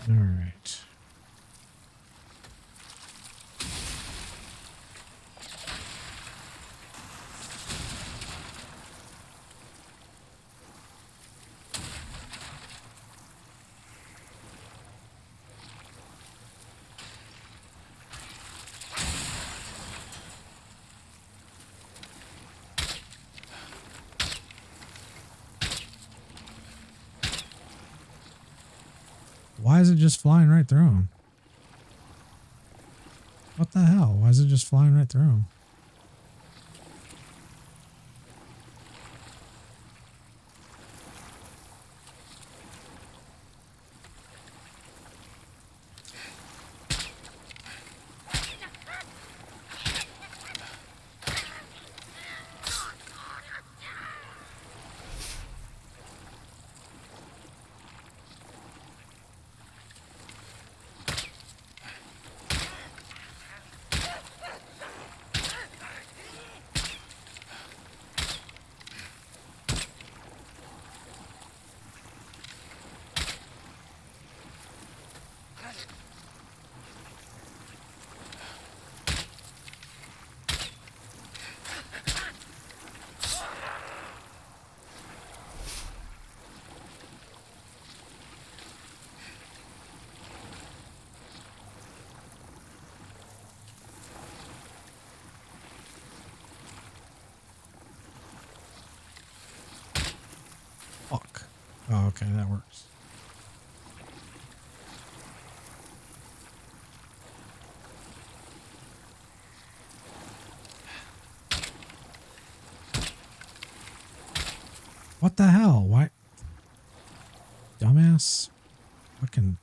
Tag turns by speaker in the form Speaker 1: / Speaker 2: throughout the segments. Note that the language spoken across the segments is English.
Speaker 1: All right. Why is it just flying right through him? What the hell? Why is it just flying right through him? Fuck. Oh, okay, that works. What the hell? Why? Dumbass. Fucking.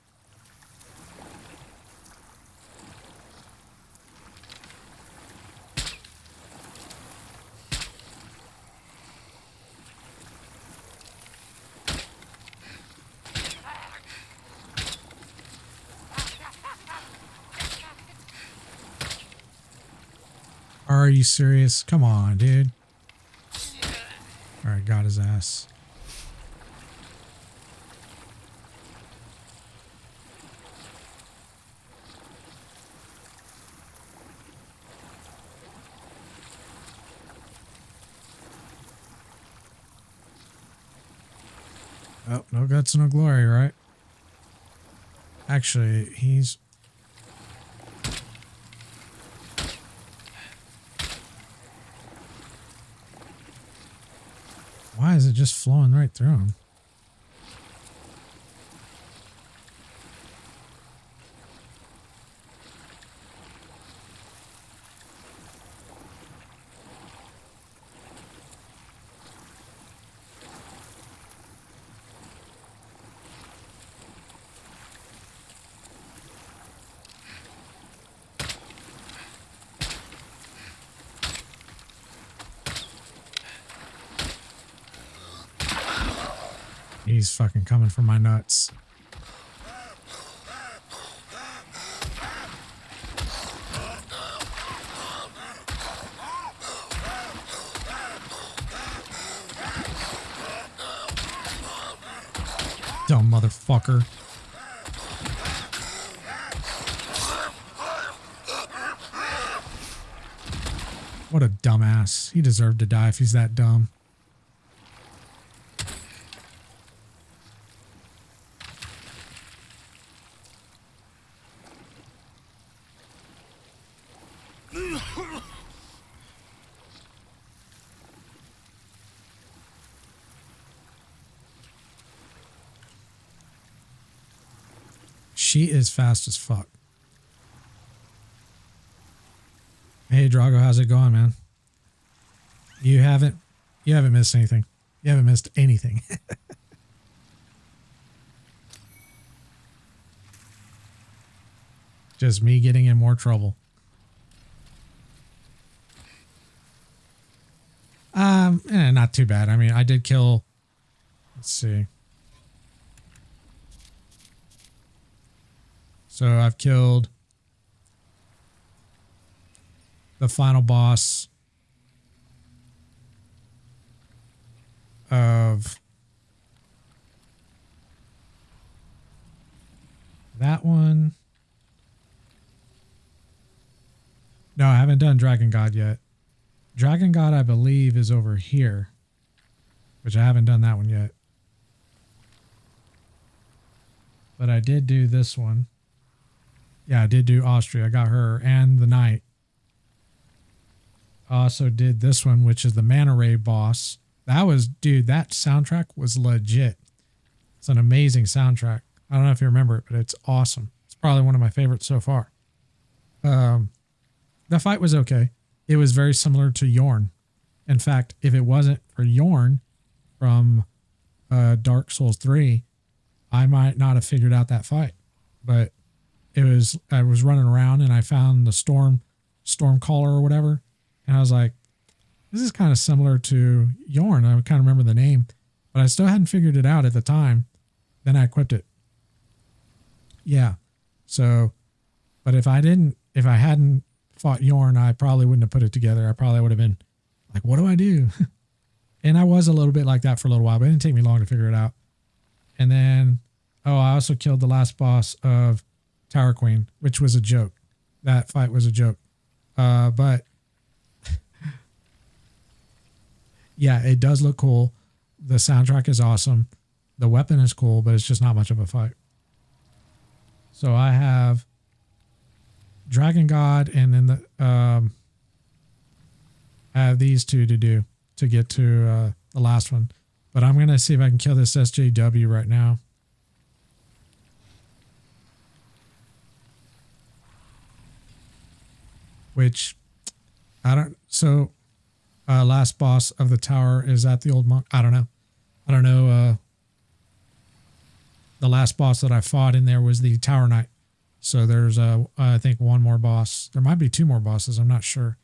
Speaker 1: Are you serious? Come on, dude. All right, got his ass. Oh, no guts, no glory, right? Actually, he's... Why is it just flowing right through him? He's fucking coming for my nuts. Dumb motherfucker. What a dumbass. He deserved to die if he's that dumb. She is fast as fuck. Hey Drago, how's it going, man? You haven't missed anything. You haven't missed anything. Just me getting in more trouble. Not too bad. I mean, I did kill, let's see. So I've killed the final boss of that one. No, I haven't done Dragon God yet. Dragon God, I believe, is over here, which I haven't done that one yet. But I did do this one. Yeah, I did do Austria. I got her and the knight. I also did this one, which is the Manta Ray boss. That was, dude, that soundtrack was legit. It's an amazing soundtrack. I don't know if you remember it, but it's awesome. It's probably one of my favorites so far. The fight was okay. It was very similar to Yorn. In fact, if it wasn't for Yorn from Dark Souls 3, I might not have figured out that fight. But I was running around and I found the storm caller or whatever. And I was like, this is kind of similar to Yorn. I kind of remember the name, but I still hadn't figured it out at the time. Then I equipped it. Yeah. So, but if I hadn't fought Yorn, I probably wouldn't have put it together. I probably would have been like, what do I do? And I was a little bit like that for a little while, but it didn't take me long to figure it out. And then, I also killed the last boss of Tower Queen, which was a joke. That fight was a joke. But yeah, it does look cool. The soundtrack is awesome. The weapon is cool, but it's just not much of a fight. So I have Dragon God, and then I have these two to do to get to the last one. But I'm going to see if I can kill this SJW right now. Which, I don't, so last boss of the tower is at the old monk. I don't know. The last boss that I fought in there was the Tower Knight. So there's, I think, one more boss. There might be two more bosses. I'm not sure.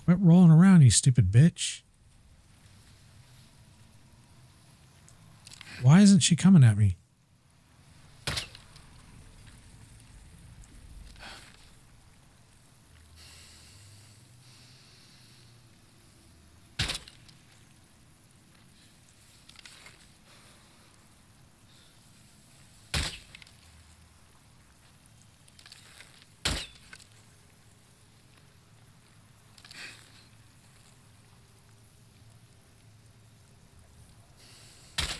Speaker 1: Quit rolling around, you stupid bitch. Why isn't she coming at me?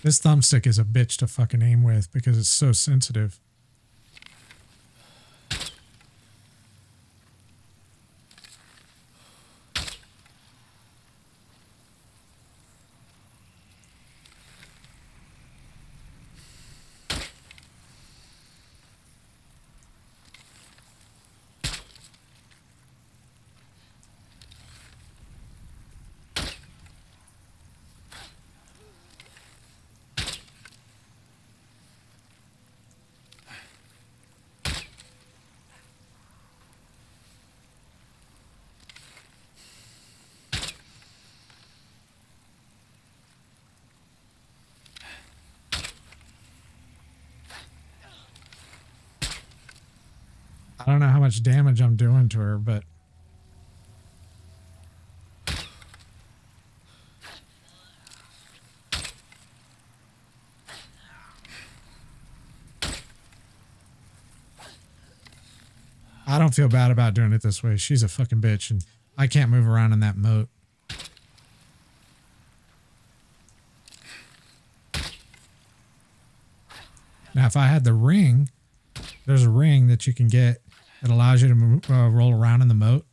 Speaker 1: This thumbstick is a bitch to fucking aim with because it's so sensitive. I don't know how much damage I'm doing to her, but I don't feel bad about doing it this way. She's a fucking bitch, and I can't move around in that moat. Now, if I had the ring, there's a ring that you can get that allows you to move, roll around in the moat.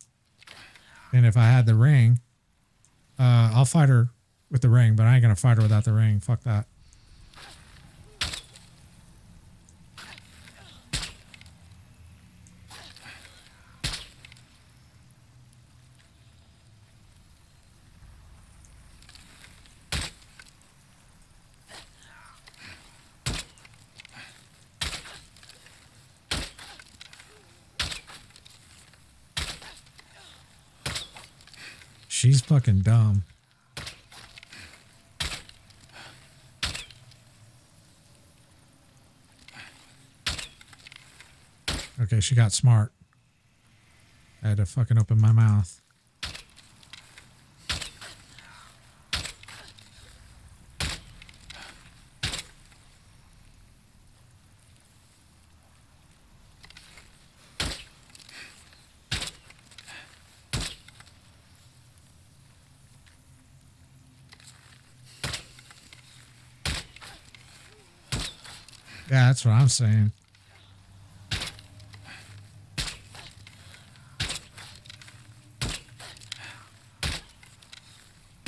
Speaker 1: And if I had the ring, I'll fight her with the ring, but I ain't going to fight her without the ring. Fuck that. she's fucking dumb. Okay, she got smart. I had to fucking open my mouth. Yeah, that's what I'm saying.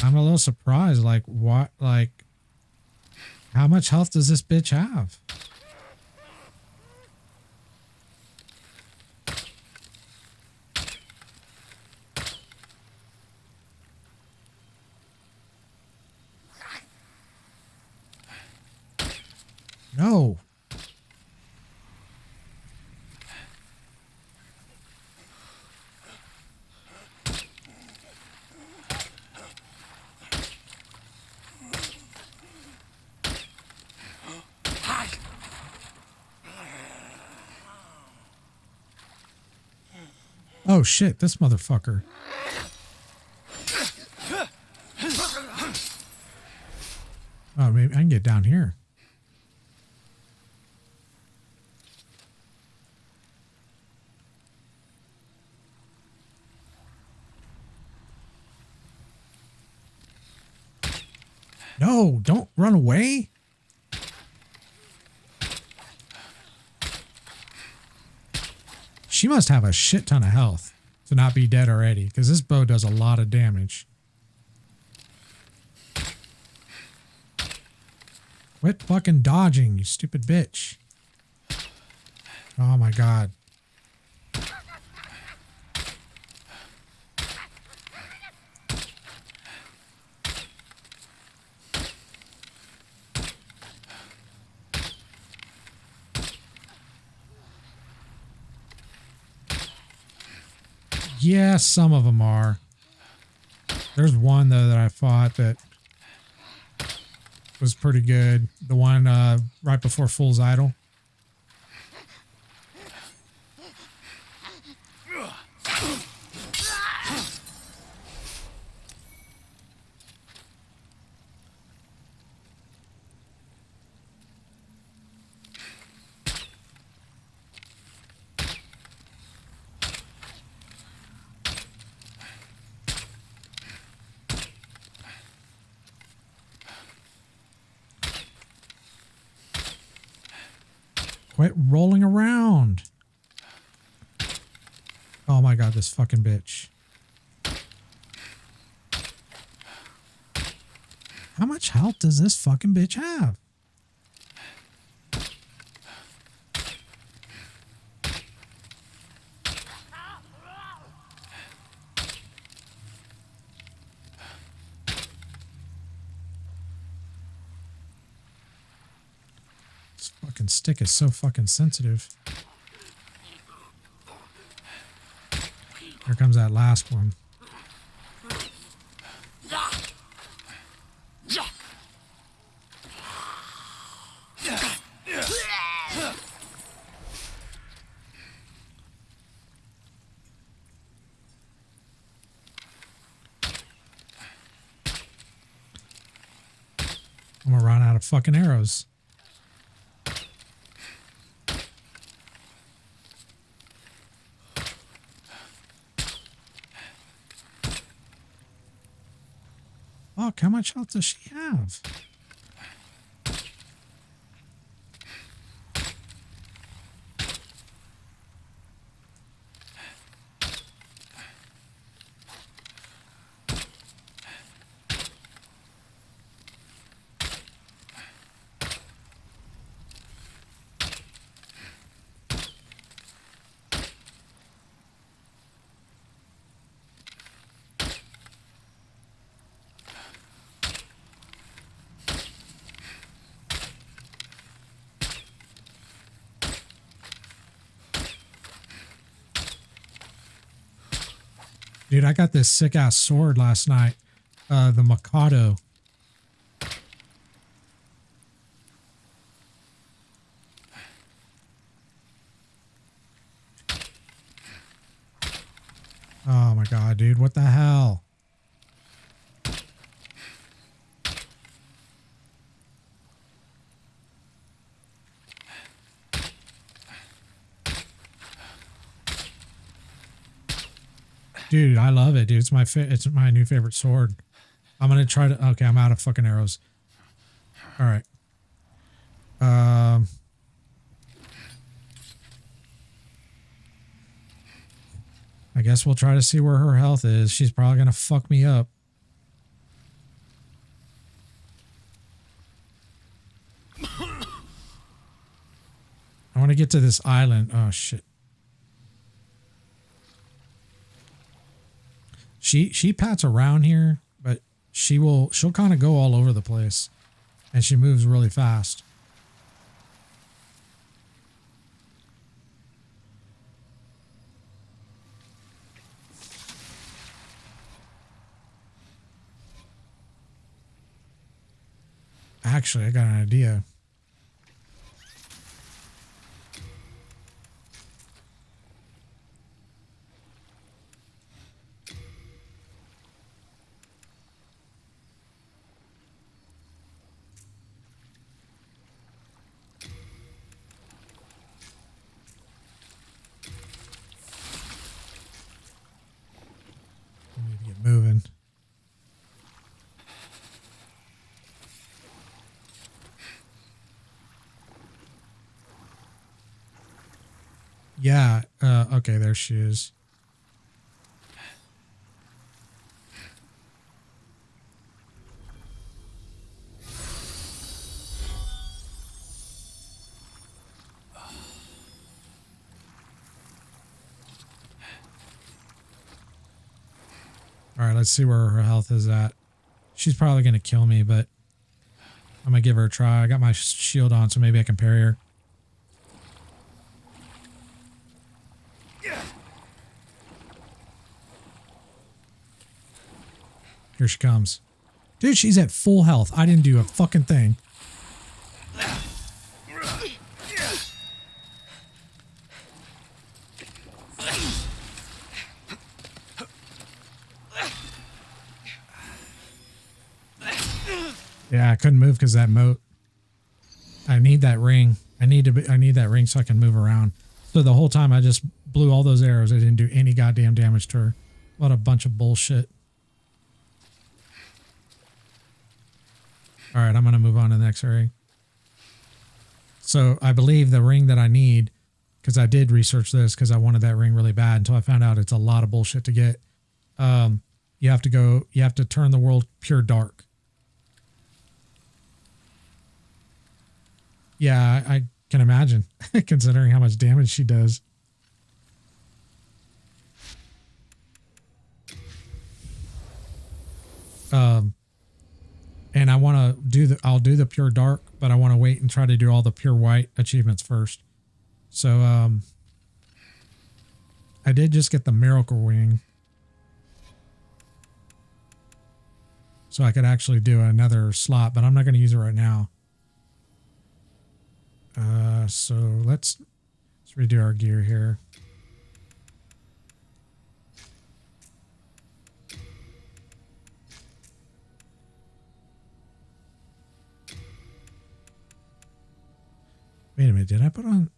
Speaker 1: I'm a little surprised. Like, what? Like, how much health does this bitch have? No. Oh shit, this motherfucker. Oh, maybe I can get down here. No, don't run away. She must have a shit ton of health to not be dead already, because this bow does a lot of damage. Quit fucking dodging, you stupid bitch. Oh my god. Yeah, some of them are. There's one, though, that I fought that was pretty good. The one right before Fool's Idol. Quit rolling around. Oh my god, this fucking bitch. How much health does this fucking bitch have? This fucking stick is so fucking sensitive. Here comes that last one. I'm gonna run out of fucking arrows. Fuck, how much health does she have? Dude, I got this sick ass sword last night. The Mikado. Oh my god, dude, what the hell? Dude, I love it, dude. It's my new favorite sword. I'm gonna try to. Okay, I'm out of fucking arrows. All right. I guess we'll try to see where her health is. She's probably gonna fuck me up. I want to get to this island. Oh shit. She pats around here, but she'll kind of go all over the place, and she moves really fast. Actually, I got an idea. I need to get moving. Yeah, okay, there she is. All right, let's see where her health is at. She's probably going to kill me, but I'm going to give her a try. I got my shield on, so maybe I can parry her. Here she comes. Dude, she's at full health. I didn't do a fucking thing. Yeah, I couldn't move because of that moat. I need that ring. I need that ring so I can move around. So the whole time I just blew all those arrows. I didn't do any goddamn damage to her. What a bunch of bullshit. All right, I'm going to move on to the next area. So I believe the ring that I need, because I did research this because I wanted that ring really bad until I found out it's a lot of bullshit to get. You have to turn the world pure dark. Yeah, I can imagine, considering how much damage she does. And I want to I'll do the pure dark, but I want to wait and try to do all the pure white achievements first. So, I did just get the miracle wing. So I could actually do another slot, but I'm not going to use it right now. So let's redo our gear here. Wait a minute, did I put on...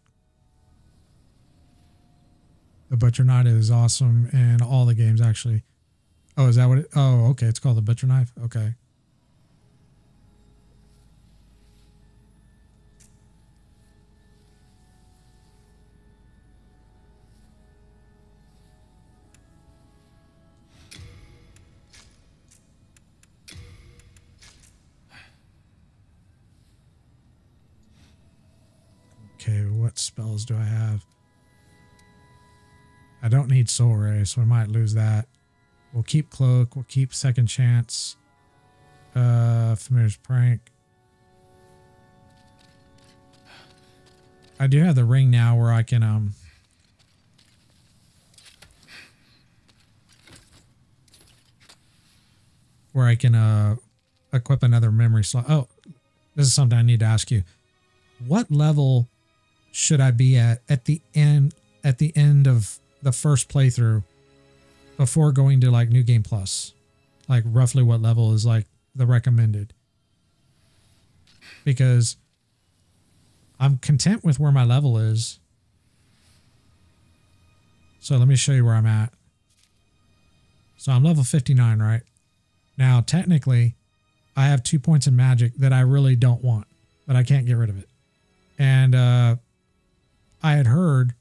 Speaker 1: The butcher knife is awesome in all the games, actually. Oh, is that what it... Oh, okay, it's called the butcher knife? Okay. Okay, what spells do I have? I don't need Soul Ray, so I might lose that. We'll keep Cloak. We'll keep Second Chance. Familiar's Prank. I do have the ring now where I can where I can equip another memory slot. Oh, this is something I need to ask you. What level should I be at the end of the first playthrough before going to like New Game Plus? Like roughly what level is like the recommended? Because I'm content with where my level is. So let me show you where I'm at. So I'm level 59, right? Now, technically, I have 2 points in magic that I really don't want, but I can't get rid of it. And I had heard,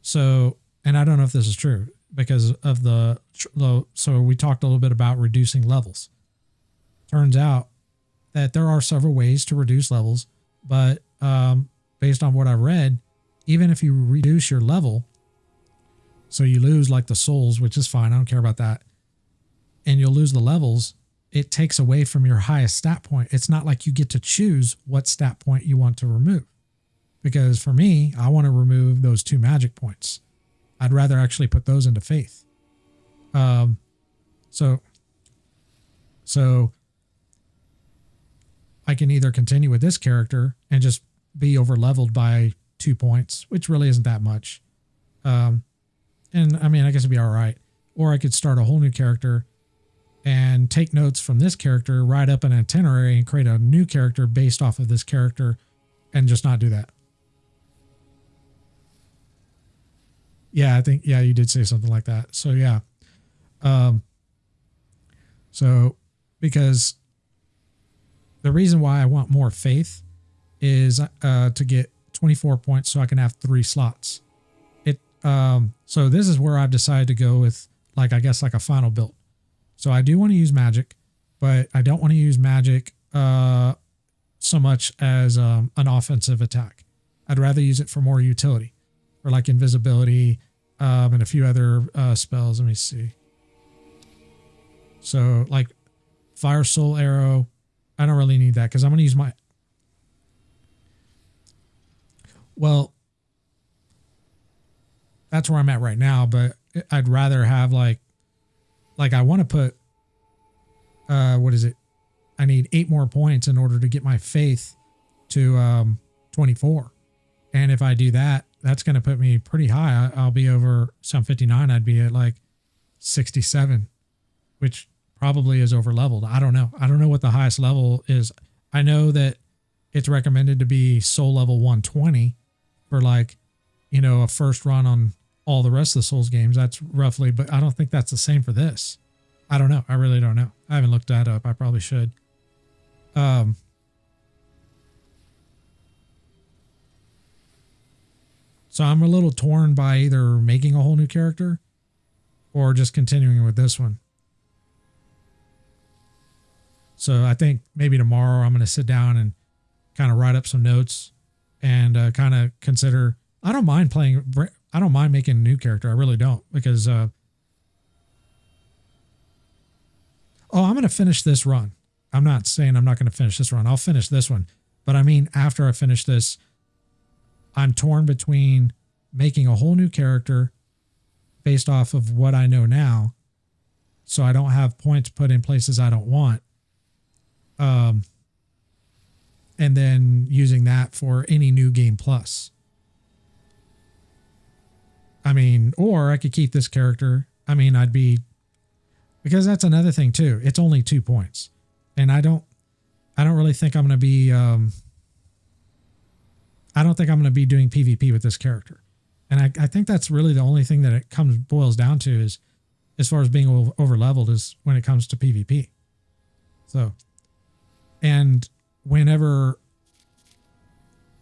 Speaker 1: so, and I don't know if this is true because of so we talked a little bit about reducing levels. Turns out that there are several ways to reduce levels, but based on what I read, even if you reduce your level, so you lose like the souls, which is fine, I don't care about that, and you'll lose the levels, it takes away from your highest stat point. It's not like you get to choose what stat point you want to remove. Because for me, I want to remove those 2 magic points. I'd rather actually put those into faith. So I can either continue with this character and just be over leveled by 2 points, which really isn't that much. And I mean, I guess it'd be all right. Or I could start a whole new character and take notes from this character, write up an itinerary and create a new character based off of this character and just not do that. Yeah, I think, yeah, you did say something like that. So yeah. So because the reason why I want more faith is to get 24 points so I can have 3 slots. So this is where I've decided to go with like, I guess like a final build. So I do want to use magic, but I don't want to use magic so much as an offensive attack. I'd rather use it for more utility, or like invisibility and a few other spells. Let me see. So like Fire Soul Arrow, I don't really need that because I'm going to use my... Well, that's where I'm at right now, but I'd rather have like I want to put, what is it? I need 8 more points in order to get my faith to 24. And if I do that, that's going to put me pretty high. I'll be over some 59. I'd be at like 67, which probably is over leveled. I don't know. I don't know what the highest level is. I know that it's recommended to be soul level 120 for like, you know, a first run on all the rest of the Souls games. That's roughly, but I don't think that's the same for this. I don't know. I really don't know. I haven't looked that up. I probably should. So I'm a little torn by either making a whole new character or just continuing with this one. So I think maybe tomorrow I'm going to sit down and kind of write up some notes and kind of consider. I don't mind making a new character. I really don't, because I'm going to finish this run. I'm not saying I'm not going to finish this run. I'll finish this one. But I mean, after I finish this, I'm torn between making a whole new character based off of what I know now, so I don't have points put in places I don't want. And then using that for any new game plus. I mean, or I could keep this character. I mean, because that's another thing too. It's only 2 points. And I don't really think I'm going to be, I don't think I'm going to be doing PvP with this character. And I think that's really the only thing that it boils down to, is as far as being over leveled, is when it comes to PvP. So, and whenever,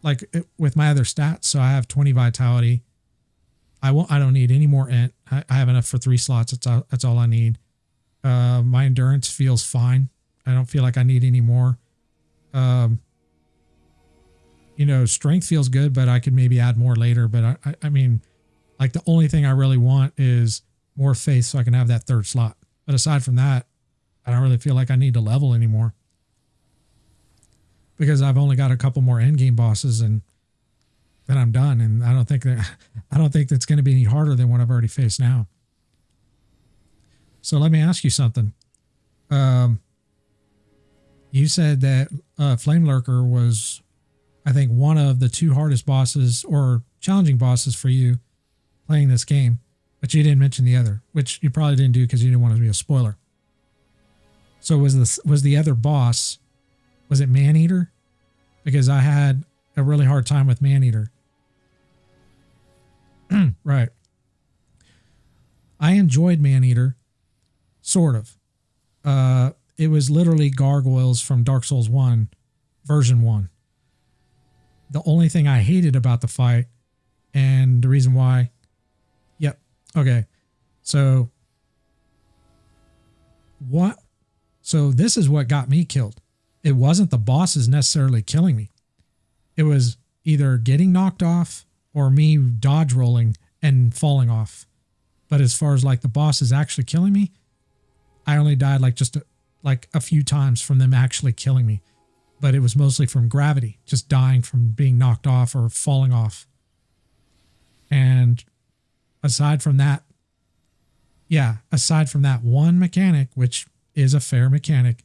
Speaker 1: like with my other stats, so I have 20 vitality. I don't need any more int. I have enough for 3 slots. That's all I need. My endurance feels fine. I don't feel like I need any more. Strength feels good, but I could maybe add more later. But I mean, like the only thing I really want is more faith so I can have that 3rd slot. But aside from that, I don't really feel like I need to level anymore, because I've only got a couple more endgame bosses and then I'm done. And I don't think that's going to be any harder than what I've already faced now. So let me ask you something. You said that Flame Lurker was, I think, one of the 2 hardest bosses or challenging bosses for you playing this game, but you didn't mention the other, which you probably didn't do because you didn't want it to be a spoiler. So was the other boss, was it Maneater? Because I had a really hard time with Maneater. Right. I enjoyed Maneater, sort of. It was literally gargoyles from Dark Souls 1, version 1. The only thing I hated about the fight, and the reason why... Yep. Okay. So... What... So this is what got me killed. It wasn't the bosses necessarily killing me. It was either getting knocked off or me dodge rolling and falling off. But as far as like the bosses actually killing me, I only died like just a few times from them actually killing me. But it was mostly from gravity, just dying from being knocked off or falling off. And aside from that one mechanic, which is a fair mechanic,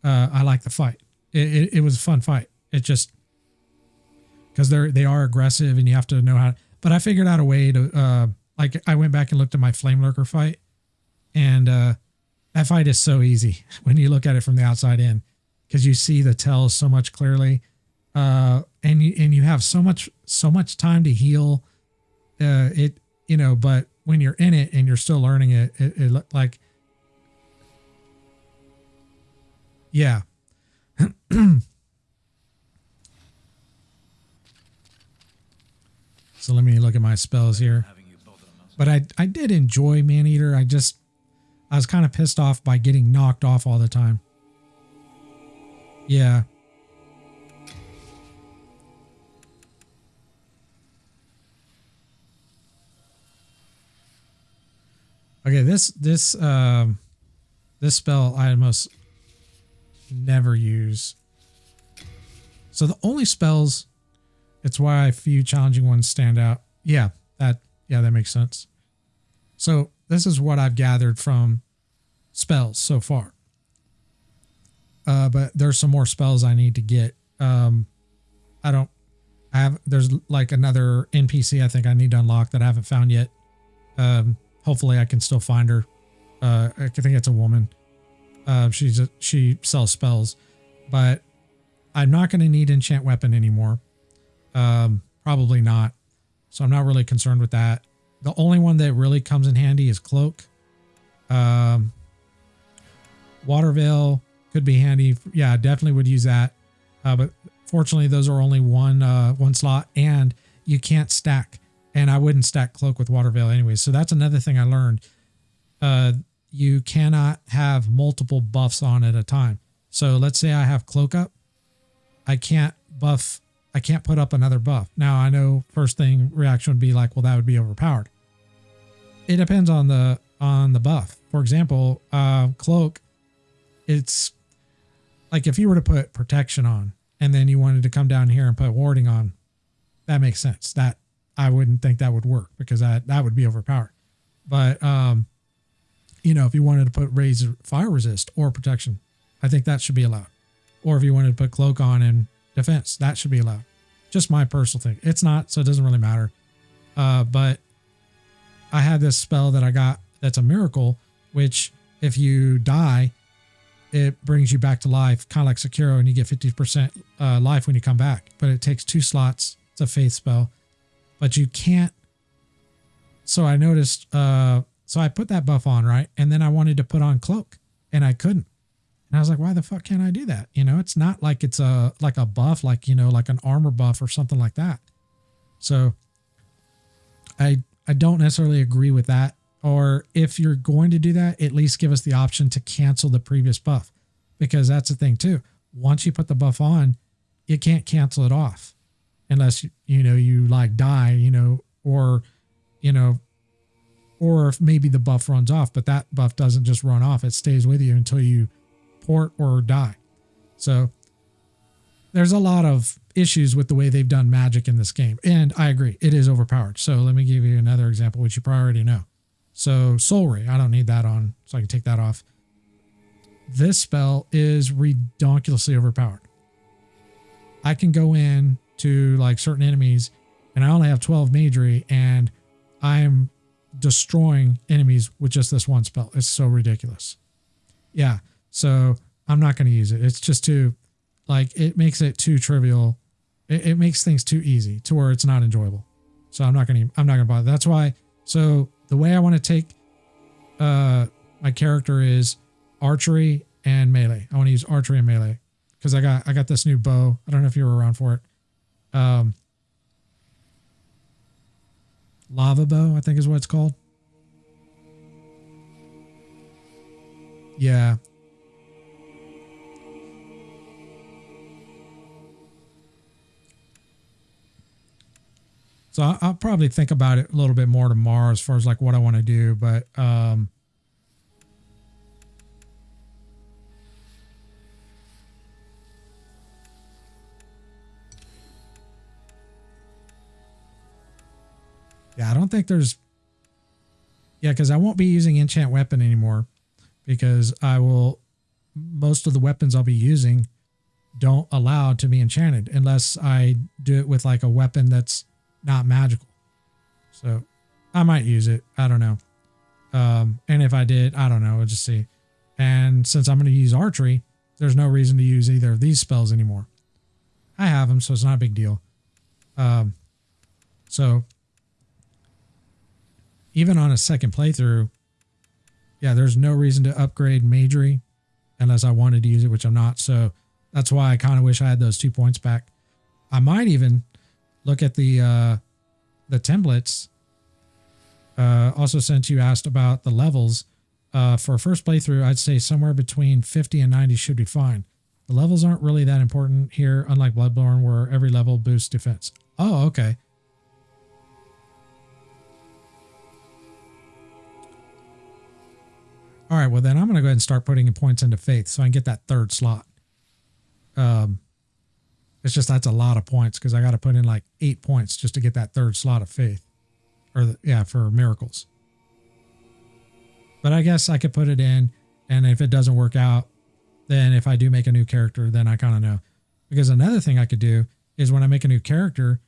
Speaker 1: I like the fight. It was a fun fight. It just, because they are aggressive and you have to know how. But I figured out a way to like I went back and looked at my Flame Lurker fight, and that fight is so easy when you look at it from the outside in, because you see the tells so much clearly, and you have so much time to heal. But when you're in it and you're still learning it looked like, yeah. So let me look at my spells here. But I did enjoy Maneater. I was kind of pissed off by getting knocked off all the time. Yeah. Okay, this spell I almost never use. So the only spells, it's why a few challenging ones stand out. Yeah, that makes sense. So this is what I've gathered from spells so far. But there's some more spells I need to get. There's like another NPC I think I need to unlock that I haven't found yet. Hopefully I can still find her. I think it's a woman. She sells spells, but I'm not going to need enchant weapon anymore. Probably not. So I'm not really concerned with that. The only one that really comes in handy is cloak. Water veil could be handy. Yeah, definitely would use that. But fortunately those are only one slot, and you can't stack, and I wouldn't stack cloak with water veil anyway. So that's another thing I learned. You cannot have multiple buffs on at a time. So let's say I have cloak up. I can't put up another buff. Now I know first thing reaction would be like, well, that would be overpowered. It depends on the buff. For example, cloak, it's like if you were to put protection on and then you wanted to come down here and put warding on, that makes sense. That I wouldn't think that would work because that would be overpowered. But if you wanted to put raise fire resist or protection, I think that should be allowed. Or if you wanted to put cloak on and defense, that should be allowed. Just my personal thing. It's not, so it doesn't really matter. But I had this spell that I got that's a miracle, which if you die, it brings you back to life, kind of like Sekiro, and you get 50% life when you come back. But it takes 2 slots. It's a faith spell. But you can't. So I noticed, so I put that buff on, right? And then I wanted to put on cloak, and I couldn't. And I was like, why the fuck can't I do that? It's not like it's like a buff, like, like an armor buff or something like that. So I don't necessarily agree with that. Or if you're going to do that, at least give us the option to cancel the previous buff, because that's the thing too. Once you put the buff on, you can't cancel it off unless, you like die, or if maybe the buff runs off, but that buff doesn't just run off. It stays with you until you port or die. So there's a lot of issues with the way they've done magic in this game. And I agree, it is overpowered. So let me give you another example, which you probably already know. So Soul Ray, I don't need that on, so I can take that off. this spell is redonkulously overpowered. I can go in to like certain enemies and I only have 12 magery and I'm destroying enemies with just this one spell. It's so ridiculous. Yeah. So I'm not going to use it. It's just too, like, it makes it too trivial. It makes things too easy to where it's not enjoyable. So I'm not going to bother. That's why. So the way I want to take, my character is archery and melee. I want to use archery and melee because I got this new bow. I don't know if you were around for it. Lava bow, I think is what it's called. Yeah. So I'll probably think about it a little bit more tomorrow as far as like what I want to do, but yeah, I don't think there's, yeah, because I won't be using enchant weapon anymore because most of the weapons I'll be using don't allow to be enchanted unless I do it with like a weapon that's not magical. So I might use it. I don't know. And if I did, I don't know. We'll just see. And since I'm going to use archery, there's no reason to use either of these spells anymore. I have them, so it's not a big deal. So even on a second playthrough, yeah, there's no reason to upgrade magery unless I wanted to use it, which I'm not. So that's why I kind of wish I had those 2 points back. I might even look at the templates. Also, since you asked about the levels, for a first playthrough, I'd say somewhere between 50 and 90 should be fine. The levels aren't really that important here, unlike Bloodborne, where every level boosts defense. Oh, okay. All right, well then I'm going to go ahead and start putting in points into faith so I can get that third slot. It's just that's a lot of points because I got to put in like 8 points just to get that third slot of faith. For miracles. But I guess I could put it in, and if it doesn't work out, then if I do make a new character, then I kind of know. Because another thing I could do is when I make a new character,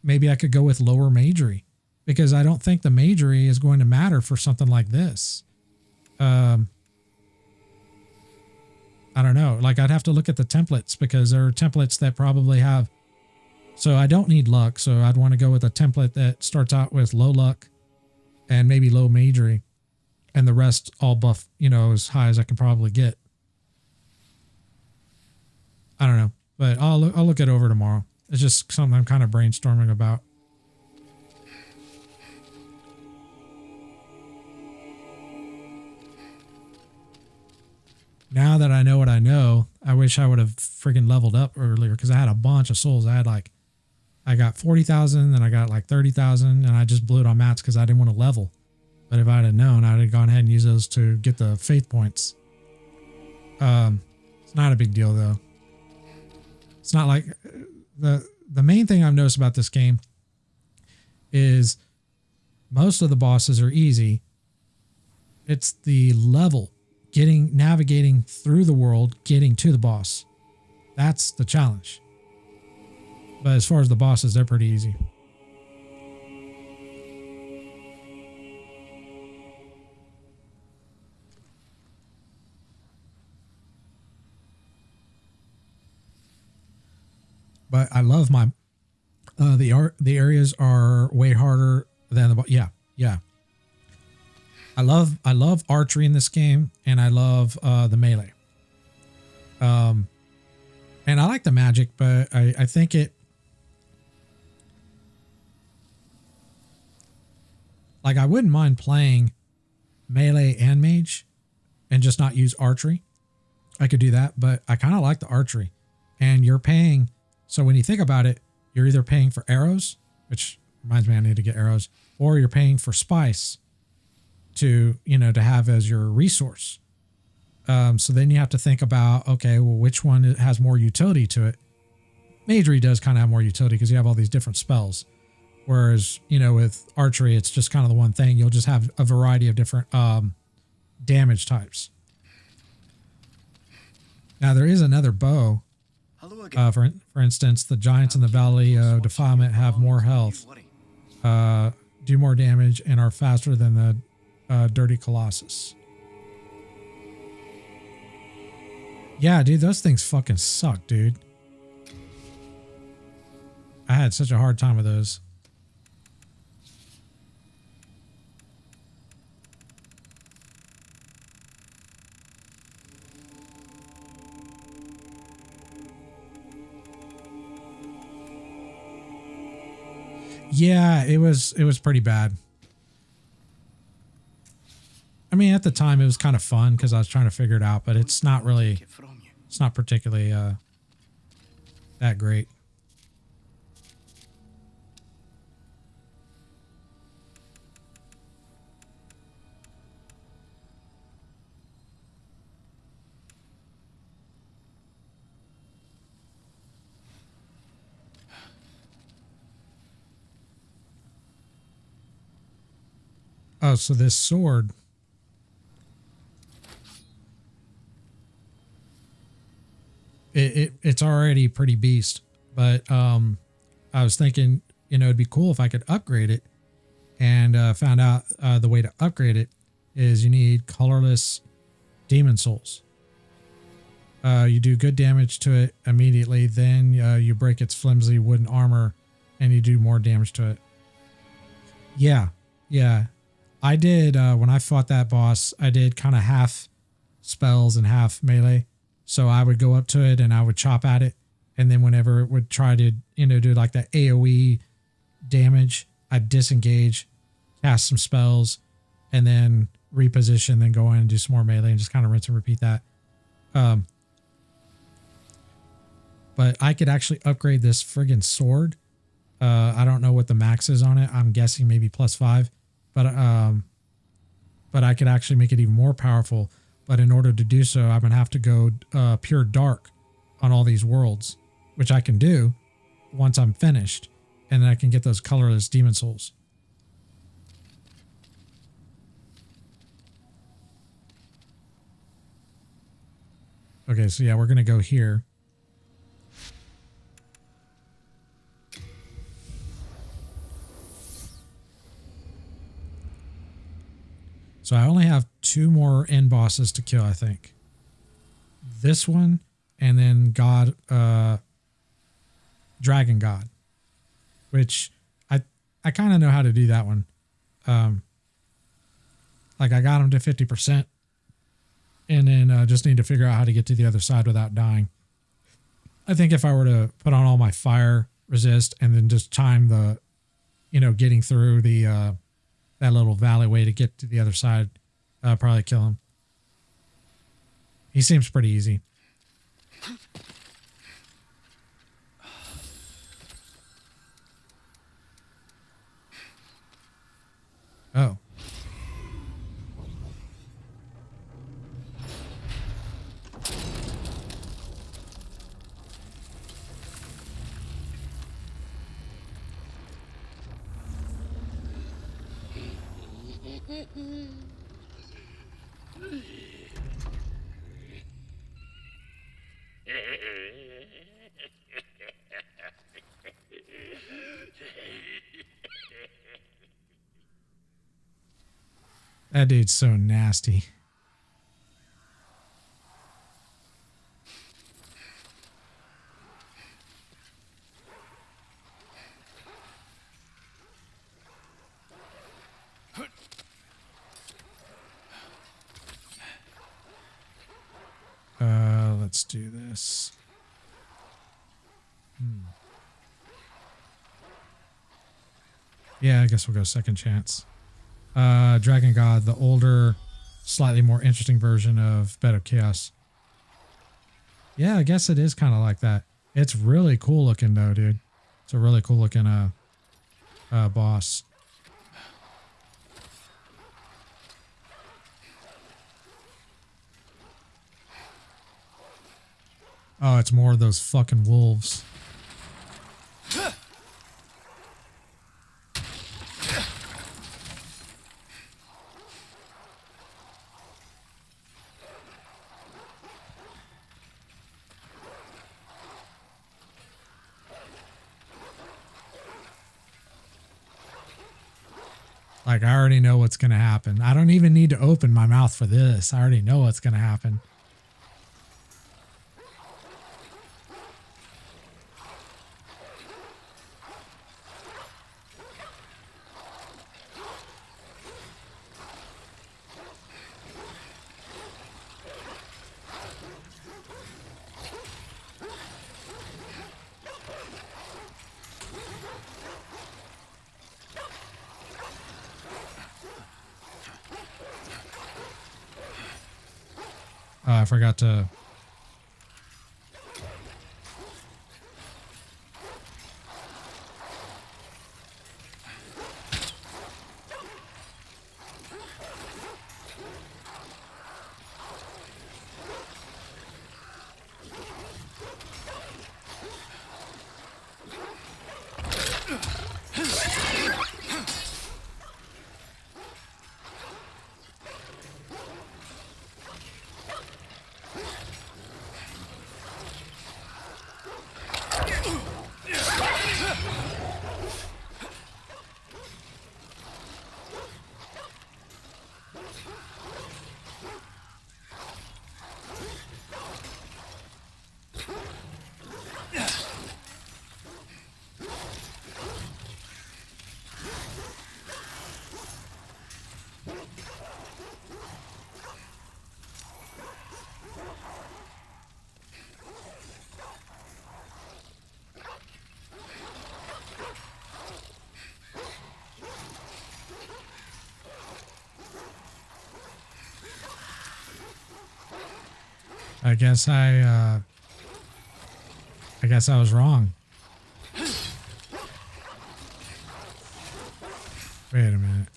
Speaker 1: maybe I could go with lower magery because I don't think the magery is going to matter for something like this. I don't know. Like I'd have to look at the templates because there are templates that probably have. So I don't need luck. So I'd want to go with a template that starts out with low luck and maybe low magery and the rest all buff, as high as I can probably get. I don't know, but I'll look it over tomorrow. It's just something I'm kind of brainstorming about. Now that I know what I know, I wish I would have friggin' leveled up earlier because I had a bunch of souls. I got 40,000, then I got like 30,000, and I just blew it on mats because I didn't want to level. But if I'd have known, I'd have gone ahead and used those to get the faith points. It's not a big deal though. It's not like the main thing I've noticed about this game is most of the bosses are easy. It's the level. Navigating through the world, getting to the boss. That's the challenge. But as far as the bosses, they're pretty easy. But I love the areas are way harder than the yeah. I love archery in this game, and I love the melee. And I like the magic, but I think I wouldn't mind playing melee and mage and just not use archery. I could do that, but I kind of like the archery. And you're paying, so when you think about it, you're either paying for arrows, which reminds me I need to get arrows, or you're paying for spice to have as your resource. So then you have to think about, okay, well, which one has more utility to it? Magery does kind of have more utility because you have all these different spells. Whereas, with archery, it's just kind of the one thing. You'll just have a variety of different damage types. Now there is another bow. For instance, the giants in the Valley of Defilement have more health, do more damage, and are faster than the Dirty Colossus. Yeah, dude, those things fucking suck, dude. I had such a hard time with those. Yeah, it was pretty bad. I mean, at the time it was kind of fun because I was trying to figure it out, but it's not particularly that great. Oh, so this sword. It's already pretty beast, but I was thinking, you know, it'd be cool if I could upgrade it, and found out the way to upgrade it is you need colorless demon souls. You do good damage to it immediately, then you break its flimsy wooden armor, and you do more damage to it. Yeah. I did, when I fought that boss, I did kind of half spells and half melee. So I would go up to it and I would chop at it. And then whenever it would try to, you know, do like that AoE damage, I'd disengage, cast some spells, and then reposition, then go in and do some more melee and just kind of rinse and repeat that. But I could actually upgrade this friggin' sword. I don't know what the max is on it. I'm guessing maybe +5. But I could actually make it even more powerful. But in order to do so, I'm going to have to go pure dark on all these worlds, which I can do once I'm finished. And then I can get those colorless demon souls. Okay, so yeah, we're going to go here. So I only have 2 more end bosses to kill, I think. This one, and then Dragon God, which I kind of know how to do that one. Like I got him to 50%, and then just need to figure out how to get to the other side without dying. I think if I were to put on all my fire resist and then just time the, you know, getting through the that little valleyway to get to the other side, probably kill him. He seems pretty easy. Oh. That dude's so nasty. Let's do this. Yeah, I guess we'll go second chance. Dragon God, the older, slightly more interesting version of Bed of Chaos. Yeah, I guess it is kind of like that. It's really cool looking though, dude. It's a really cool looking boss. Oh, it's more of those fucking wolves. Like, I already know what's going to happen. I don't even need to open my mouth for this. I already know what's going to happen. I forgot to... I guess I was wrong. Wait a minute.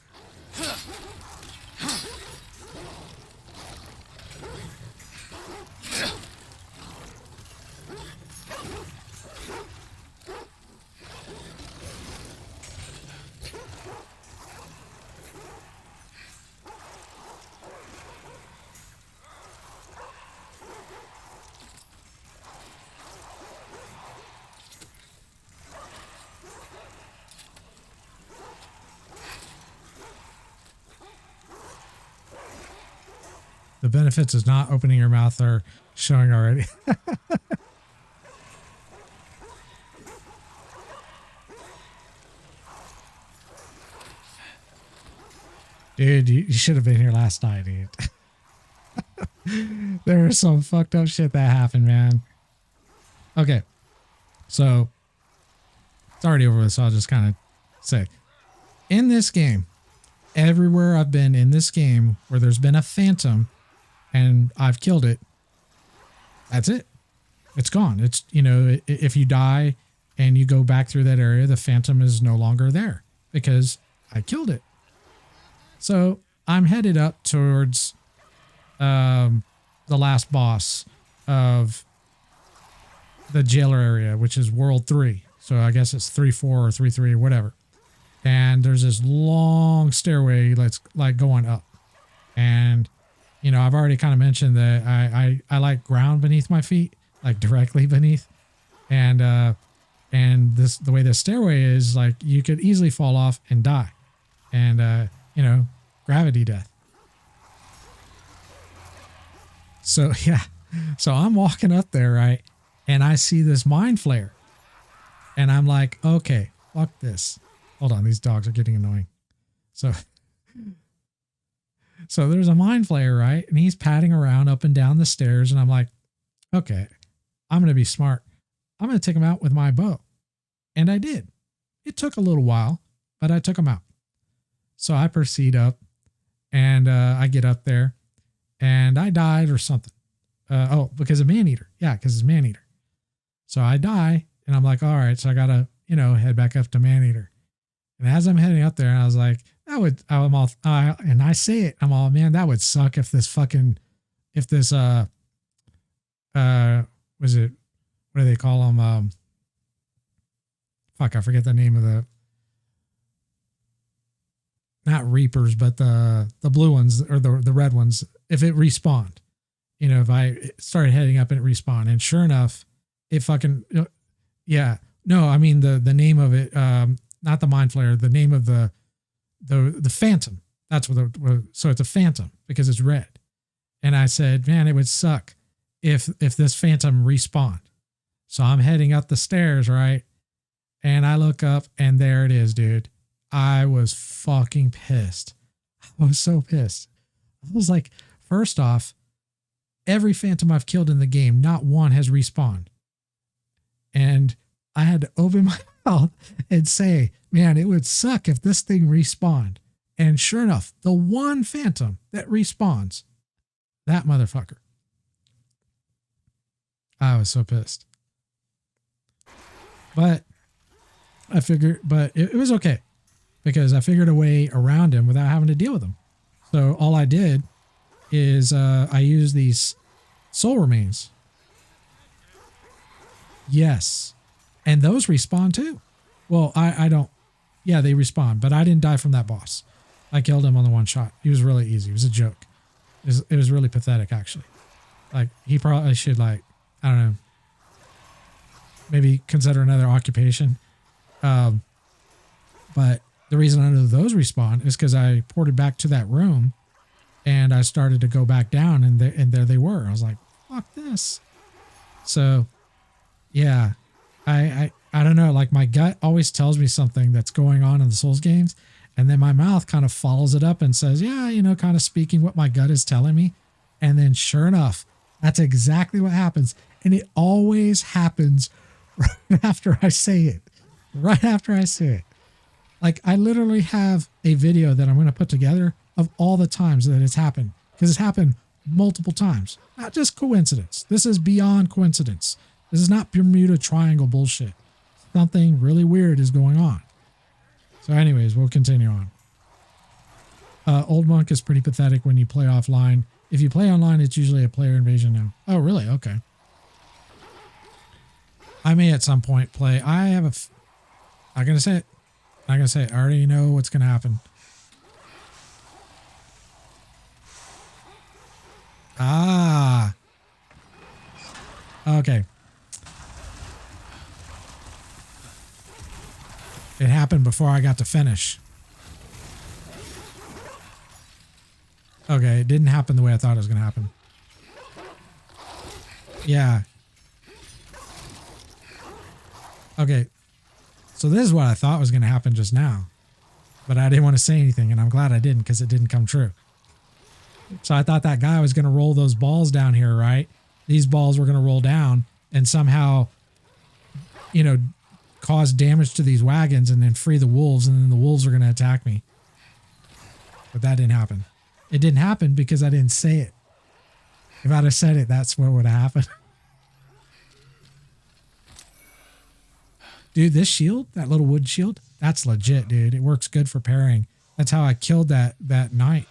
Speaker 1: The benefits of not opening your mouth are showing already. Dude, you should have been here last night, dude. There was some fucked up shit that happened, man. Okay. So, it's already over with, so I'll just kind of say. In this game, everywhere I've been in this game where there's been a phantom and I've killed it, that's it. It's gone. It's, you know, if you die and you go back through that area, the phantom is no longer there because I killed it. So I'm headed up towards the last boss of the jailer area, which is World 3. So I guess it's 3-4 or 3-3 or whatever. And there's this long stairway that's like going up. And, you know, I've already kind of mentioned that I like ground beneath my feet, like directly beneath. And the way the stairway is, like, you could easily fall off and die. And, you know, gravity death. So, yeah. So I'm walking up there, right? And I see this mind flare. And I'm like, okay, fuck this. Hold on, these dogs are getting annoying. So there's a mind flare, right? And he's padding around up and down the stairs. And I'm like, okay, I'm going to be smart. I'm going to take him out with my bow. And I did. It took a little while, but I took him out. So I proceed up and I get up there and I died or something. Because of man-eater. Yeah, because it's man-eater. So I die and I'm like, all right, so I got to, you know, head back up to man-eater. And as I'm heading up there, I was like, and I say it, I'm all, man, that would suck if this, what do they call them? I forget the name of not Reapers, but the blue ones or the red ones. If it respawned, you know, if I started heading up and it respawned, and sure enough, it fucking, yeah, no, I mean the name of it, not the mind flare, the name of the the phantom. That's so it's a phantom because it's red. And I said, man, it would suck if this phantom respawned. So I'm heading up the stairs, right? And I look up and there it is, dude. I was fucking pissed. I was so pissed. I was like, first off, every phantom I've killed in the game, not one has respawned. And I had to open my mouth and say, man, it would suck if this thing respawned. And sure enough, the one phantom that respawns, that motherfucker. I was so pissed. But I figured, it was okay because I figured a way around him without having to deal with him. So all I did is I used these soul remains. Yes. And those respawn too. Well, I don't. Yeah, they respawn, but I didn't die from that boss. I killed him on the one shot. He was really easy. It was a joke. It was really pathetic, actually. Like, he probably should, like, I don't know, maybe consider another occupation. But the reason I know those respawn is because I ported back to that room and I started to go back down and there they were. I was like, fuck this. So, yeah, I don't know. Like, my gut always tells me something that's going on in the Souls games. And then my mouth kind of follows it up and says, yeah, you know, kind of speaking what my gut is telling me. And then sure enough, that's exactly what happens. And it always happens right after I say it. Right after I say it. Like, I literally have a video that I'm going to put together of all the times that it's happened. Because it's happened multiple times. Not just coincidence. This is beyond coincidence. This is not Bermuda Triangle bullshit. Something really weird is going on. So anyways, we'll continue on. Old Monk is pretty pathetic when you play offline. If you play online, it's usually a player invasion now. Oh, really? Okay. I may at some point play. I have I'm going to say it. I'm going to say it. I already know what's going to happen. Ah. Okay. It happened before I got to finish. Okay, it didn't happen the way I thought it was going to happen. Yeah. Okay. So this is what I thought was going to happen just now. But I didn't want to say anything, and I'm glad I didn't because it didn't come true. So I thought that guy was going to roll those balls down here, right? These balls were going to roll down and somehow, you know, cause damage to these wagons and then free the wolves, and then the wolves are going to attack me. But that didn't happen. It didn't happen because I didn't say it. If I'd have said it, that's what would have happened. Dude, this shield, that little wood shield, that's legit, dude. It works good for parrying. That's how I killed that knight.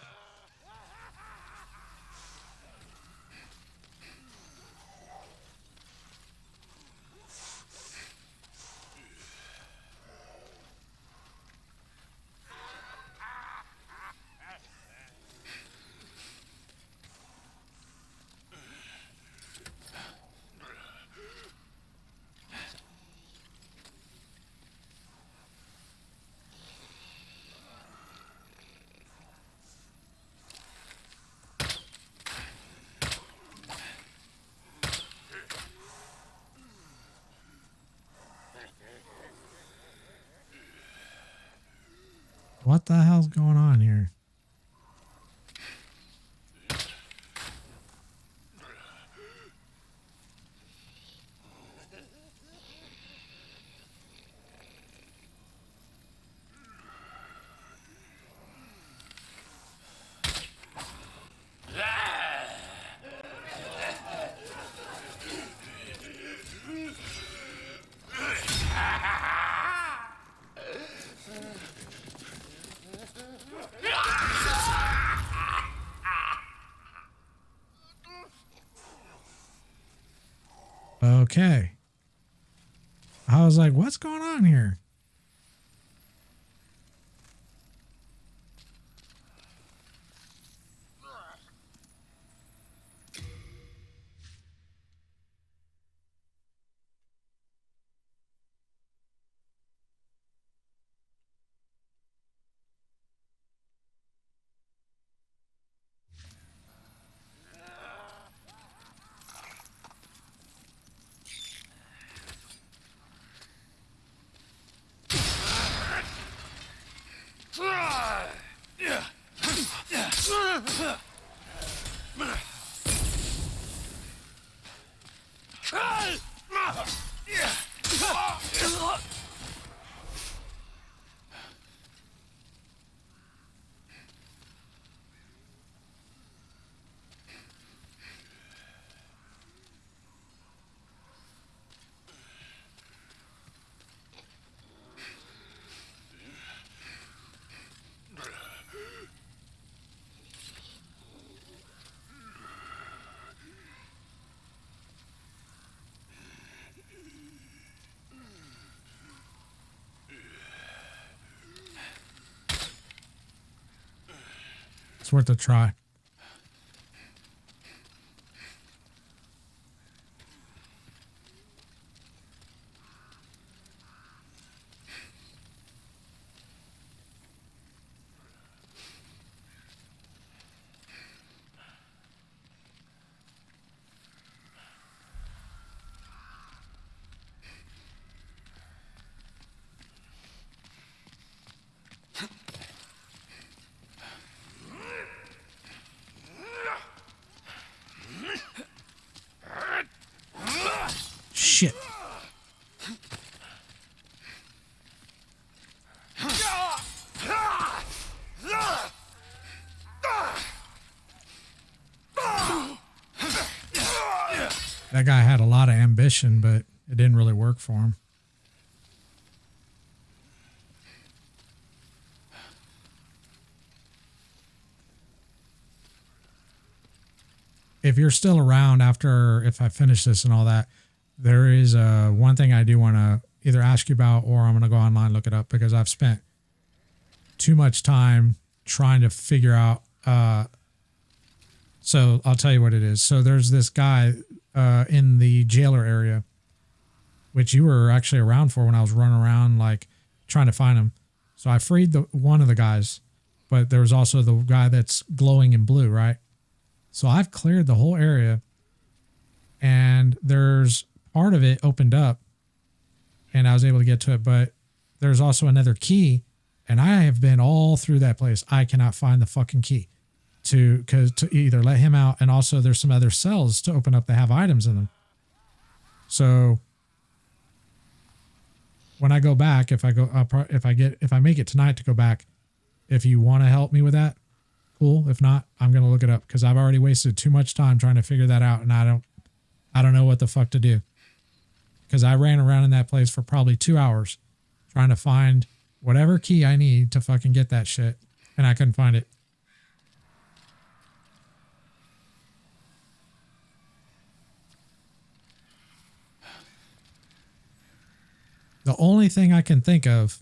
Speaker 1: What the hell's going on here? Okay. I was like, what's going on here? It's worth a try. Shit. That guy had a lot of ambition, but it didn't really work for him. If you're still around after, if I finish this and all that, there is one thing I do want to either ask you about, or I'm going to go online and look it up, because I've spent too much time trying to figure out. So I'll tell you what it is. So there's this guy in the jailer area, which you were actually around for when I was running around like trying to find him. So I freed one of the guys, but there was also the guy that's glowing in blue, right? So I've cleared the whole area, and there's part of it opened up and I was able to get to it, but there's also another key, and I have been all through that place. I cannot find the fucking key to either let him out, and also there's some other cells to open up that have items in them. So when I go back, if I make it tonight to go back, if you want to help me with that, cool. If not, I'm going to look it up, because I've already wasted too much time trying to figure that out, and I don't know what the fuck to do, because I ran around in that place for probably 2 hours trying to find whatever key I need to fucking get that shit, and I couldn't find it. The only thing I can think of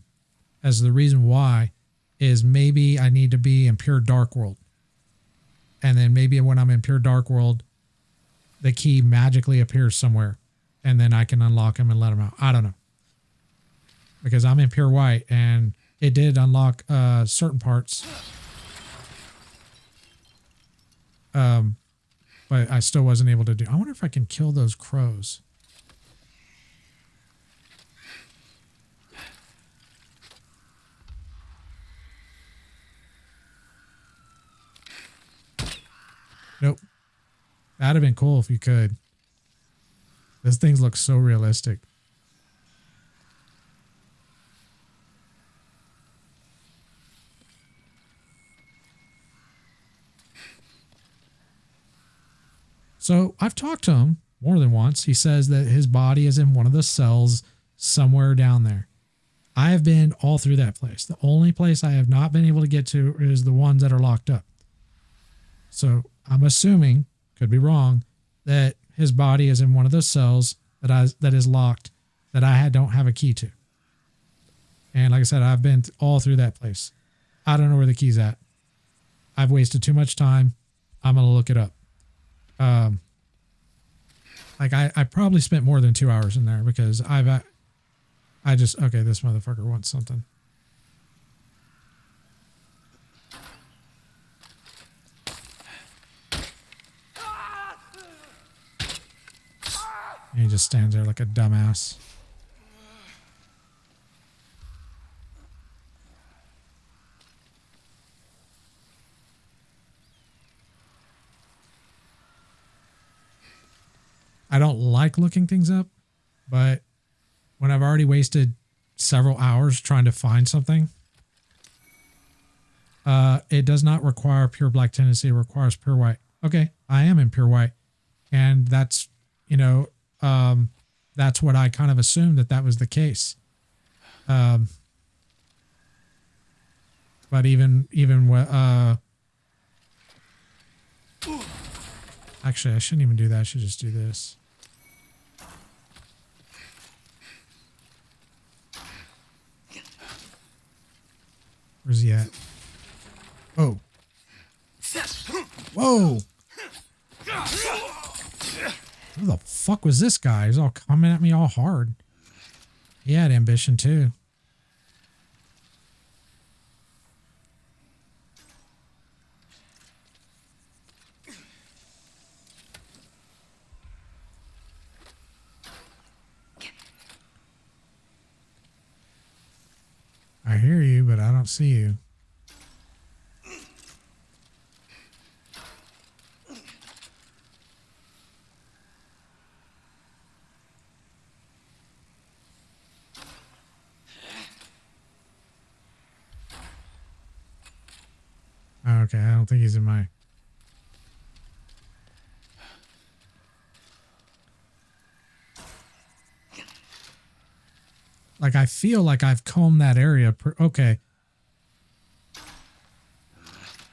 Speaker 1: as the reason why is maybe I need to be in pure dark world. And then maybe when I'm in pure dark world, the key magically appears somewhere, and then I can unlock him and let him out. I don't know. Because I'm in pure white, and it did unlock certain parts. But I still wasn't able to do. I wonder if I can kill those crows. Nope. That'd have been cool if you could. This thing looks so realistic. So I've talked to him more than once. He says that his body is in one of the cells somewhere down there. I have been all through that place. The only place I have not been able to get to is the ones that are locked up. So I'm assuming, could be wrong, that his body is in one of those cells that is locked, that I don't have a key to. And like I said, I've been all through that place. I don't know where the key's at. I've wasted too much time. I'm going to look it up. I probably spent more than 2 hours in there, because okay, this motherfucker wants something. And he just stands there like a dumbass. I don't like looking things up, but when I've already wasted several hours trying to find something, it does not require pure black tendency. It requires pure white. Okay, I am in pure white. And that's, that's what I kind of assumed that was the case. But even actually, I shouldn't even do that. I should just do this. Where's he at? Oh, Whoa! Who the fuck was this guy? He's all coming at me all hard. He had ambition too. I hear you, but I don't see you. Okay, I don't think he's in my... Like, I feel like I've combed that area. Okay.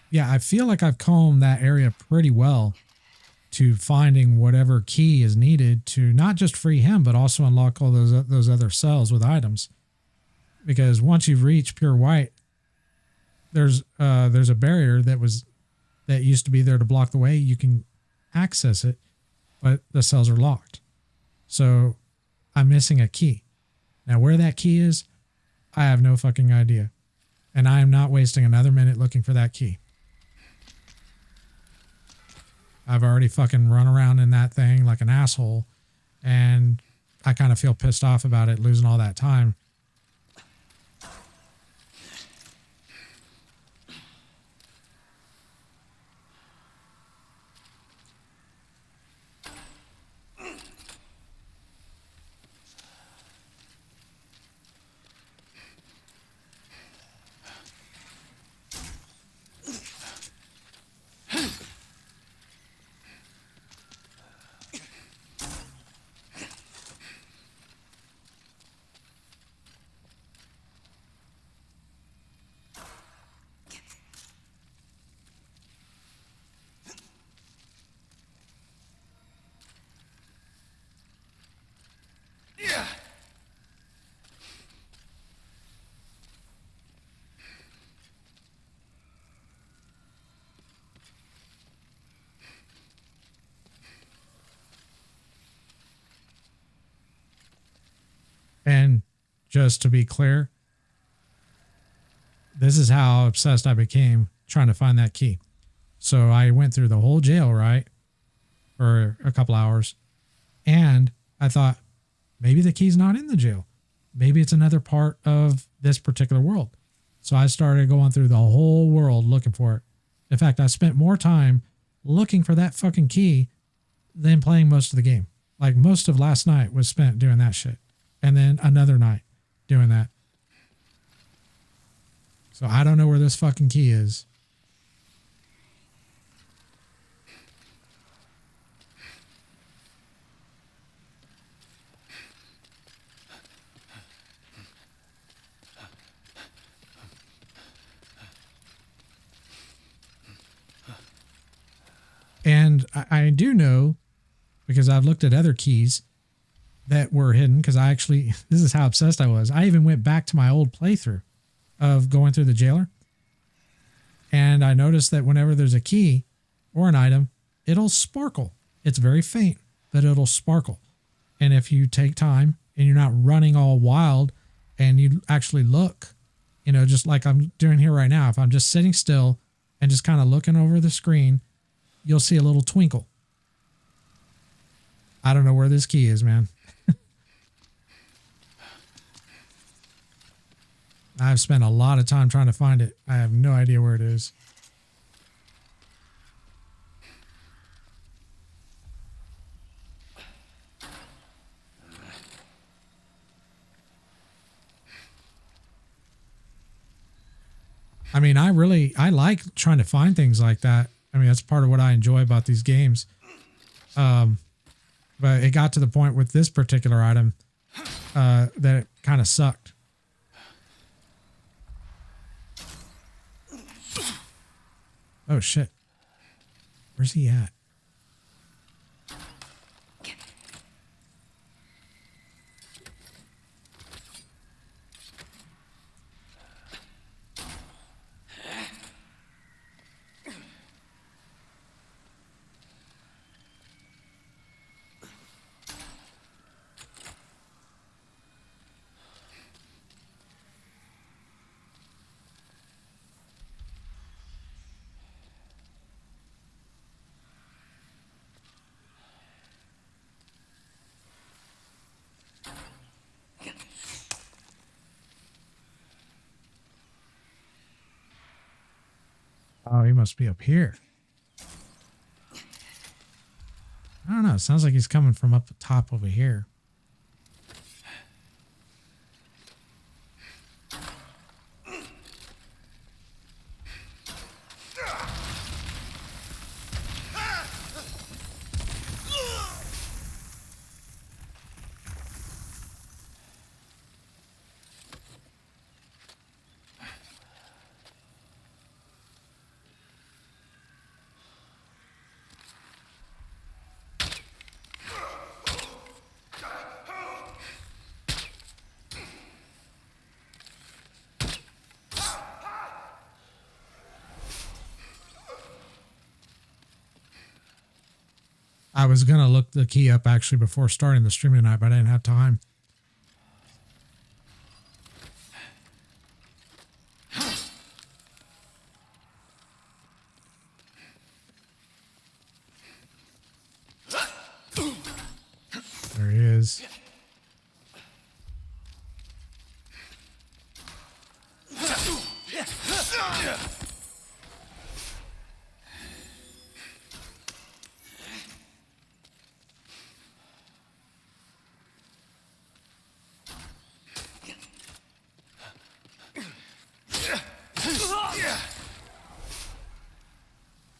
Speaker 1: Yeah, I feel like I've combed that area pretty well to finding whatever key is needed to not just free him, but also unlock all those other cells with items. Because once you reach pure white, there's a barrier that used to be there to block the way. You can access it, but the cells are locked. So I'm missing a key. Now, where that key is, I have no fucking idea. And I am not wasting another minute looking for that key. I've already fucking run around in that thing like an asshole. And I kind of feel pissed off about it, losing all that time. And just to be clear, this is how obsessed I became trying to find that key. So I went through the whole jail, right, for a couple hours. And I thought, maybe the key's not in the jail. Maybe it's another part of this particular world. So I started going through the whole world looking for it. In fact, I spent more time looking for that fucking key than playing most of the game. Like most of last night was spent doing that shit. And then another night doing that. So I don't know where this fucking key is. And I do know, because I've looked at other keys that were hidden, because this is how obsessed I was. I even went back to my old playthrough of going through the jailer. And I noticed that whenever there's a key or an item, it'll sparkle. It's very faint, but it'll sparkle. And if you take time and you're not running all wild and you actually look, just like I'm doing here right now, if I'm just sitting still and just kind of looking over the screen, you'll see a little twinkle. I don't know where this key is, man. I've spent a lot of time trying to find it. I have no idea where it is. I mean, I like trying to find things like that. I mean, that's part of what I enjoy about these games. But it got to the point with this particular item that it kind of sucked. Oh, shit. Where's he at? Oh, he must be up here. I don't know. It sounds like he's coming from up the top over here. I was going to look the key up actually before starting the stream tonight, but I didn't have time. There he is.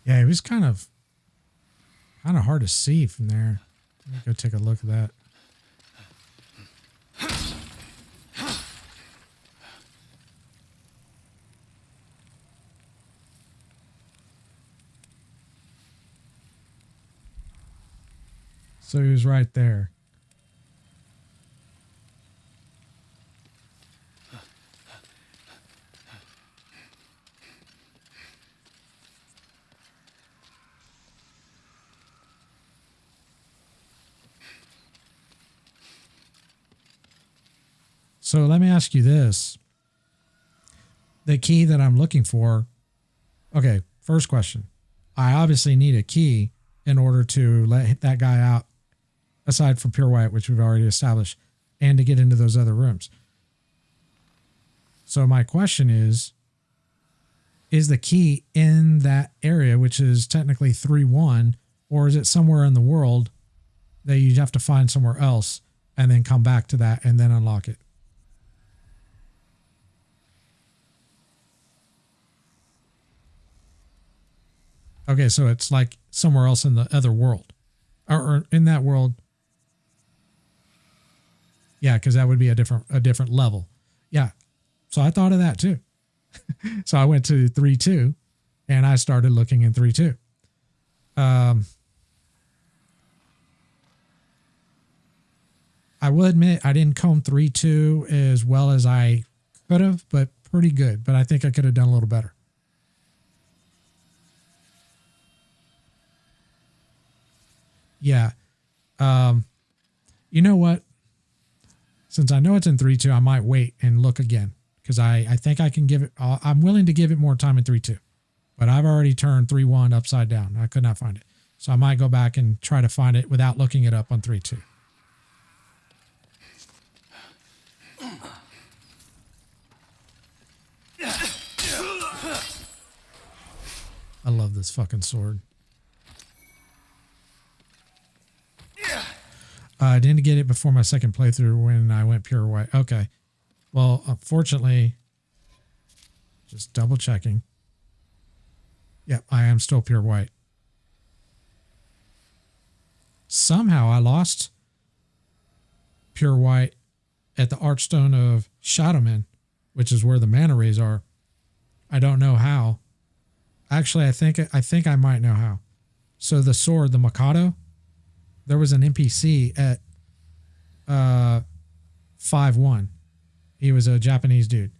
Speaker 1: Yeah, it was kind of hard to see from there. Let me go take a look at that. So he was right there. So let me ask you this. The key that I'm looking for. Okay, first question. I obviously need a key in order to let that guy out, aside from Pure White, which we've already established, and to get into those other rooms. So my question is the key in that area, which is technically 3-1, or is it somewhere in the world that you have to find somewhere else and then come back to that and then unlock it? Okay, so it's like somewhere else in the other world. Or in that world. Yeah, because that would be a different level. Yeah. So I thought of that too. So I went to 3-2 and I started looking in 3-2. I will admit I didn't comb 3-2 as well as I could have, but pretty good. But I think I could have done a little better. Yeah. You know what? Since I know it's in 3-2, I might wait and look again because I think I can give it. I'm willing to give it more time in 3-2, but I've already turned 3-1 upside down. I could not find it, so I might go back and try to find it without looking it up on 3-2. I love this fucking sword. I didn't get it before my second playthrough when I went Pure White. Okay. Well, unfortunately, just double checking. Yep, I am still Pure White. Somehow I lost Pure White at the Archstone of Shadowman, which is where the mana rays are. I don't know how. Actually, I think I might know how. So the sword, the Mikado, there was an NPC at 5-1. He was a Japanese dude.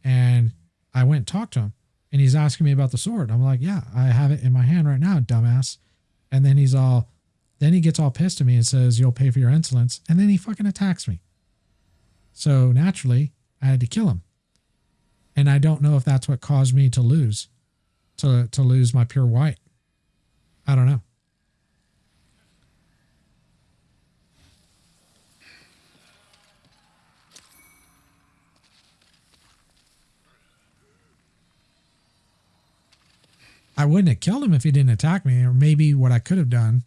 Speaker 1: And I went and talked to him. And he's asking me about the sword. I'm like, yeah, I have it in my hand right now, dumbass. And then he gets all pissed at me and says, you'll pay for your insolence. And then he fucking attacks me. So naturally, I had to kill him. And I don't know if that's what caused me to lose my Pure White. I don't know. I wouldn't have killed him if he didn't attack me, or maybe what I could have done.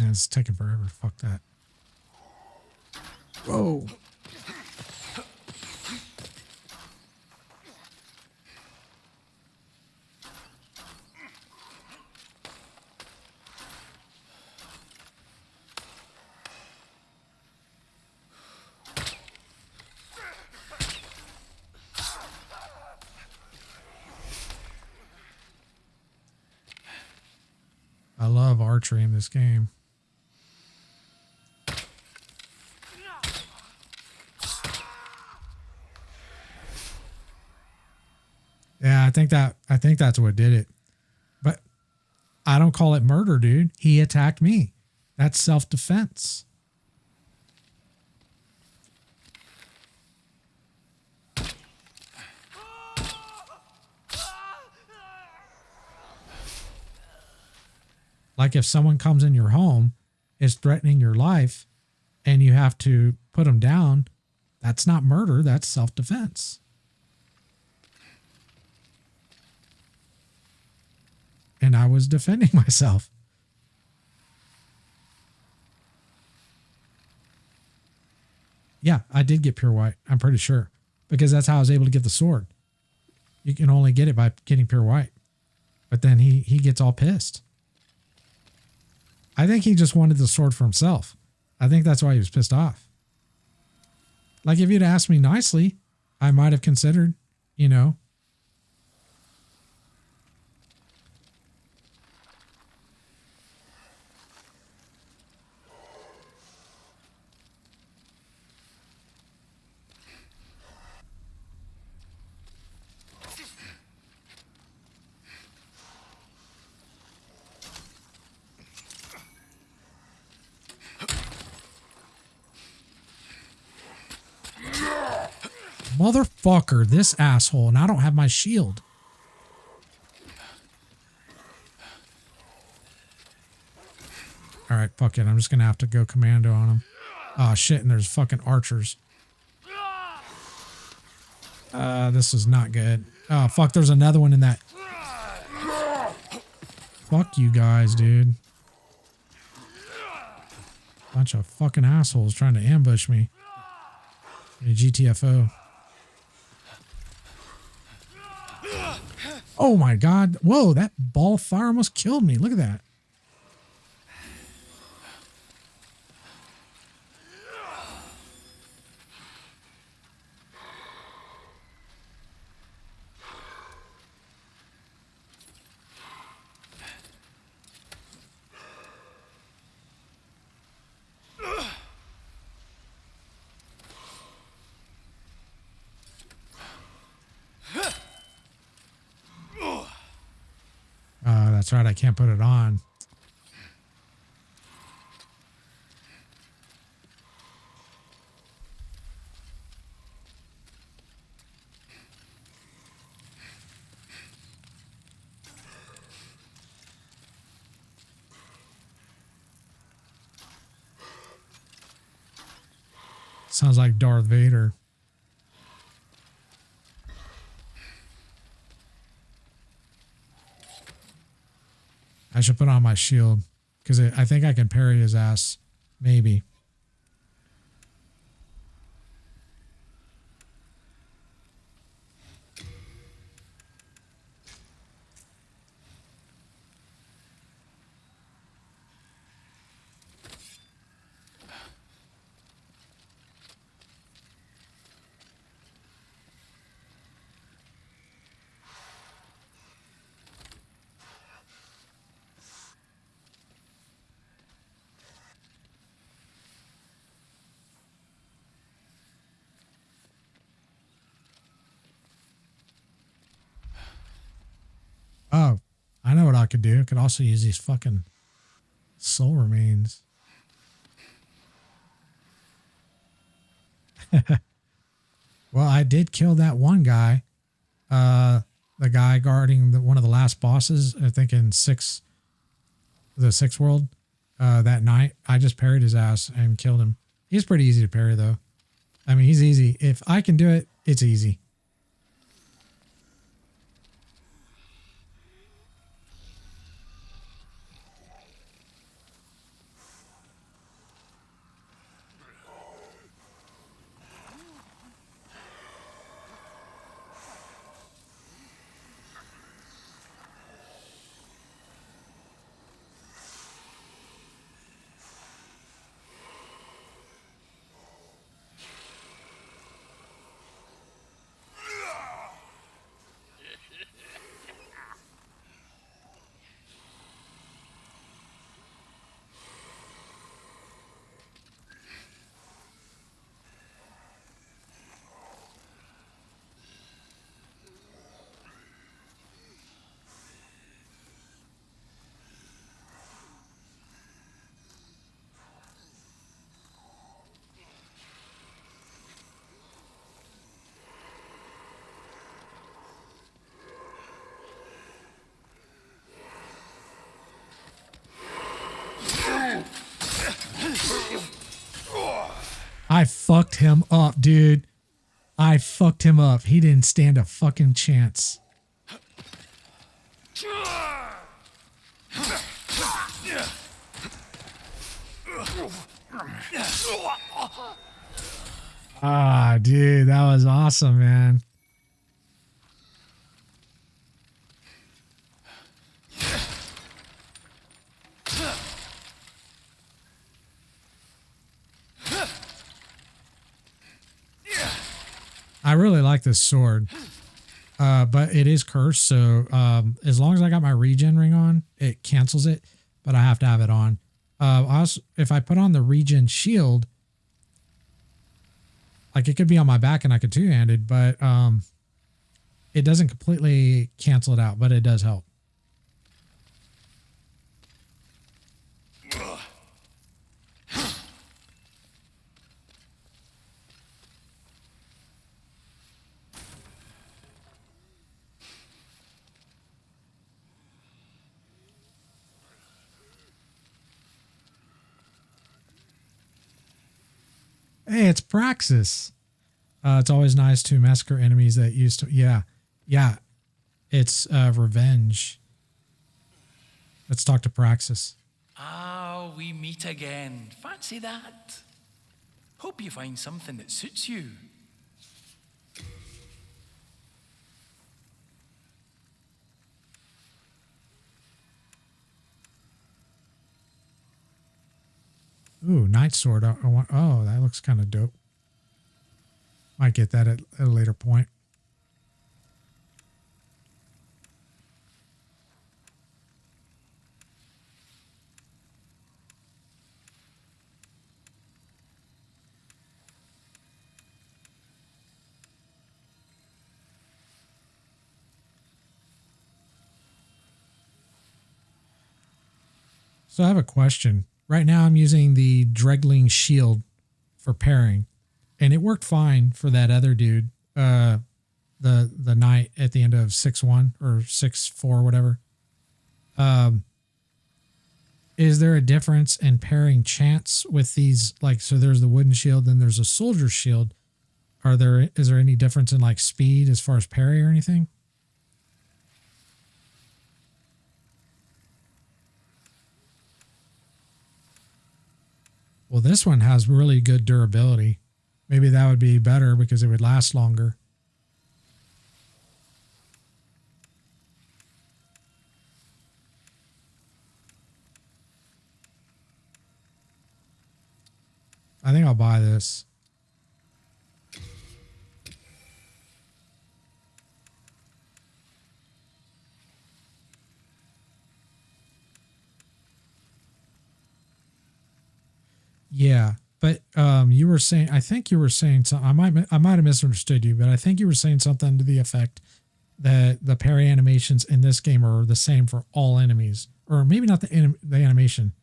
Speaker 1: Yeah, it's taking forever. Fuck that. Whoa. I love archery in this game. Yeah, I think that's what did it. But I don't call it murder, dude. He attacked me. That's self-defense. Like if someone comes in your home, is threatening your life, and you have to put them down, that's not murder, that's self-defense. And I was defending myself. Yeah, I did get pure white. I'm pretty sure. Because that's how I was able to get the sword. You can only get it by getting pure white. But then he gets all pissed. I think he just wanted the sword for himself. I think that's why he was pissed off. Like if you'd asked me nicely, I might have considered, you know. Motherfucker, this asshole, and I don't have my shield. All right, fuck it. I'm just going to have to go commando on him. Oh, shit, and there's fucking archers. This is not good. Oh, fuck, there's another one in that. Fuck you guys, dude. Bunch of fucking assholes trying to ambush me. GTFO. Oh my god. Whoa, that ball of fire almost killed me. Look at that. That's right. I can't put it on. Sounds like Darth Vader. I should put on my shield because I think I can parry his ass. Maybe. could do. I could also use these fucking soul remains. Well, I did kill that one guy. The guy guarding one of the last bosses, I think in the sixth world, that night. I just parried his ass and killed him. He's pretty easy to parry, though. I mean, he's easy. If I can do it, it's easy. I fucked him up, dude. I fucked him up. He didn't stand a fucking chance. Ah, dude, that was awesome, man. I really like this sword, but it is cursed. So as long as I got my regen ring on, it cancels it, but I have to have it on. Also, if I put on the regen shield, like it could be on my back and I could two-handed, but it doesn't completely cancel it out, but it does help. Hey, it's Praxis. It's always nice to massacre enemies that used to... Yeah. It's revenge. Let's talk to Praxis.
Speaker 2: Ah, we meet again. Fancy that. Hope you find something that suits you.
Speaker 1: Ooh, Night Sword. I want, oh, that looks kind of dope. Might get that at a later point. So I have a question. Right now I'm using the Dregling shield for parrying, and it worked fine for that other dude, the knight at the end of 6-1 or 6-4, whatever. Is there a difference in parrying chance with these? Like, so there's the wooden shield, then there's a soldier shield. Is there any difference in like speed as far as parry or anything? Well, this one has really good durability. Maybe that would be better because it would last longer. I think I'll buy this. Yeah, but you were saying, I think you were saying something. I might have misunderstood you, but I think you were saying something to the effect the parry animations in this game are the same for all enemies, or maybe not the animation,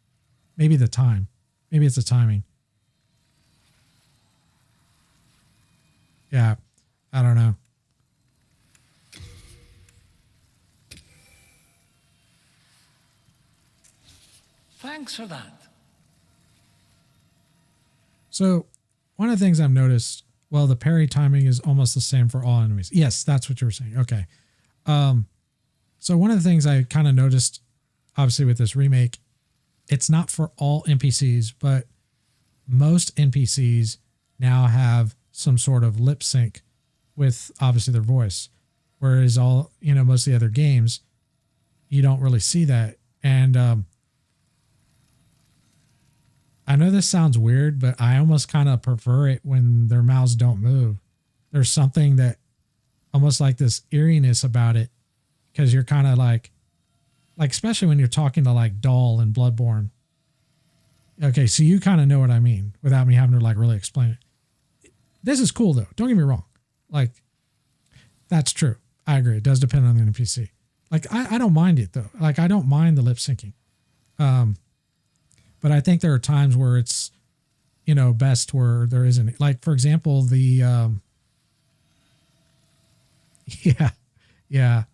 Speaker 1: maybe the time, maybe it's the timing. Yeah, I don't know.
Speaker 2: Thanks for that.
Speaker 1: So one of the things I've noticed, well, the parry timing is almost the same for all enemies. Yes, that's what you were saying. Okay. So one of the things I kind of noticed, obviously with this remake, it's not for all NPCs, but most NPCs now have some sort of lip sync with obviously their voice. Whereas most of the other games, you don't really see that. And I know this sounds weird, but I almost kind of prefer it when their mouths don't move. There's something that almost like this eeriness about it, because you're kind of like especially when you're talking to like Dahl and Bloodborne. Okay, so you kind of know what I mean without me having to like really explain it. This is cool though. Don't get me wrong. Like, that's true. I agree. It does depend on the NPC. Like, I don't mind it though. Like, I don't mind the lip syncing. But I think there are times where it's, best where there isn't. Like, for example, the, yeah.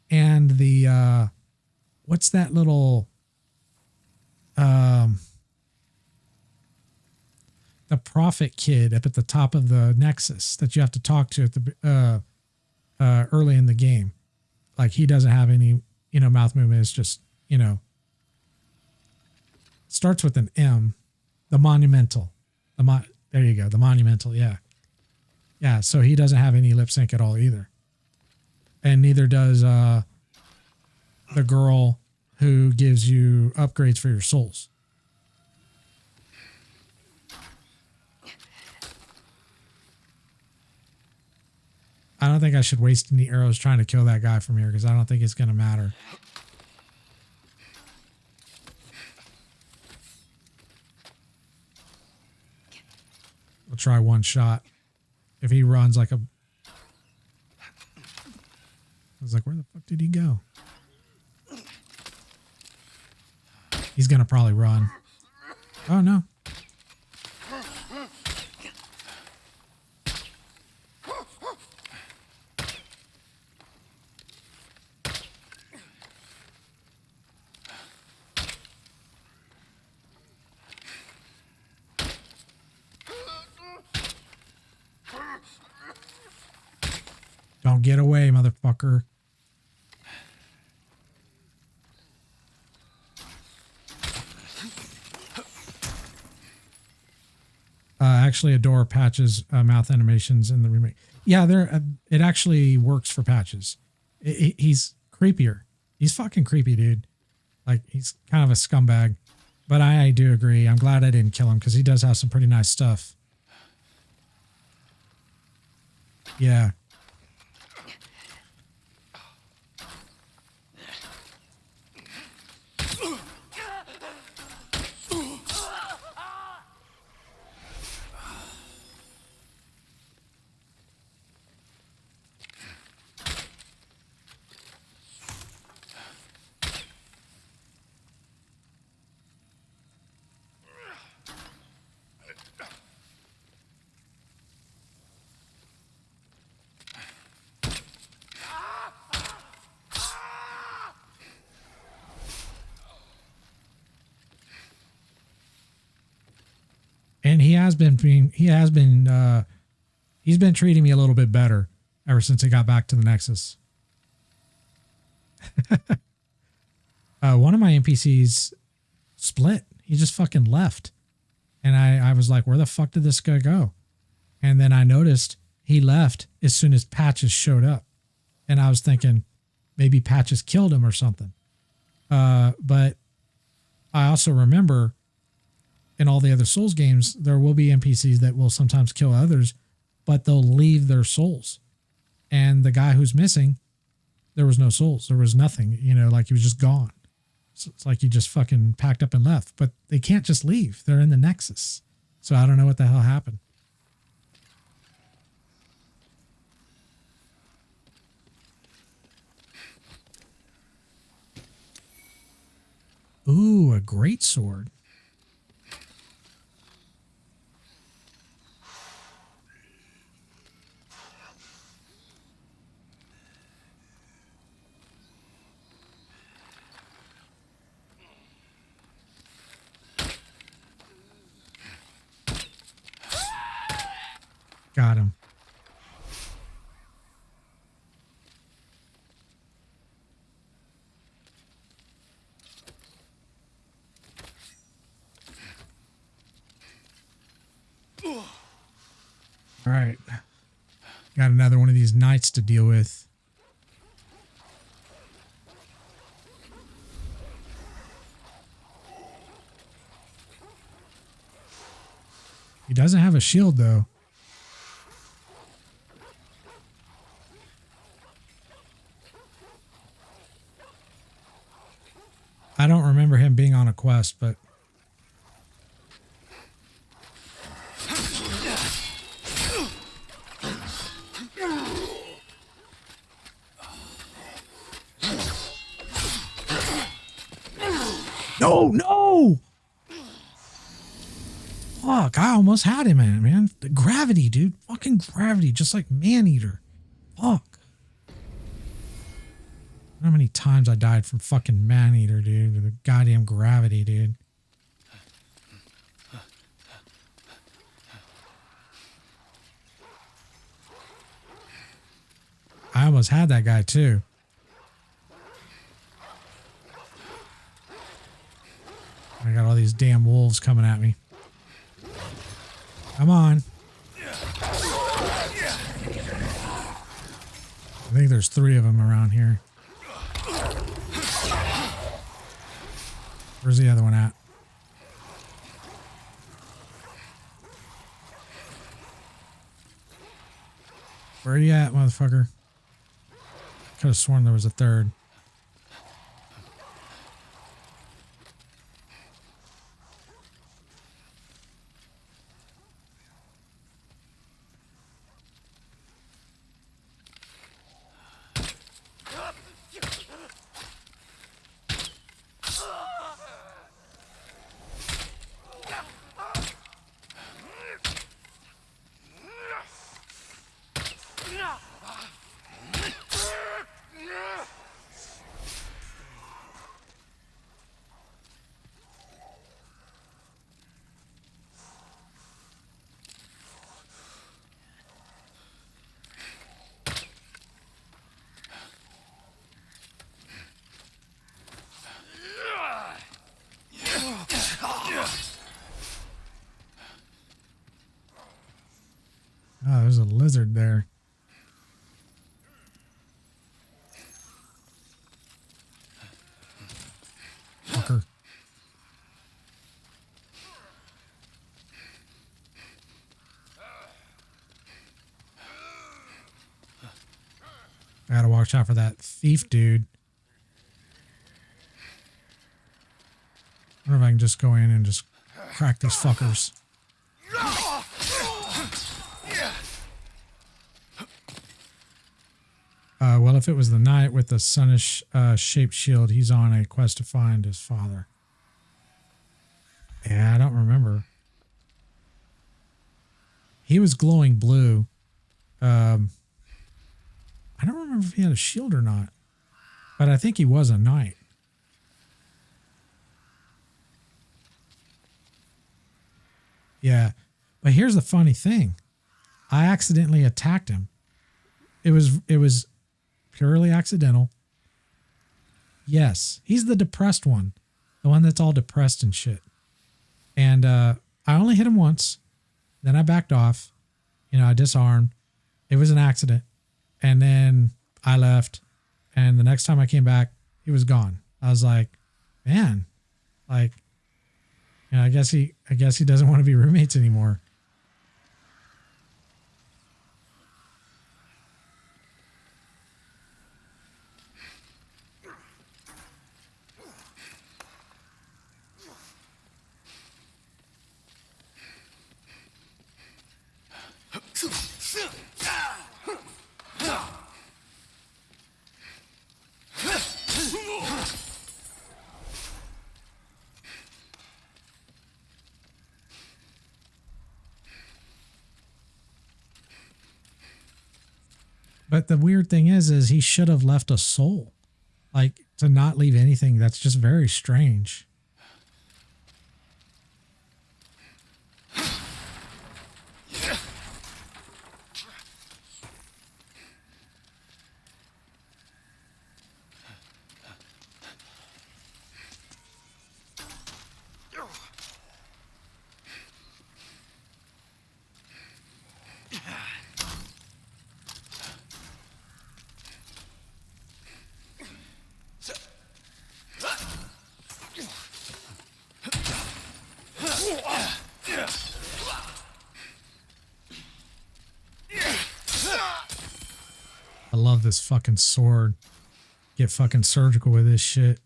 Speaker 1: And the, what's that little, the prophet kid up at the top of the Nexus that you have to talk to at the, early in the game. Like, he doesn't have any, mouth movement. It's just, starts with an M, the monumental, there you go. The monumental. Yeah. Yeah. So he doesn't have any lip sync at all either. And neither does, the girl who gives you upgrades for your souls. I don't think I should waste any arrows trying to kill that guy from here, because I don't think it's going to matter. We'll try one shot. If he runs like a... I was like, where the fuck did he go? He's going to probably run. Oh, no. Don't get away, motherfucker. Actually, Adore patches mouth animations in the remake. Yeah, it actually works for patches. He's creepier. He's fucking creepy, dude. Like, he's kind of a scumbag. But I do agree. I'm glad I didn't kill him, because he does have some pretty nice stuff. Yeah. And he's been treating me a little bit better ever since he got back to the Nexus. One of my NPCs split. He just fucking left. And I was like, where the fuck did this guy go? And then I noticed he left as soon as Patches showed up. And I was thinking maybe Patches killed him or something. But I also remember in all the other Souls games, there will be NPCs that will sometimes kill others, but they'll leave their souls. And the guy who's missing, there was no souls. There was nothing, like he was just gone. So it's like he just fucking packed up and left. But they can't just leave. They're in the Nexus. So I don't know what the hell happened. Ooh, a great sword. Got him. All right. Got another one of these knights to deal with. He doesn't have a shield, though. I don't remember him being on a quest, but... No, no! Fuck, I almost had him, man. The gravity, dude. Fucking gravity, just like Maneater. Fuck. How many times I died from fucking Maneater, dude, with the goddamn gravity, dude. I almost had that guy, too. I got all these damn wolves coming at me. Come on. I think there's 3 of them around here. Where's the other one at? Where are you at, motherfucker? Could have sworn there was a 3rd. Oh, there's a lizard there. Fucker. I gotta watch out for that thief dude. I wonder if I can just go in and just crack these fuckers. Well, if it was the knight with the sunish shaped shield, he's on a quest to find his father. Yeah, I don't remember. He was glowing blue. I don't remember if he had a shield or not, but I think he was a knight. Yeah, but here's the funny thing. I accidentally attacked him. It was purely accidental. Yes, he's the depressed one. The one that's all depressed and shit. And I only hit him once. Then I backed off. You know, I disarmed. It was an accident. And then I left. And the next time I came back, he was gone. I was like, man, like, you know, I guess he doesn't want to be roommates anymore. But the weird thing is he should have left a soul. Like, to not leave anything, that's just very strange. I love this fucking sword. Get fucking surgical with this shit.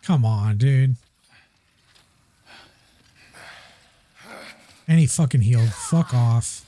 Speaker 1: Come on, dude. And he fucking healed. Fuck off.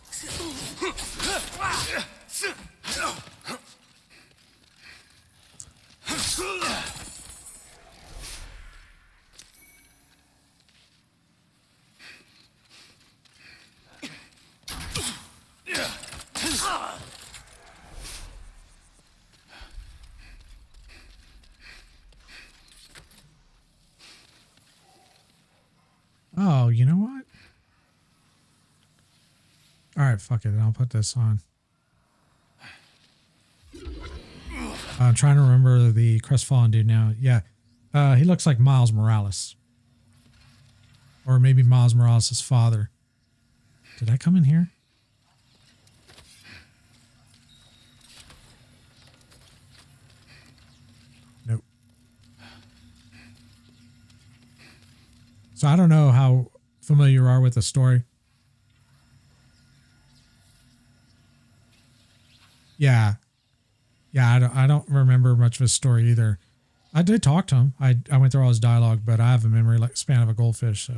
Speaker 1: Oh, you know what? All right, fuck it. I'll put this on. I'm trying to remember the crestfallen dude now. Yeah. He looks like Miles Morales. Or maybe Miles Morales' father. Did I come in here? Nope. So I don't know how familiar you are with the story. Yeah. Yeah, I don't remember much of his story either. I did talk to him. I went through all his dialogue, but I have a memory like span of a goldfish, so.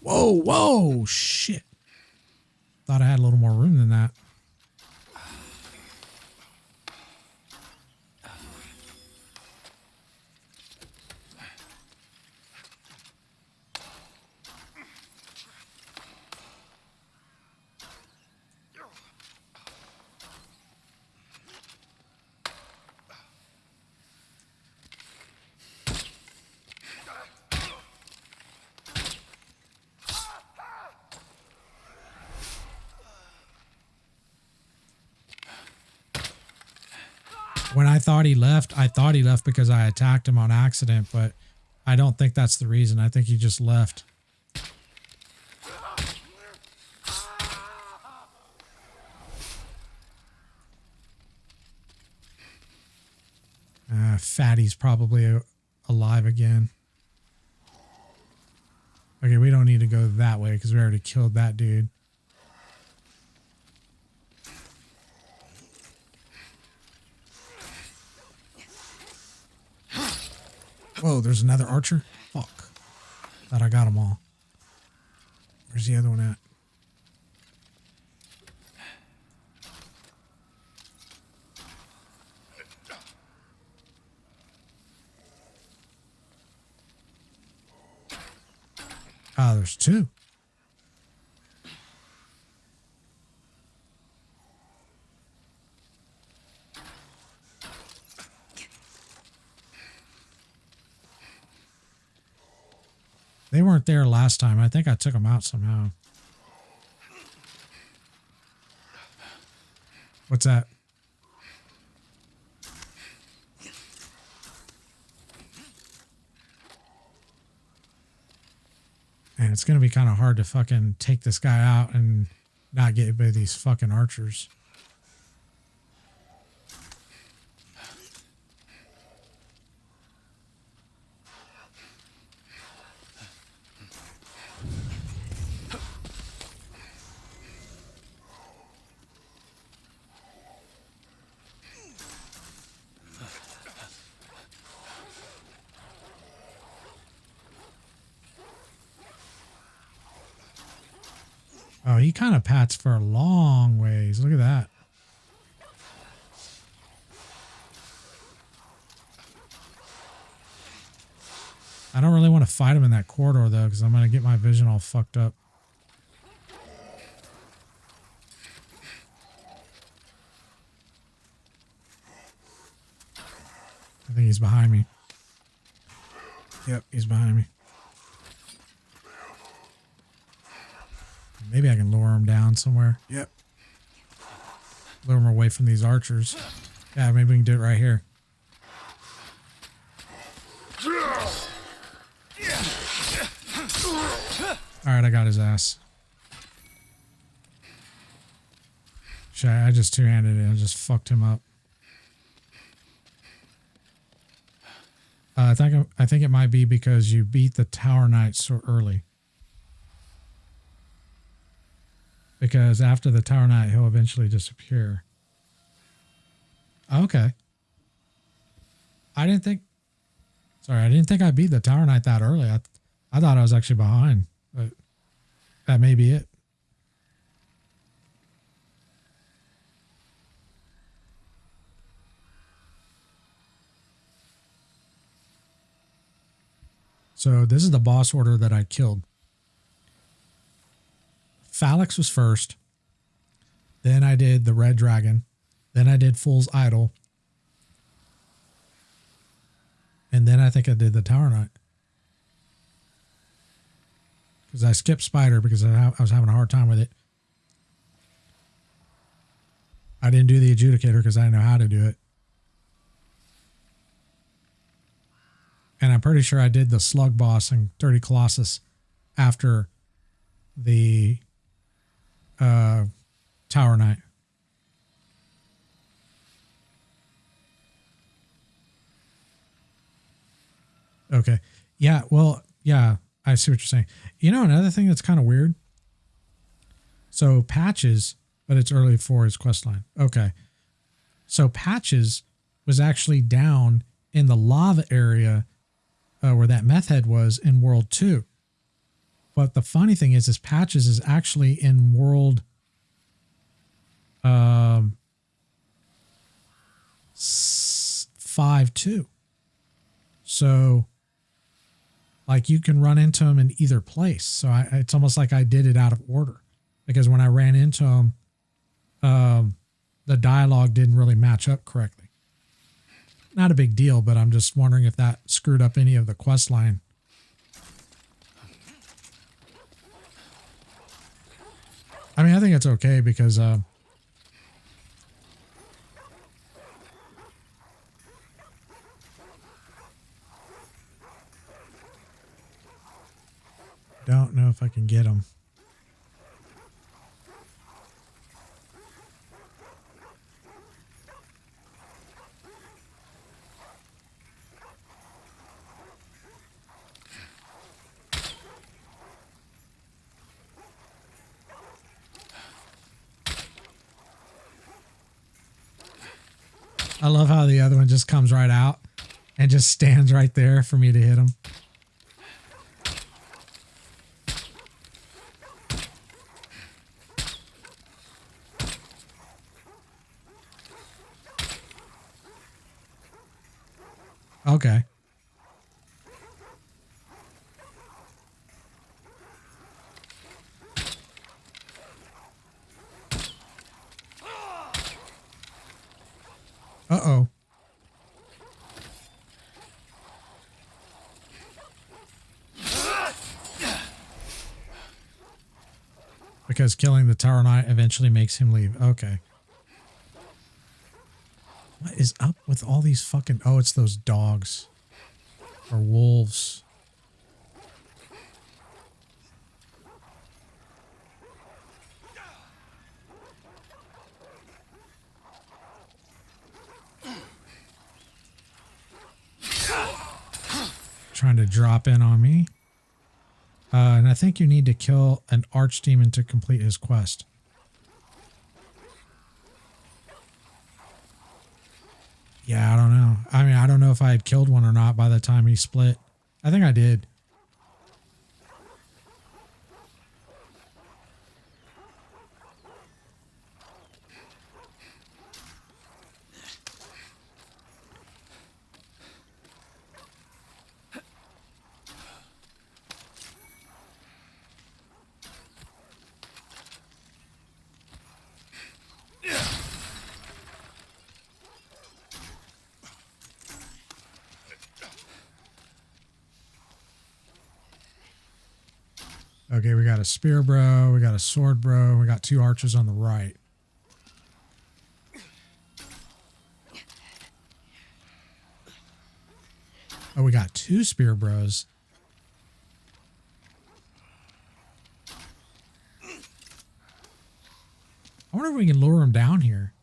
Speaker 1: Whoa, whoa, shit. Thought I had a little more room than that. When I thought he left because I attacked him on accident, but I don't think that's the reason. I think he just left. Fatty's probably alive again. Okay, we don't need to go that way because we already killed that dude. Whoa, there's another archer? Fuck. Thought I got them all. Where's the other one at? Ah, there's two. They weren't there last time. I think I took them out somehow. What's that? Man, it's going to be kind of hard to fucking take this guy out and not get by these fucking archers. Oh, he kind of pats for a long ways. Look at that. I don't really want to fight him in that corridor, though, because I'm going to get my vision all fucked up. I think he's behind me. Yep, he's behind me. Maybe I can lure him down somewhere. Yep. Lure him away from these archers. Yeah, maybe we can do it right here. Alright, I got his ass. Shit, I just two-handed it. I just fucked him up. I think it might be because you beat the Tower Knight so early. Because after the Tower Knight, he'll eventually disappear. Okay. I didn't think I beat the Tower Knight that early. I thought I was actually behind, but that may be it. So this is the boss order that I killed. Phalanx was first. Then I did the Red Dragon. Then I did Fool's Idol. And then I think I did the Tower Knight. Because I skipped Spider because I was having a hard time with it. I didn't do the Adjudicator because I didn't know how to do it. And I'm pretty sure I did the Slug Boss and Dirty Colossus after the Tower Knight. Okay. Yeah, well, yeah, I see what you're saying. You know, another thing that's kind of weird. So Patches, but it's early for his quest line. Okay. So Patches was actually down in the lava area where that meth head was in World 2. But the funny thing is Patches is actually in World 5 too. So, like, you can run into him in either place. So it's almost like I did it out of order. Because when I ran into him, the dialogue didn't really match up correctly. Not a big deal, but I'm just wondering if that screwed up any of the quest line. I mean, I think it's okay because don't know if I can get him. I love how the other one just comes right out and just stands right there for me to hit him. Okay. Uh-oh. Because killing the Tower Knight eventually makes him leave. Okay. What is up with all these fucking... Oh, it's those dogs. Or wolves. Trying to drop in on me. And I think you need to kill an archdemon to complete his quest. Yeah, I don't know. I mean, I don't know if I had killed one or not by the time he split. I think I did. Okay, we got a spear bro, we got a sword bro, we got 2 archers on the right. Oh, we got 2 spear bros. I wonder if we can lure them down here.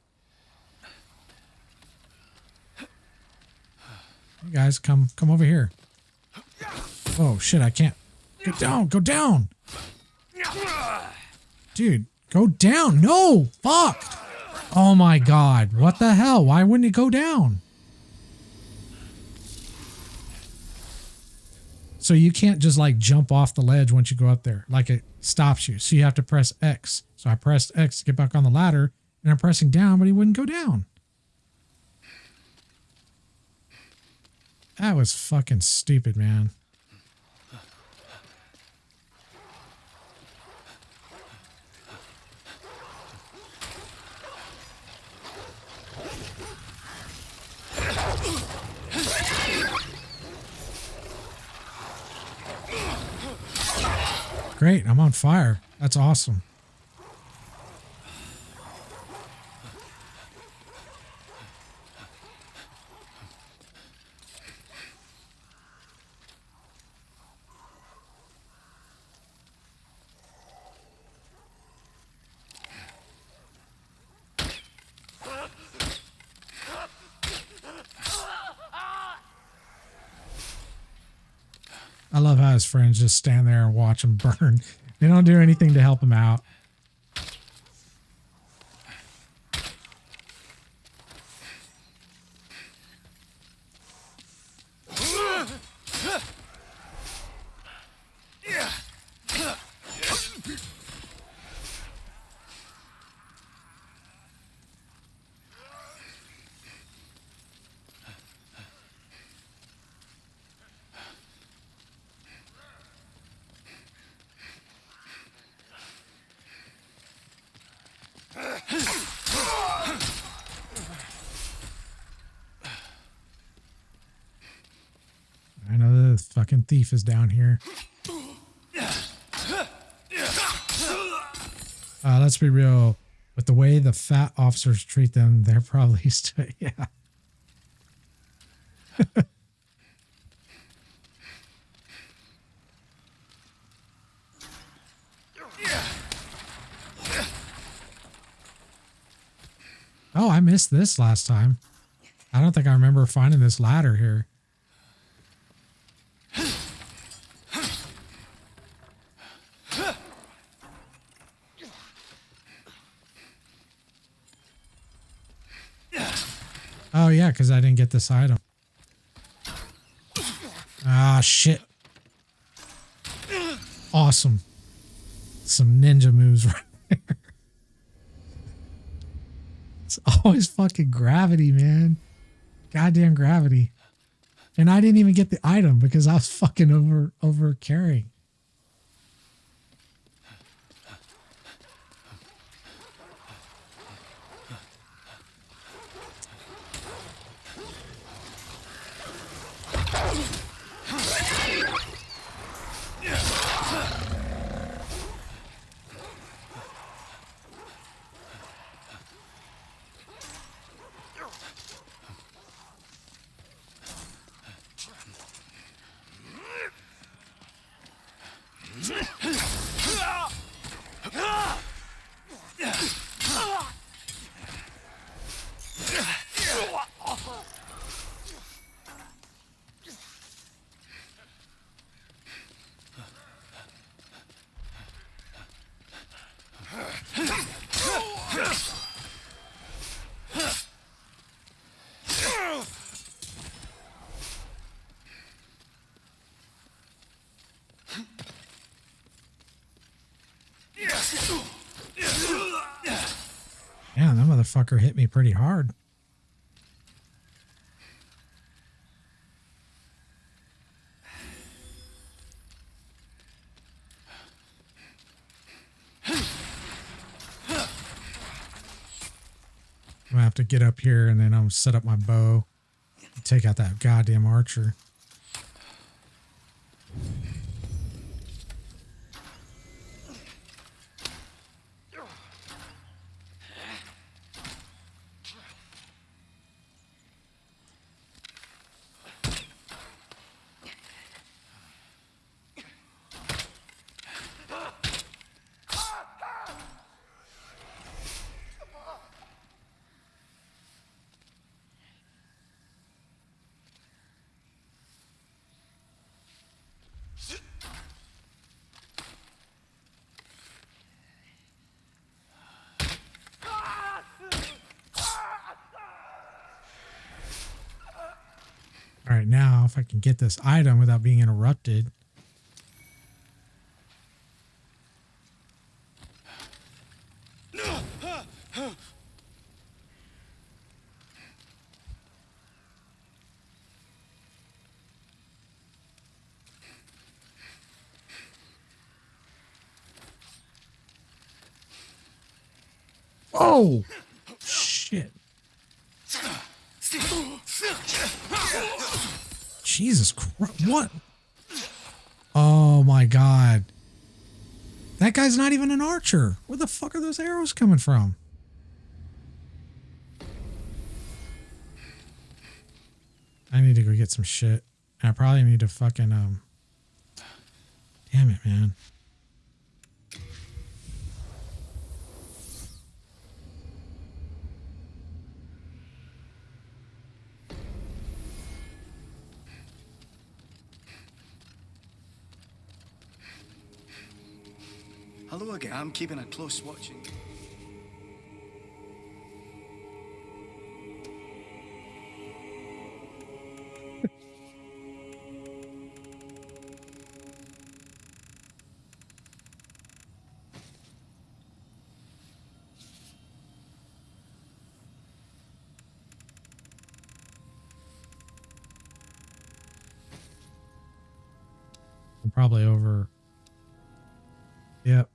Speaker 1: Hey guys, come over here. Oh shit, I can't. Get down, go down. Dude, go down. No, fuck. Oh my god, what the hell? Why wouldn't it go down? So you can't just like jump off the ledge once you go up there. Like it stops you. So you have to press X. So I pressed X to get back on the ladder and I'm pressing down, but he wouldn't go down. That was fucking stupid, man. Great, I'm on fire. That's awesome. I love how his friends just stand there and watch him burn. They don't do anything to help him out. I know the fucking thief is down here. Let's be real. With the way the fat officers treat them, they're probably yeah. Oh, I missed this last time. I don't think I remember finding this ladder here. Oh, yeah, because I didn't get this item. Ah, shit. Awesome. Some ninja moves right there. It's always fucking gravity, man. Goddamn gravity. And I didn't even get the item because I was fucking over carrying. Damn, that motherfucker hit me pretty hard. I'm gonna have to get up here and then I'm gonna set up my bow and take out that goddamn archer. if I can get this item without being interrupted. Oh, shit. Jesus Christ. What? Oh my God. That guy's not even an archer. Where the fuck are those arrows coming from? I need to go get some shit. I probably need to fucking, damn it, man.
Speaker 3: Hello again. I'm keeping a close watch on you.
Speaker 1: I'm probably over. Yep.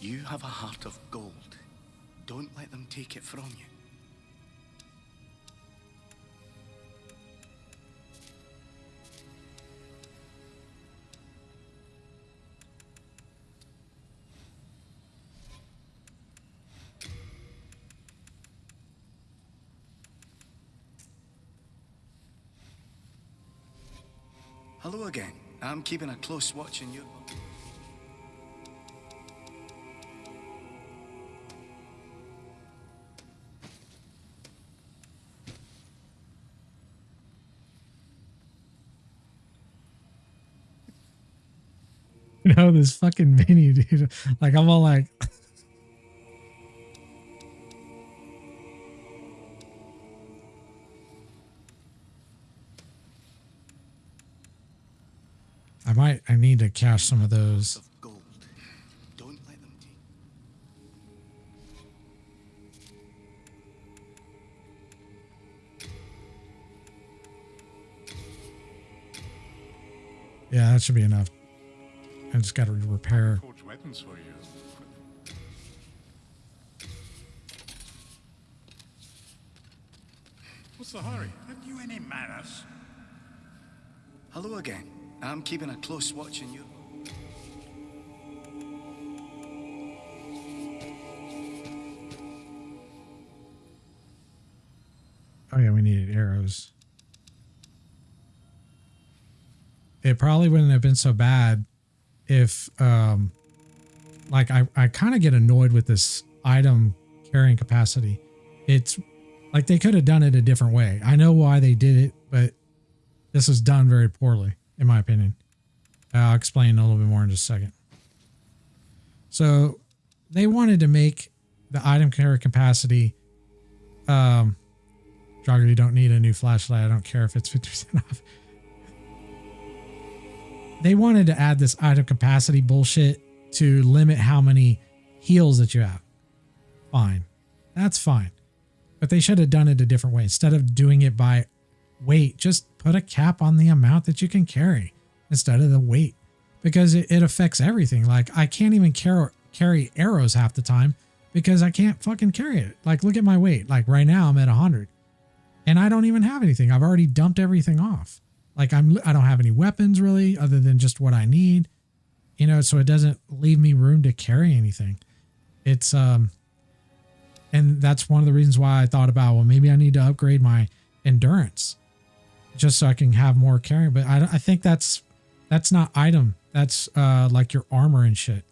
Speaker 3: You have a heart of gold. Don't let them take it from you. Hello again. I'm keeping a close watch on you.
Speaker 1: You know, this fucking menu, dude. Like, I'm all like... I need to cache some of those.
Speaker 3: Of gold. Don't let them take.
Speaker 1: Yeah, that should be enough. I just got to repair.
Speaker 4: Forge weapons for you. What's the hurry?
Speaker 5: Have you any manners?
Speaker 3: Hello again. I'm keeping a close watch on you.
Speaker 1: Oh yeah, we needed arrows. It probably wouldn't have been so bad if, like, I kind of get annoyed with this item carrying capacity. It's like they could have done it a different way. I know why they did it, but this is done very poorly, in my opinion. I'll explain a little bit more in just a second. So they wanted to make the item carry capacity. Jogger, you don't need a new flashlight. I don't care if it's 50% off. They wanted to add this item capacity bullshit to limit how many heals that you have. Fine. That's fine. But they should have done it a different way. Instead of doing it by weight, just put a cap on the amount that you can carry instead of the weight. Because it affects everything. Like, I can't even carry arrows half the time because I can't fucking carry it. Like, look at my weight. Like right now I'm at 100 and I don't even have anything. I've already dumped everything off. Like I don't have any weapons really other than just what I need, you know, so it doesn't leave me room to carry anything. It's, and that's one of the reasons why I thought about, well, maybe I need to upgrade my endurance just so I can have more carrying. But I think that's not item. That's like your armor and shit.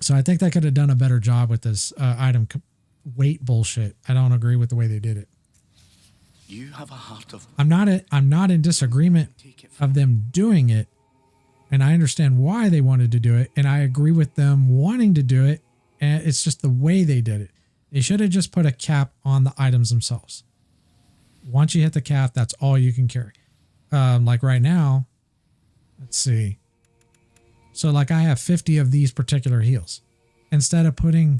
Speaker 1: So I think they could have done a better job with this item weight bullshit. I don't agree with the way they did it.
Speaker 3: You have a heart of...
Speaker 1: I'm not in disagreement of them doing it. And I understand why they wanted to do it. And I agree with them wanting to do it. And it's just the way they did it. They should have just put a cap on the items themselves. Once you hit the cap, that's all you can carry. Like right now, let's see. So like I have 50 of these particular heals. Instead of putting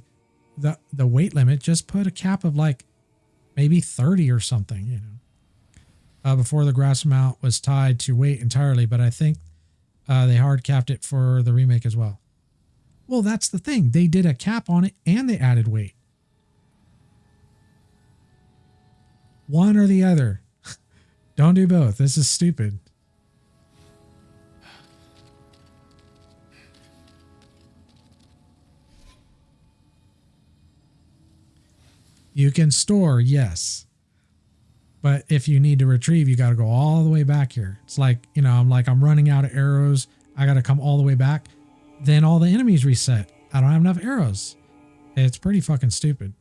Speaker 1: the weight limit, just put a cap of like maybe 30 or something, you know. Before the grass amount was tied to weight entirely, but I think they hard capped it for the remake as well. Well, that's the thing. They did a cap on it and they added weight. One or the other. Don't do both. This is stupid. You can store, yes. But if you need to retrieve, you got to go all the way back here. It's like, you know, I'm running out of arrows. I got to come all the way back. Then all the enemies reset. I don't have enough arrows. It's pretty fucking stupid.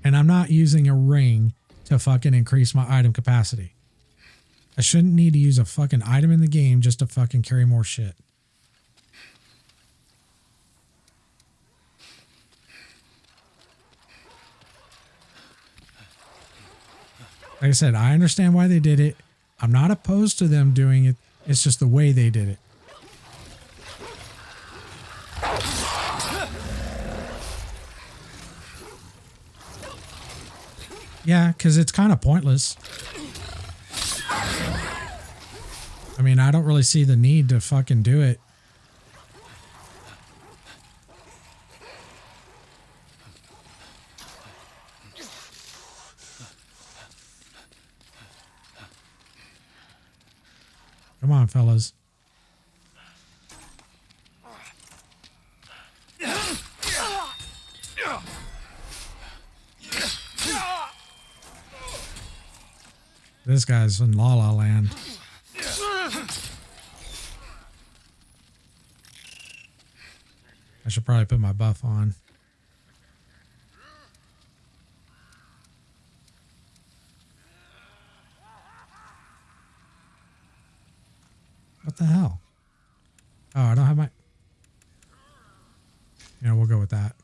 Speaker 1: And I'm not using a ring to fucking increase my item capacity. I shouldn't need to use a fucking item in the game just to fucking carry more shit. Like I said, I understand why they did it. I'm not opposed to them doing it. It's just the way they did it. Yeah, because it's kind of pointless. I mean, I don't really see the need to fucking do it. Come on, fellas. This guy's in La La Land. I should probably put my buff on. What the hell? Oh, I don't have my... Yeah, we'll go with that.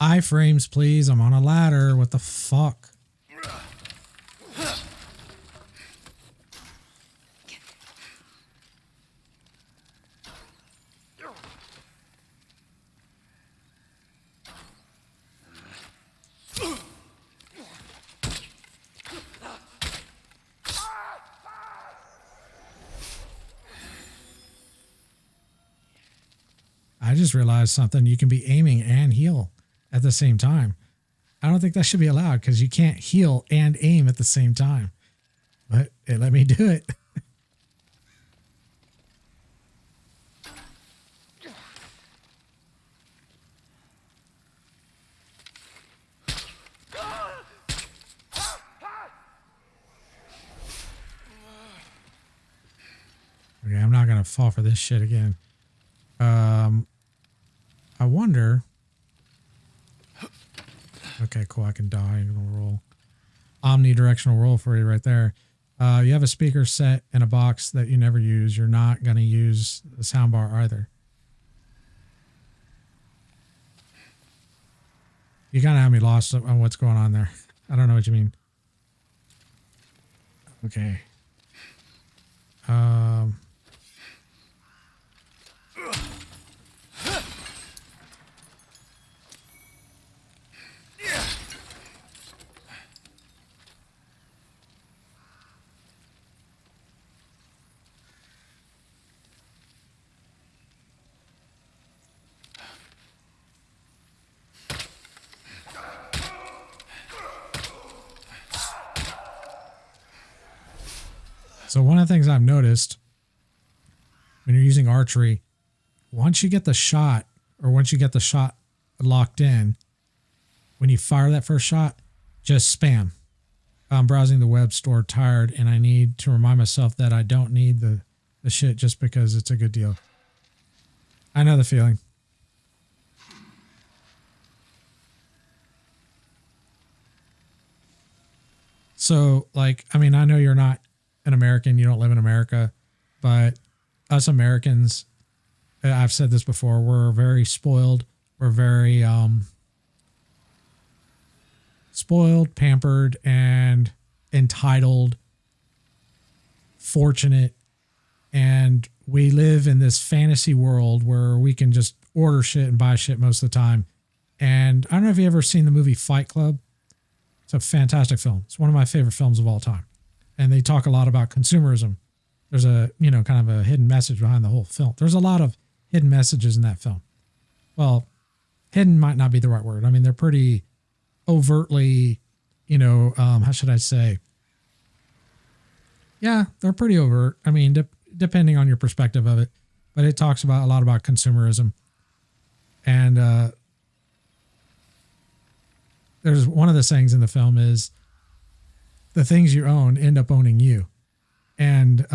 Speaker 1: Iframes, please. I'm on a ladder. What the fuck? I just realized something. You can be aiming and heal at the same time. I don't think that should be allowed because you can't heal and aim at the same time. but it let me do it. Okay, I'm not gonna fall for this shit again. I wonder. Okay, cool. I can diagonal roll. Omnidirectional roll for you right there. You have a speaker set in a box that you never use. You're not gonna use the soundbar either. You kind of have me lost on what's going on there. I don't know what you mean. Okay. So one of the things I've noticed when you're using archery, once you get the shot locked in, when you fire that first shot, just spam. I'm browsing the web store tired and I need to remind myself that I don't need the shit just because it's a good deal. I know the feeling. So, like, I mean, I know you're not an American, you don't live in America, but us Americans, I've said this before, we're very spoiled. We're very spoiled, pampered, and entitled, fortunate. And we live in this fantasy world where we can just order shit and buy shit most of the time. And I don't know if you've ever seen the movie Fight Club. It's a fantastic film. It's one of my favorite films of all time. And they talk a lot about consumerism. There's a, kind of a hidden message behind the whole film. There's a lot of hidden messages in that film. Well, hidden might not be the right word. I mean, they're pretty overtly, how should I say? Yeah, they're pretty overt. I mean, depending on your perspective of it. But it talks about a lot about consumerism. And there's one of the sayings in the film is, the things you own end up owning you. And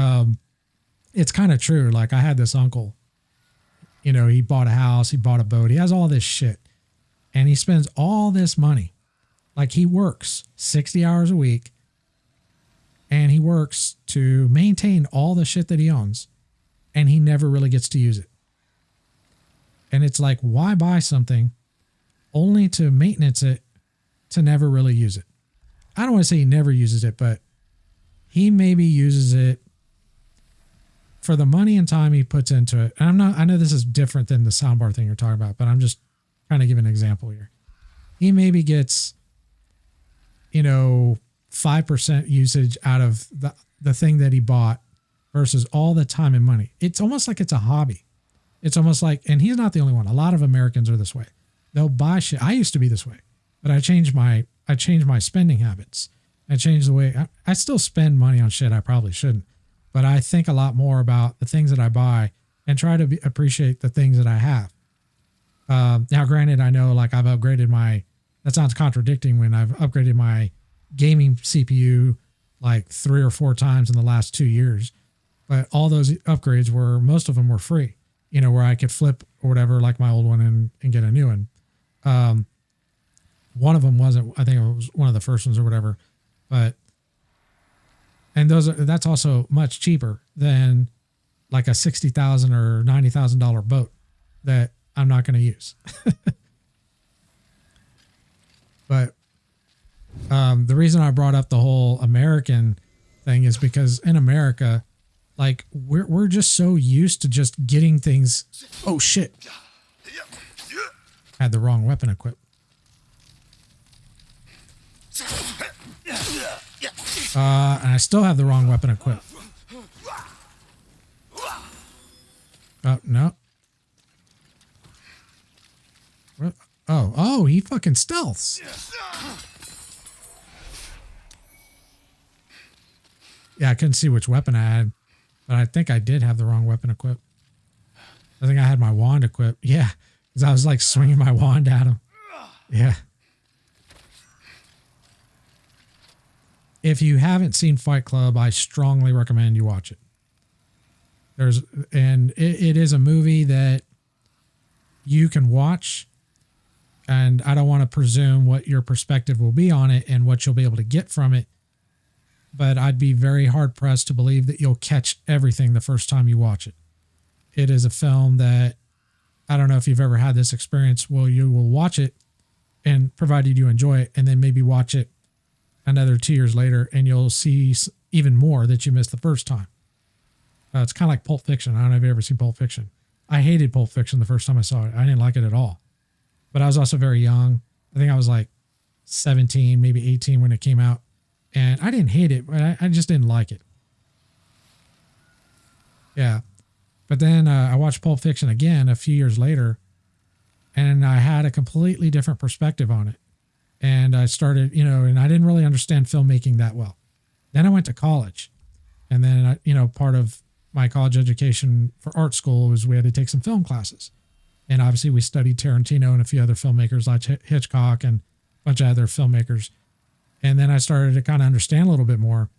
Speaker 1: it's kind of true. Like, I had this uncle, he bought a house, he bought a boat, he has all this shit. And he spends all this money. Like, he works 60 hours a week and he works to maintain all the shit that he owns. And he never really gets to use it. And it's like, why buy something only to maintenance it to never really use it? I don't want to say he never uses it, but he maybe uses it for the money and time he puts into it. And I know this is different than the soundbar thing you're talking about, but I'm just trying to give an example here. He maybe gets, 5% usage out of the thing that he bought versus all the time and money. It's almost like it's a hobby. It's almost like, and he's not the only one. A lot of Americans are this way. They'll buy shit. I used to be this way, but I changed my spending habits. I changed the way I still spend money on shit I probably shouldn't, but I think a lot more about the things that I buy and try to appreciate the things that I have. Now, granted, I know like I've upgraded that sounds contradicting when I've upgraded my gaming CPU like 3 or 4 times in the last 2 years, but all those upgrades most of them were free, where I could flip or whatever, like my old one and get a new one. One of them wasn't, I think it was one of the first ones or whatever, and that's also much cheaper than like a $60,000 or $90,000 boat that I'm not going to use. But the reason I brought up the whole American thing is because in America, like we're just so used to just getting things. Oh shit. Had the wrong weapon equipped. And I still have the wrong weapon equipped. Oh, no. Oh, he fucking stealths. Yeah, I couldn't see which weapon I had, but I think I did have the wrong weapon equipped. I think I had my wand equipped. Yeah, because I was like swinging my wand at him. Yeah. If you haven't seen Fight Club, I strongly recommend you watch it. It is a movie that you can watch, and I don't want to presume what your perspective will be on it and what you'll be able to get from it, but I'd be very hard pressed to believe that you'll catch everything the first time you watch it. It is a film that, I don't know if you've ever had this experience. Well, you will watch it, and provided you enjoy it, and then maybe watch it another 2 years later, and you'll see even more that you missed the first time. It's kind of like Pulp Fiction. I don't know if you've ever seen Pulp Fiction. I hated Pulp Fiction the first time I saw it. I didn't like it at all. But I was also very young. I think I was like 17, maybe 18 when it came out. And I didn't hate it, but I just didn't like it. Yeah. But then I watched Pulp Fiction again a few years later, and I had a completely different perspective on it. And I started, and I didn't really understand filmmaking that well. Then I went to college. And then, part of my college education for art school was we had to take some film classes. And obviously we studied Tarantino and a few other filmmakers like Hitchcock and a bunch of other filmmakers. And then I started to kind of understand a little bit more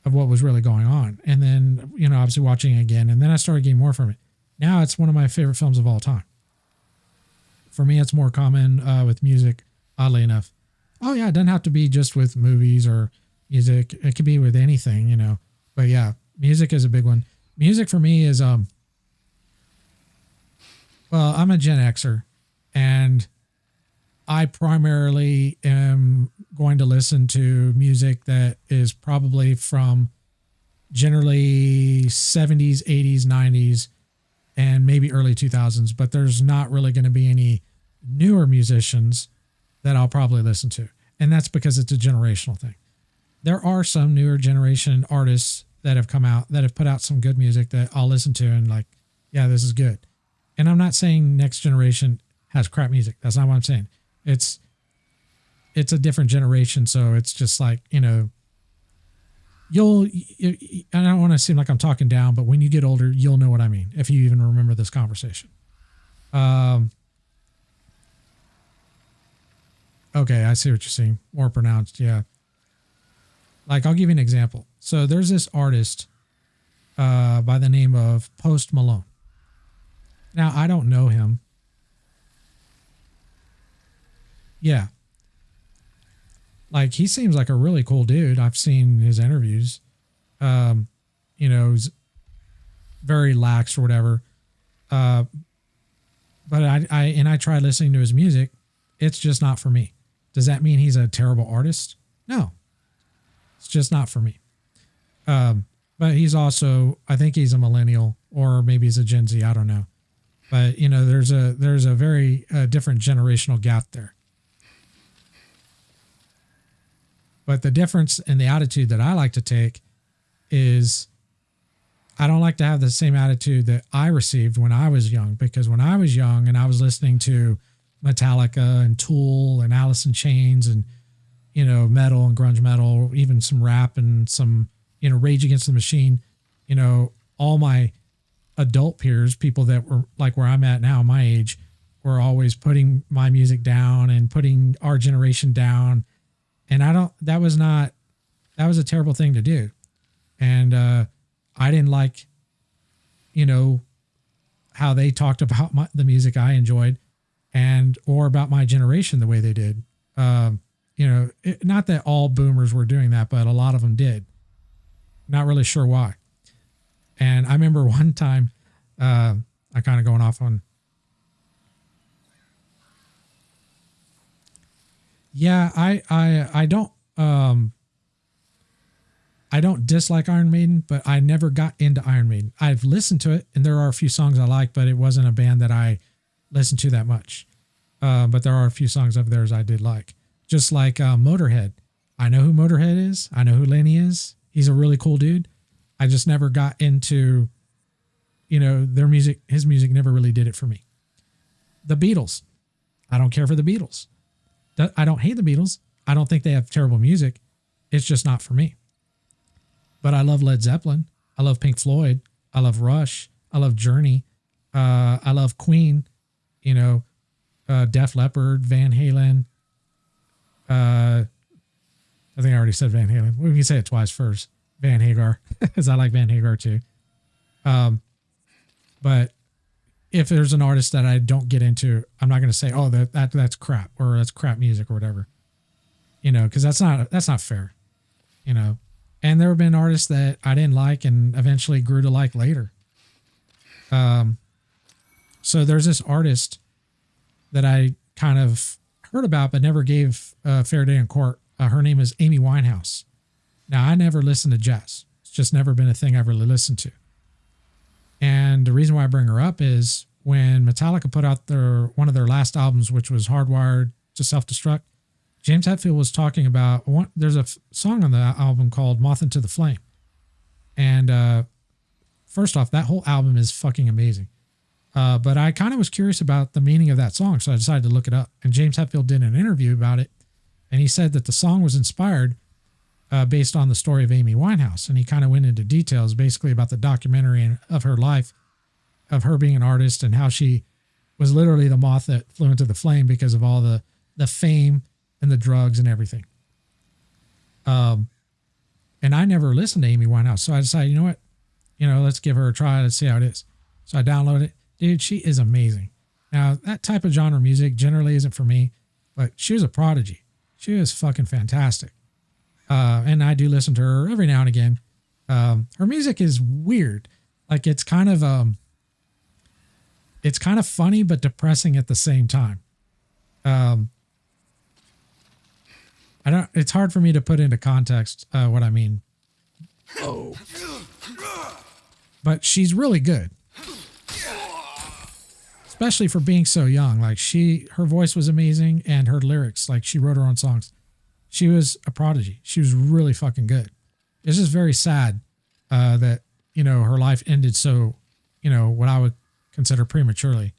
Speaker 1: of what was really going on. And then, obviously watching it again. And then I started getting more from it. Now it's one of my favorite films of all time. For me, it's more common with music, oddly enough. Oh, yeah, it doesn't have to be just with movies or music. It could be with anything, But yeah, music is a big one. Music for me is, well, I'm a Gen Xer, and I primarily am going to listen to music that is probably from generally 70s, 80s, 90s, and maybe early 2000s, but there's not really going to be any newer musicians that I'll probably listen to. And that's because it's a generational thing. There are some newer generation artists that have come out that have put out some good music that I'll listen to and like, yeah, this is good. And I'm not saying next generation has crap music. That's not what I'm saying. It's a different generation. So it's just like, I don't want to seem like I'm talking down, but when you get older, you'll know what I mean. If you even remember this conversation. Okay. I see what you're saying. More pronounced. Yeah. Like, I'll give you an example. So there's this artist by the name of Post Malone. Now, I don't know him. Yeah. Like, he seems like a really cool dude. I've seen his interviews. He's very lax or whatever. But I tried listening to his music. It's just not for me. Does that mean he's a terrible artist? No. It's just not for me. But he's also, I think he's a millennial, or maybe he's a Gen Z. I don't know. But, there's a very different generational gap there. But the difference in the attitude that I like to take is I don't like to have the same attitude that I received when I was young, because when I was young and I was listening to Metallica and Tool and Alice in Chains and, metal and grunge metal, even some rap and some, Rage Against the Machine, all my adult peers, people that were like where I'm at now, my age, were always putting my music down and putting our generation down. And that was a terrible thing to do. And I didn't like, how they talked about the music I enjoyed or about my generation the way they did. Not that all boomers were doing that, but a lot of them did. Not really sure why. And I remember one time, I kind of going off on. Yeah, I don't dislike Iron Maiden, but I never got into Iron Maiden. I've listened to it, and there are a few songs I like, but it wasn't a band that I listened to that much. But there are a few songs of theirs I did like. Just like Motorhead. I know who Motorhead is. I know who Lenny is. He's a really cool dude. I just never got into, their music. His music never really did it for me. The Beatles. I don't care for the Beatles. I don't hate the Beatles. I don't think they have terrible music. It's just not for me. But I love Led Zeppelin. I love Pink Floyd. I love Rush. I love Journey. I love Queen. You know, Def Leppard, Van Halen. I think I already said Van Halen. We can say it twice first. Van Hagar, because I like Van Hagar too. But if there's an artist that I don't get into, I'm not going to say, oh, that's crap, or that's crap music or whatever. You know, because that's not fair. You know, and there have been artists that I didn't like and eventually grew to like later. So there's this artist that I kind of heard about but never gave a fair day in court. Her name is Amy Winehouse. Now, I never listened to jazz. It's just never been a thing I've really listened to. And the reason why I bring her up is when Metallica put out one of their last albums, which was Hardwired to Self-Destruct, James Hetfield was talking about there's a song on the album called Moth into the Flame. And first off, that whole album is fucking amazing. But I kind of was curious about the meaning of that song, so I decided to look it up. And James Hetfield did an interview about it, and he said that the song was inspired based on the story of Amy Winehouse. And he kind of went into details basically about the documentary of her life, of her being an artist, and how she was literally the moth that flew into the flame because of all the fame and the drugs and everything. And I never listened to Amy Winehouse, so I decided, you know what? Let's give her a try. Let's see how it is. So I downloaded it. Dude, she is amazing. Now, that type of genre music generally isn't for me, but she was a prodigy. She was fucking fantastic. And I do listen to her every now and again. Her music is weird. Like it's kind of funny, but depressing at the same time. It's hard for me to put into context, what I mean. Oh, but she's really good. Especially for being so young. Like her voice was amazing, and her lyrics, like she wrote her own songs. She was a prodigy. She was really fucking good. It's just very sad that, her life ended so, what I would consider prematurely.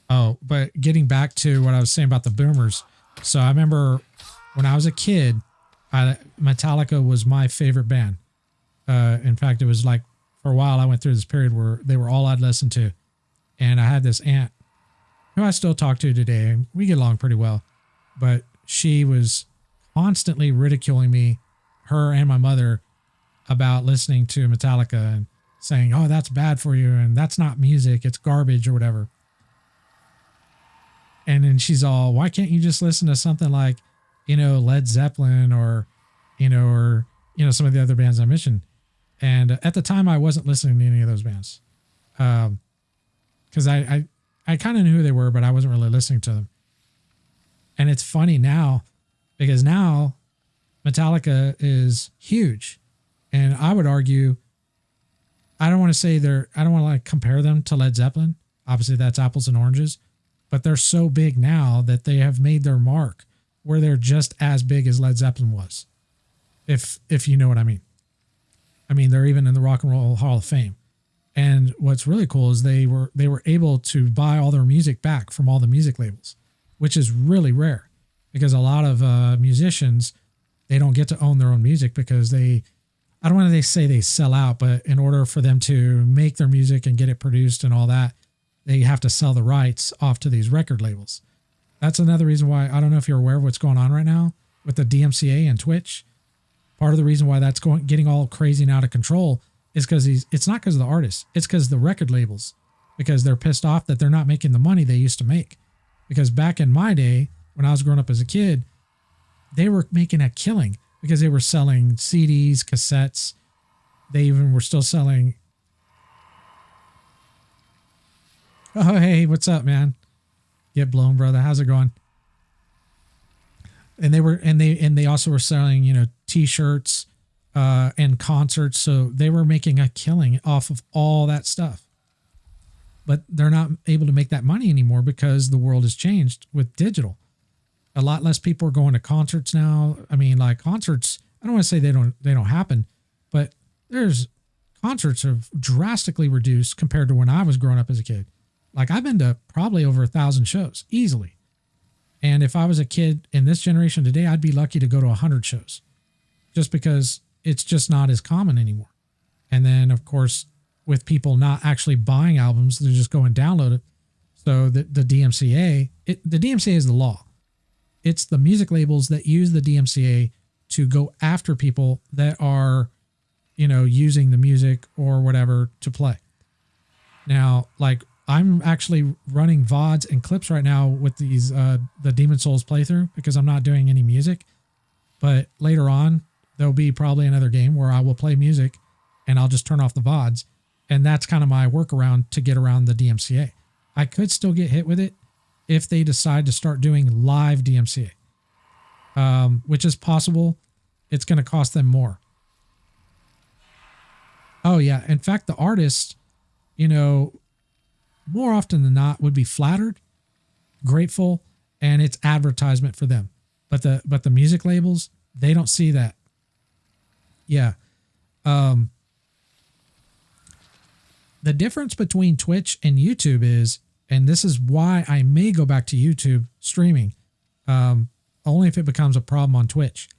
Speaker 1: Oh, but getting back to what I was saying about the boomers. So I remember when I was a kid, Metallica was my favorite band. In fact, it was like for a while I went through this period where they were all I'd listen to. And I had this aunt who I still talk to today. We get along pretty well, but she was constantly ridiculing me, her and my mother, about listening to Metallica and saying, oh, that's bad for you. And that's not music. It's garbage or whatever. And then she's all, why can't you just listen to something like, Led Zeppelin or some of the other bands I mentioned. And at the time I wasn't listening to any of those bands. Cause I kind of knew who they were, but I wasn't really listening to them. And it's funny now because now Metallica is huge. And I would argue, I don't want to compare them to Led Zeppelin. Obviously that's apples and oranges. But they're so big now that they have made their mark where they're just as big as Led Zeppelin was. If you know what I mean. I mean, they're even in the Rock and Roll Hall of Fame. And what's really cool is they were able to buy all their music back from all the music labels, which is really rare because a lot of musicians, they don't get to own their own music because I don't want to say they sell out, but in order for them to make their music and get it produced and all that, they have to sell the rights off to these record labels. That's another reason why, I don't know if you're aware of what's going on right now with the DMCA and Twitch. Part of the reason why that's getting all crazy and out of control is because it's not because of the artists. It's because the record labels, because they're pissed off that they're not making the money they used to make. Because back in my day, when I was growing up as a kid, they were making a killing because they were selling CDs, cassettes. They even were still selling. Oh, hey, what's up, man? Get blown, brother. How's it going? And they also were selling, t-shirts and concerts. So they were making a killing off of all that stuff. But they're not able to make that money anymore because the world has changed with digital. A lot less people are going to concerts now. I mean, like concerts, I don't want to say they don't happen, but there's concerts have drastically reduced compared to when I was growing up as a kid. Like I've been to probably over 1,000 shows easily. And if I was a kid in this generation today, I'd be lucky to go to 100 shows just because it's just not as common anymore. And then of course, with people not actually buying albums, they're just going download it. So the DMCA, the DMCA is the law. It's the music labels that use the DMCA to go after people that are, using the music or whatever to play. Now, like I'm actually running VODs and clips right now with these, the Demon Souls playthrough because I'm not doing any music, but later on there'll be probably another game where I will play music and I'll just turn off the VODs. And that's kind of my workaround to get around the DMCA. I could still get hit with it if they decide to start doing live DMCA, which is possible. It's going to cost them more. Oh yeah. In fact, the artists, more often than not would be flattered, grateful, and it's advertisement for them. But the music labels, they don't see that. Yeah. The difference between Twitch and YouTube is, and this is why I may go back to YouTube streaming, only if it becomes a problem on Twitch,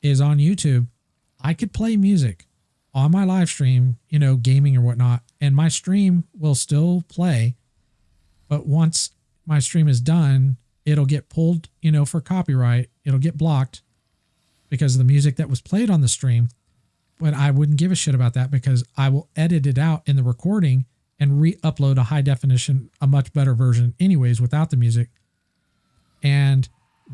Speaker 1: is on YouTube, I could play music on my live stream, gaming or whatnot, and my stream will still play. But once my stream is done, it'll get pulled, for copyright. It'll get blocked because of the music that was played on the stream. But I wouldn't give a shit about that because I will edit it out in the recording and re-upload a high definition, a much better version anyways, without the music. And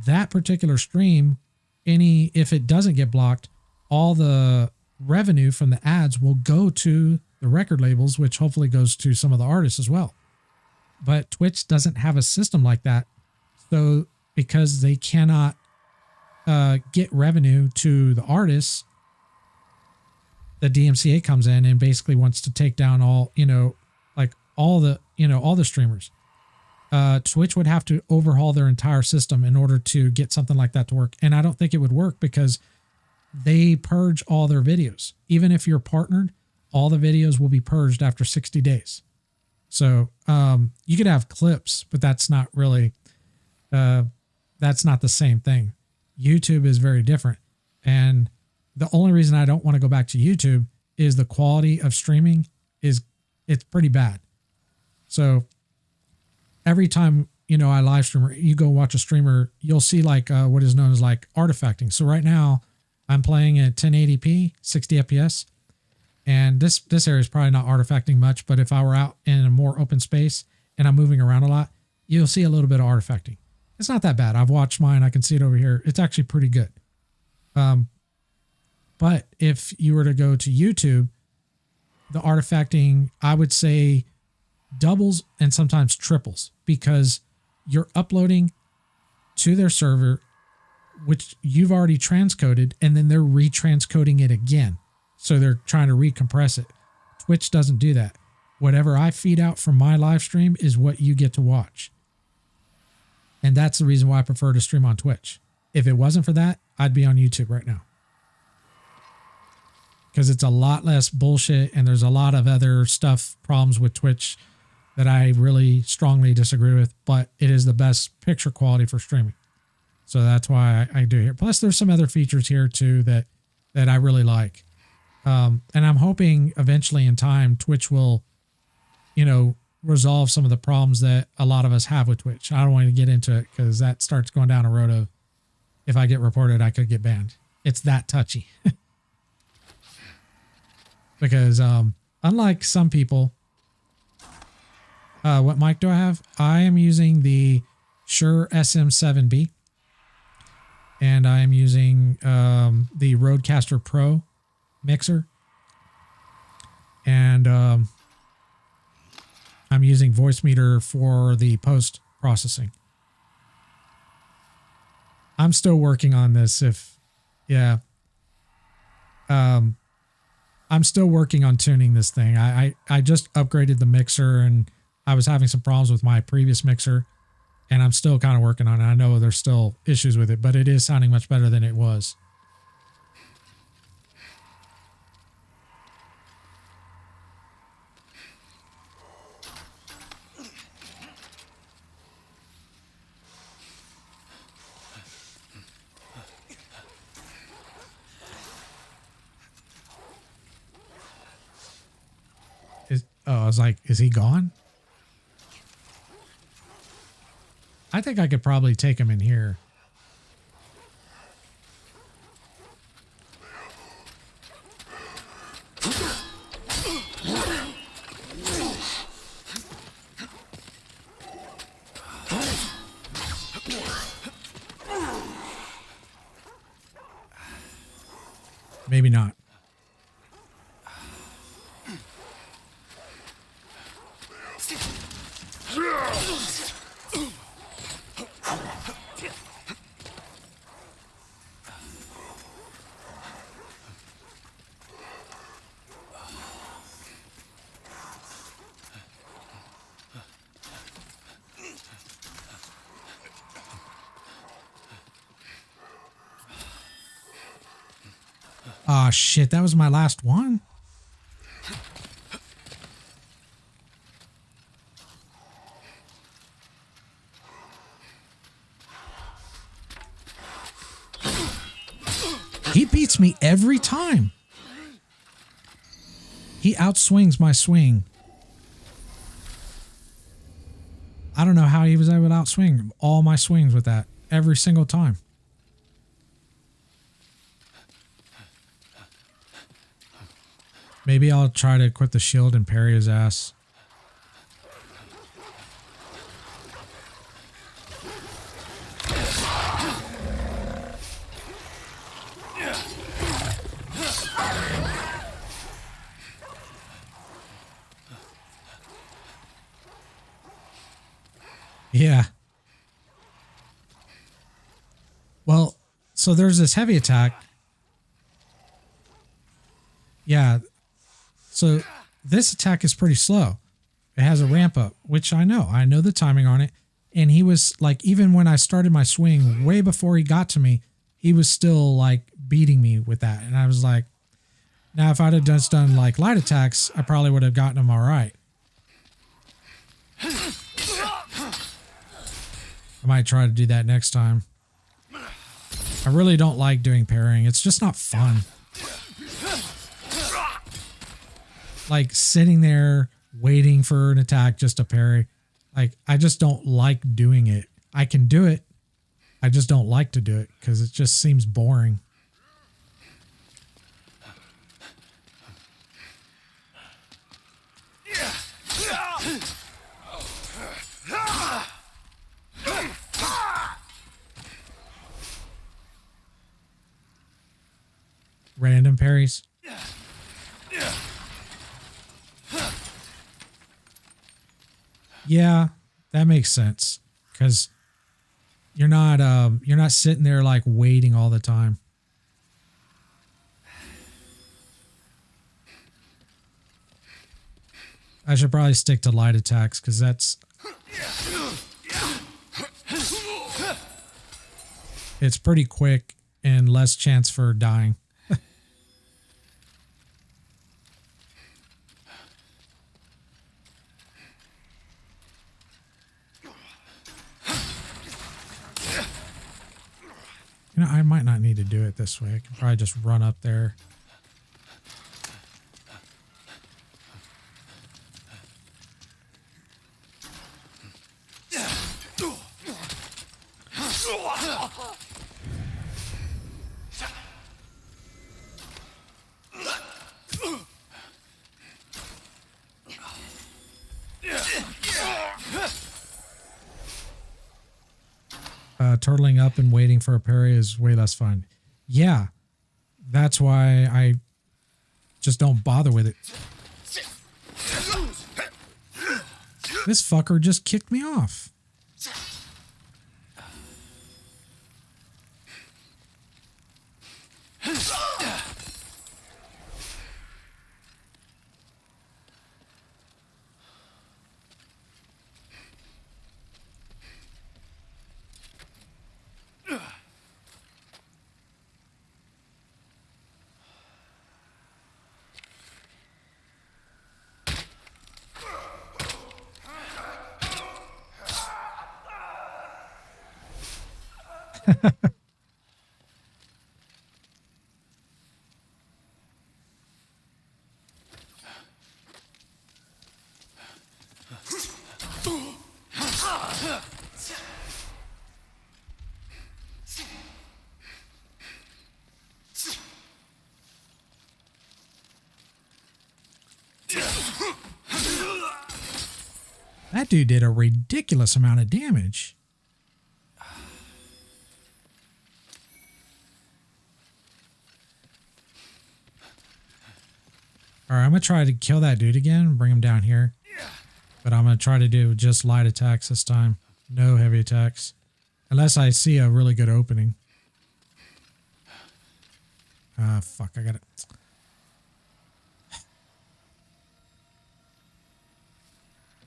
Speaker 1: that particular stream, if it doesn't get blocked, all the revenue from the ads will go to the record labels, which hopefully goes to some of the artists as well. But Twitch doesn't have a system like that. So because they cannot get revenue to the artists, the DMCA comes in and basically wants to take down all the streamers. Twitch would have to overhaul their entire system in order to get something like that to work. And I don't think it would work because they purge all their videos. Even if you're partnered, all the videos will be purged after 60 days. So you could have clips, but that's not really, that's not the same thing. YouTube is very different. And the only reason I don't want to go back to YouTube is the quality of streaming it's pretty bad. So every time, I live stream or you go watch a streamer, you'll see what is known as artifacting. So right now I'm playing at 1080p, 60 FPS. And this area is probably not artifacting much, but if I were out in a more open space and I'm moving around a lot, you'll see a little bit of artifacting. It's not that bad. I've watched mine. I can see it over here. It's actually pretty good. But if you were to go to YouTube, the artifacting, I would say doubles and sometimes triples because you're uploading to their server, which you've already transcoded, and then they're retranscoding it again. So they're trying to recompress it. Twitch doesn't do that. Whatever I feed out from my live stream is what you get to watch. And that's the reason why I prefer to stream on Twitch. If it wasn't for that, I'd be on YouTube right now. Because it's a lot less bullshit and there's a lot of other problems with Twitch that I really strongly disagree with, but it is the best picture quality for streaming. So that's why I do here. Plus there's some other features here too that I really like. And I'm hoping eventually in time, Twitch will, resolve some of the problems that a lot of us have with Twitch. I don't want to get into it because that starts going down a road of if I get reported, I could get banned. It's that touchy. Because unlike some people, what mic do I have? I am using the Shure SM7B. And I am using the Rodecaster Pro mixer. And I'm using Voice Meter for the post processing. I'm still working on this. Yeah. I'm still working on tuning this thing. I just upgraded the mixer and I was having some problems with my previous mixer and I'm still kind of working on it. I know there's still issues with it, but it is sounding much better than it was. I was like, is he gone? I think I could probably take him in here. Maybe not. Oh shit, that was my last one. He beats me every time. He outswings my swing. I don't know how he was able to outswing all my swings with that every single time. Maybe I'll try to equip the shield and parry his ass. Yeah. Well, so there's this heavy attack. Yeah. So this attack is pretty slow. It has a ramp up, which I know. I know the timing on it. And he was like, even when I started my swing, way before he got to me, he was still like beating me with that. And I was like, now if I'd have just done like light attacks, I probably would have gotten him all right. I might try to do that next time. I really don't like doing parrying. It's just not fun. Like sitting there waiting for an attack just to parry. Like, I just don't like doing it. I can do it. I just don't like to do it because it just seems boring. Random parries. Yeah, that makes sense because you're not sitting there like waiting all the time. I should probably stick to light attacks because it's pretty quick and less chance for dying. You know, I might not need to do it this way. I can probably just run up there. Turtling up and waiting for a parry is way less fun. Yeah, that's why I just don't bother with it. This fucker just kicked me off. That dude did a ridiculous amount of damage. All right, I'm going to try to kill that dude again, bring him down here. But I'm going to try to do just light attacks this time. No heavy attacks. Unless I see a really good opening. Ah, fuck, I got it.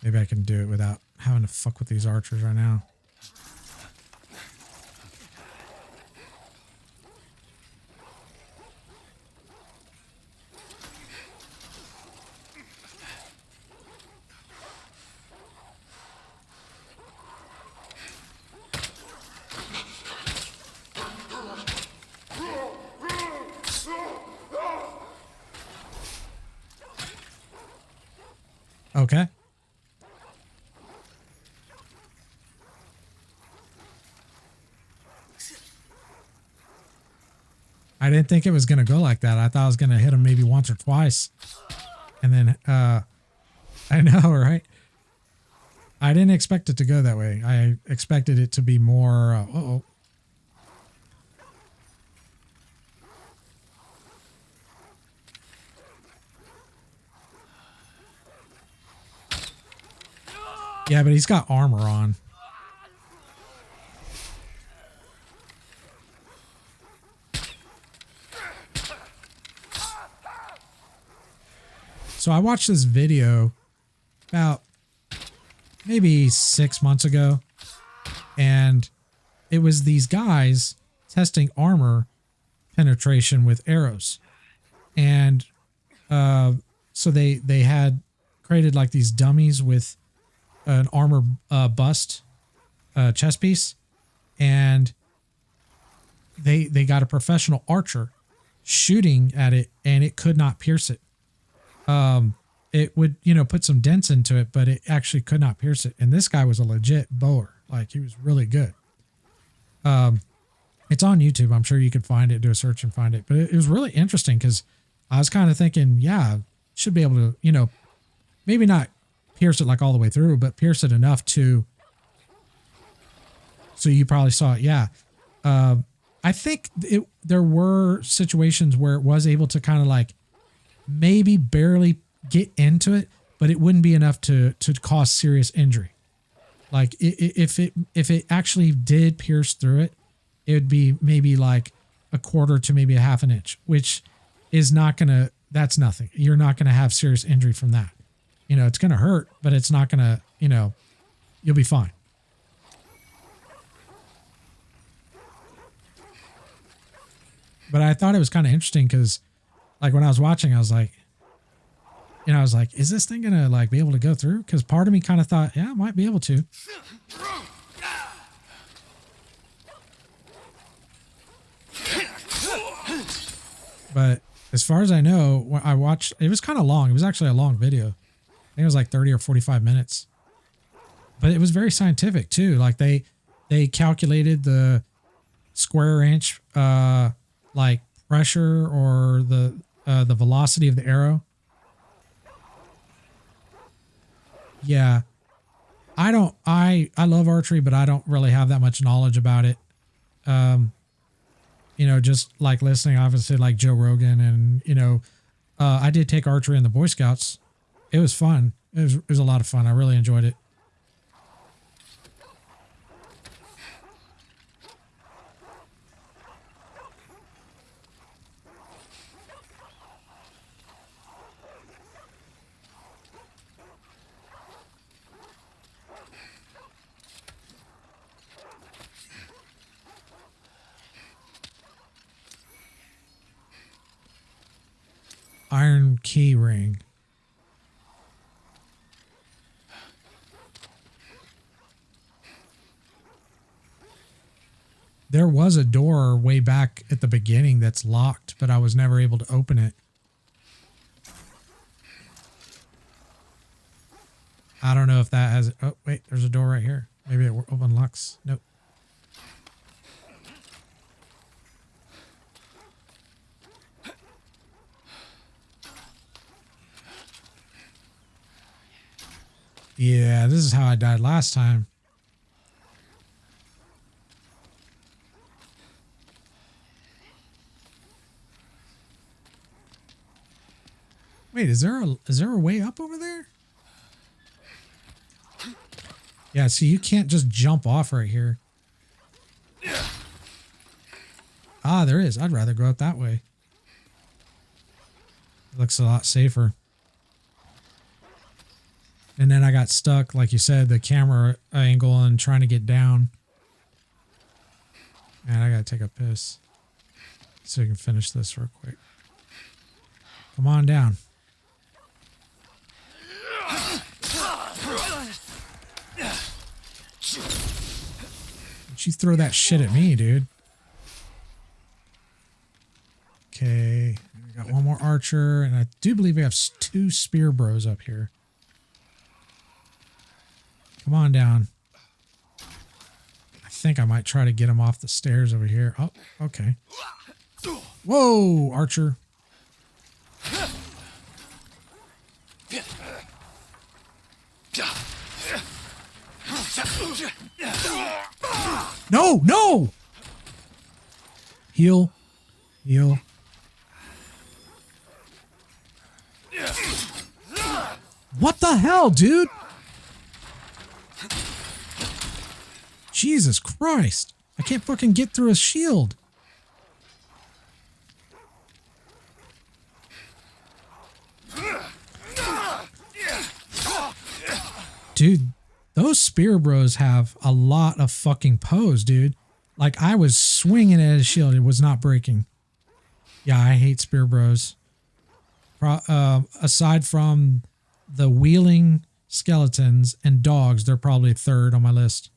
Speaker 1: Maybe I can do it without having to fuck with these archers right now. Okay. I didn't think it was going to go like that. I thought I was going to hit him maybe once or twice. And then, I know, right? I didn't expect it to go that way. I expected it to be more, uh-oh. Yeah, but he's got armor on. So I watched this video about maybe 6 months ago, and it was these guys testing armor penetration with arrows. And so they had created like these dummies with an armor bust chest piece, and they got a professional archer shooting at it, and it could not pierce it. It would, put some dents into it, but it actually could not pierce it. And this guy was a legit bower. Like, he was really good. It's on YouTube. I'm sure you could find it, do a search and find it. But it was really interesting because I was kind of thinking, yeah, should be able to, maybe not pierce it like all the way through, but pierce it enough to, so you probably saw it. Yeah. I think there were situations where it was able to kind of like maybe barely get into it, but it wouldn't be enough to cause serious injury. Like if it actually did pierce through it, it would be maybe like a quarter to maybe a half an inch, which is not gonna, that's nothing. You're not gonna have serious injury from that. It's gonna hurt, but it's not gonna, you'll be fine. But I thought it was kind of interesting because, like, when I was watching, I was like, is this thing gonna like be able to go through? Because part of me kind of thought, yeah, it might be able to. But as far as I know, when I watched, it was kind of long. It was actually a long video. I think it was like 30 or 45 minutes. But it was very scientific too. Like they calculated the square inch like pressure or the velocity of the arrow. Yeah. I love archery, but I don't really have that much knowledge about it. Just like listening, obviously, like Joe Rogan, and I did take archery in the Boy Scouts. It was fun. It was a lot of fun. I really enjoyed it. Iron key ring. There was a door way back at the beginning that's locked, but I was never able to open it. I don't know if that has... Oh, wait, there's a door right here. Maybe it unlocks. Nope. Yeah, this is how I died last time. Wait, is there a way up over there? Yeah, see, you can't just jump off right here. Ah, there is. I'd rather go up that way. It looks a lot safer. And then I got stuck, like you said, the camera angle and trying to get down. Man, I gotta take a piss. So we can finish this real quick. Come on down. Don't you throw that shit at me, dude. Okay, we got one more archer, and I do believe we have 2 spear bros up here. Come on down. I think I might try to get him off the stairs over here. Oh, okay. Whoa, archer. No, no! Heal. Heal. What the hell, dude? Jesus Christ. I can't fucking get through a shield. Dude, those spear bros have a lot of fucking pose, dude. Like, I was swinging at his shield. It was not breaking. Yeah, I hate spear bros. Aside from the wheeling skeletons and dogs, they're probably 3rd on my list.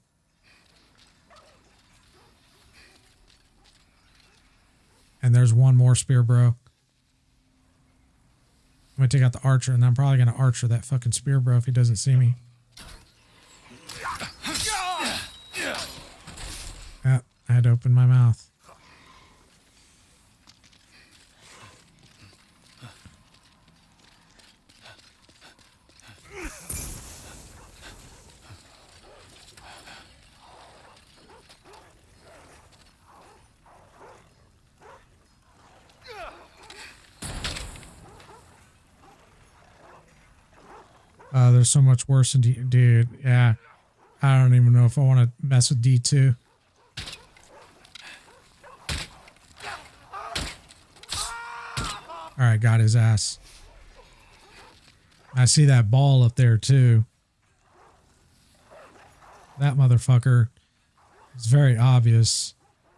Speaker 1: And there's one more spear bro. I'm going to take out the archer, and I'm probably going to archer that fucking spear bro if he doesn't see me. Yeah, I had to open my mouth. There's so much worse in dude. Yeah. I don't even know if I want to mess with D2. All right, got his ass. I see that ball up there too. That motherfucker is very obvious.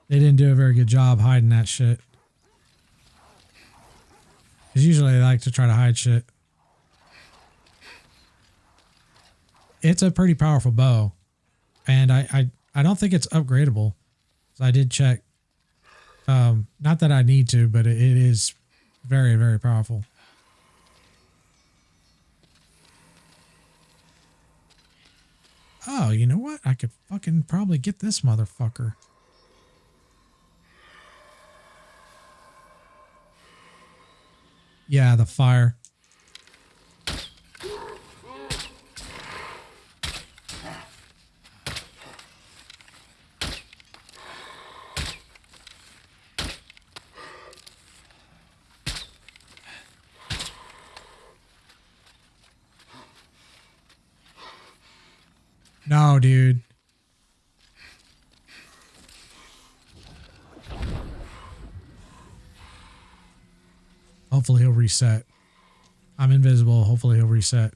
Speaker 1: They didn't do a very good job hiding that shit. Because usually they like to try to hide shit. It's a pretty powerful bow. And I don't think it's upgradable. So I did check. Not that I need to, but it is very, very powerful. Oh, you know what? I could fucking probably get this motherfucker. Yeah, the fire. No, dude. Hopefully he'll reset. I'm invisible. Hopefully he'll reset.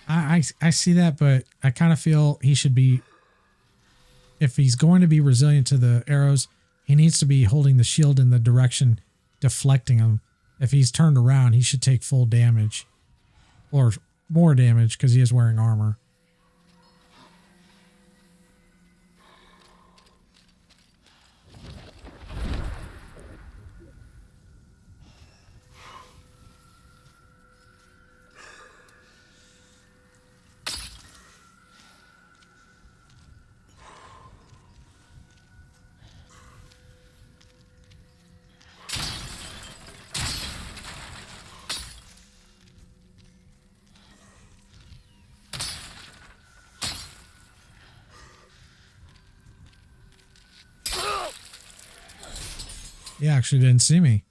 Speaker 1: I see that, but I kind of feel he should be, if he's going to be resilient to the arrows, he needs to be holding the shield in the direction deflecting him. If he's turned around, he should take full damage. Or more damage because he is wearing armor. He actually didn't see me.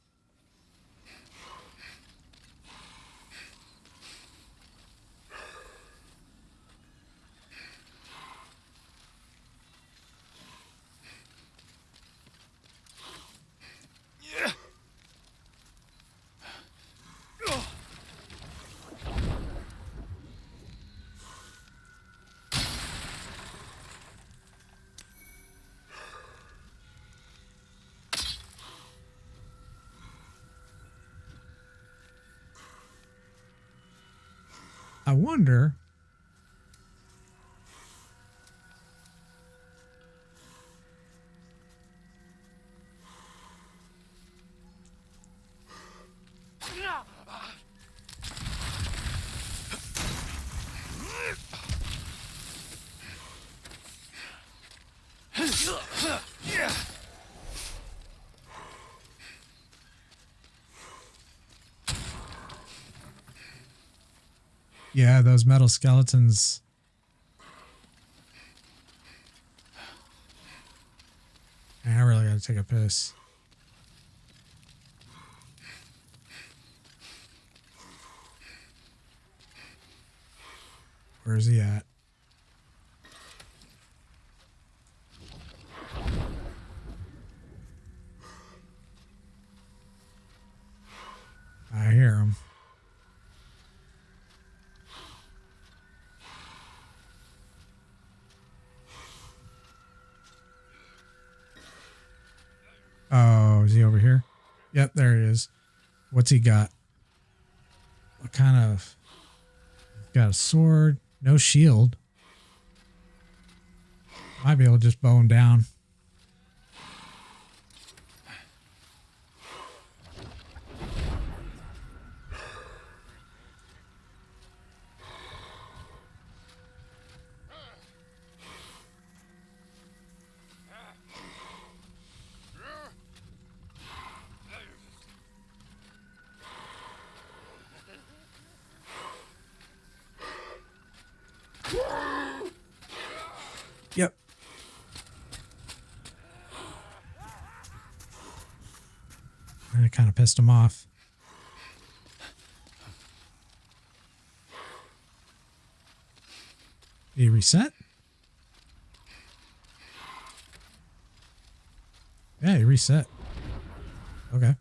Speaker 1: I wonder. Yeah, those metal skeletons. Man, I really gotta take a piss. Where is he at? I hear him. Oh, is he over here? Yep, there he is. What's he got? What kind of... Got a sword. No shield. Might be able to just bow him down. Yep. And it kind of pissed him off. Did he reset? Yeah, he reset. Okay.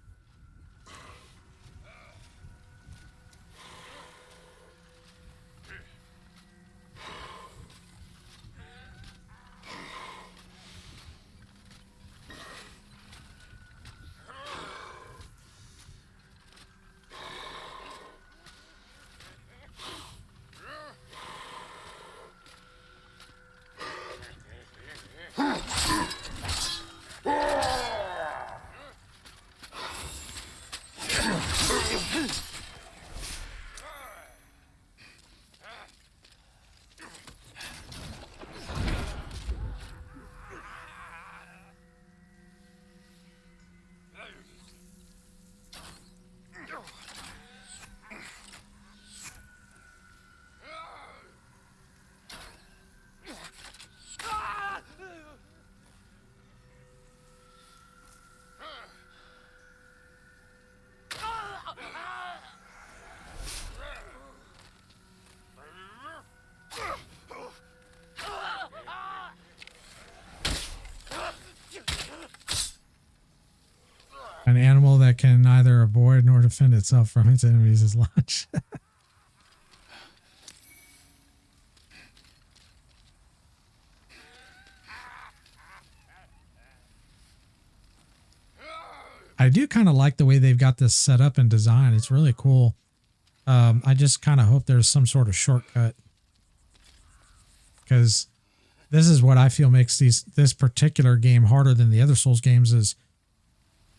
Speaker 1: An animal that can neither avoid nor defend itself from its enemies is launched. I do kind of like the way they've got this set up and design. It's really cool. I just kind of hope there's some sort of shortcut, because this is what I feel makes this particular game harder than the other Souls games. Is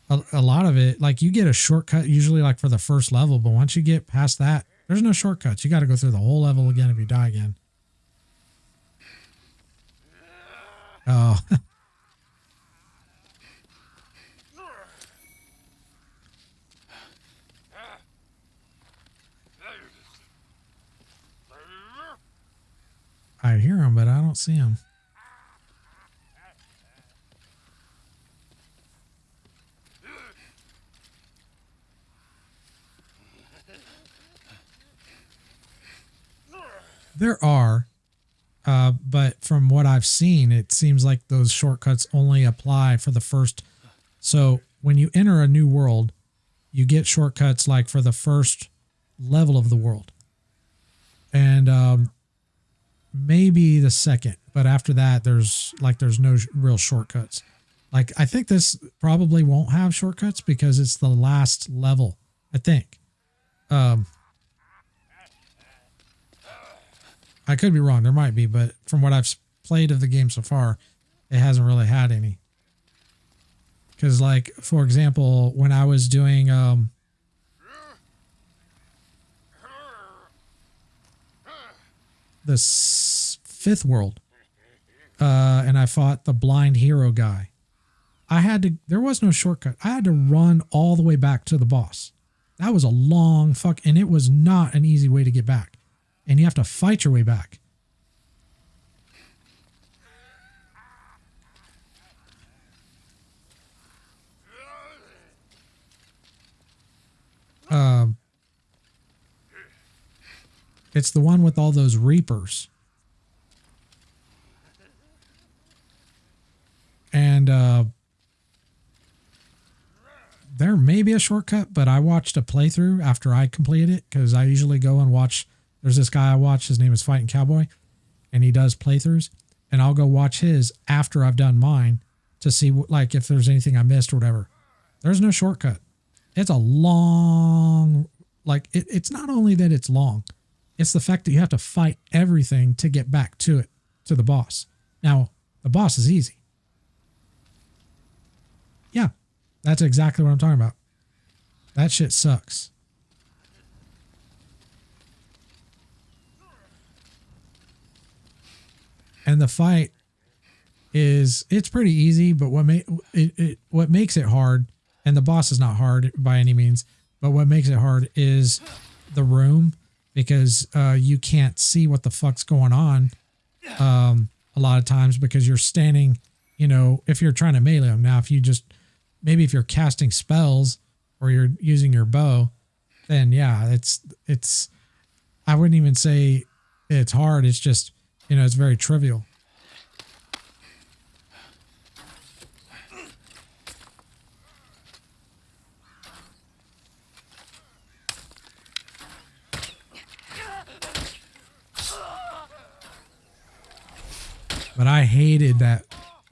Speaker 1: a lot of it, like, you get a shortcut usually like for the first level, but once you get past that, there's no shortcuts. You got to go through the whole level again if you die again. Oh. I hear him, but I don't see him. There are, but from what I've seen, it seems like those shortcuts only apply for the first. So when you enter a new world, you get shortcuts like for the first level of the world, and maybe the second. But after that, there's no real shortcuts. Like I think this probably won't have shortcuts because it's the last level. I think. I could be wrong. There might be, but from what I've played of the game so far, it hasn't really had any. Because, like, for example, when I was doing fifth world, and I fought the blind hero guy, there was no shortcut. I had to run all the way back to the boss. That was a long and it was not an easy way to get back. And you have to fight your way back. It's the one with all those reapers. And there may be a shortcut, but I watched a playthrough after I completed it because I usually go and watch. There's this guy I watch. His name is Fighting Cowboy, and he does playthroughs. And I'll go watch his after I've done mine to see like if there's anything I missed or whatever. There's no shortcut. It's a long, like it's not only that it's long, it's the fact that you have to fight everything to get back to it, to the boss. Now, the boss is easy. Yeah, that's exactly what I'm talking about. That shit sucks. And the fight it's pretty easy, but what makes it hard, and the boss is not hard by any means, but what makes it hard is the room, because you can't see what the fuck's going on a lot of times because you're standing, if you're trying to melee them. Now, if you're casting spells or you're using your bow, then yeah, it's I wouldn't even say it's hard. It's just, it's very trivial. But I hated that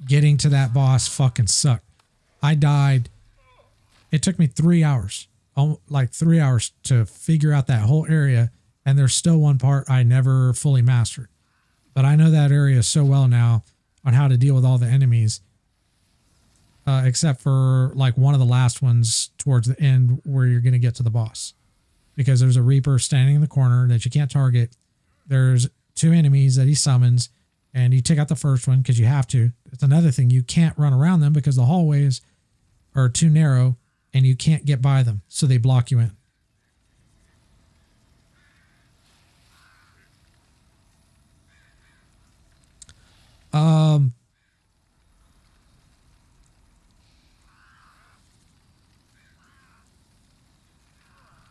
Speaker 1: getting to that boss fucking sucked. I died. It took me 3 hours, like 3 hours to figure out that whole area. And there's still one part I never fully mastered. But I know that area so well now on how to deal with all the enemies. Except for like one of the last ones towards the end where you're going to get to the boss. Because there's a Reaper standing in the corner that you can't target. There's 2 enemies that he summons. And you take out the first one because you have to. It's another thing. You can't run around them because the hallways are too narrow and you can't get by them. So they block you in.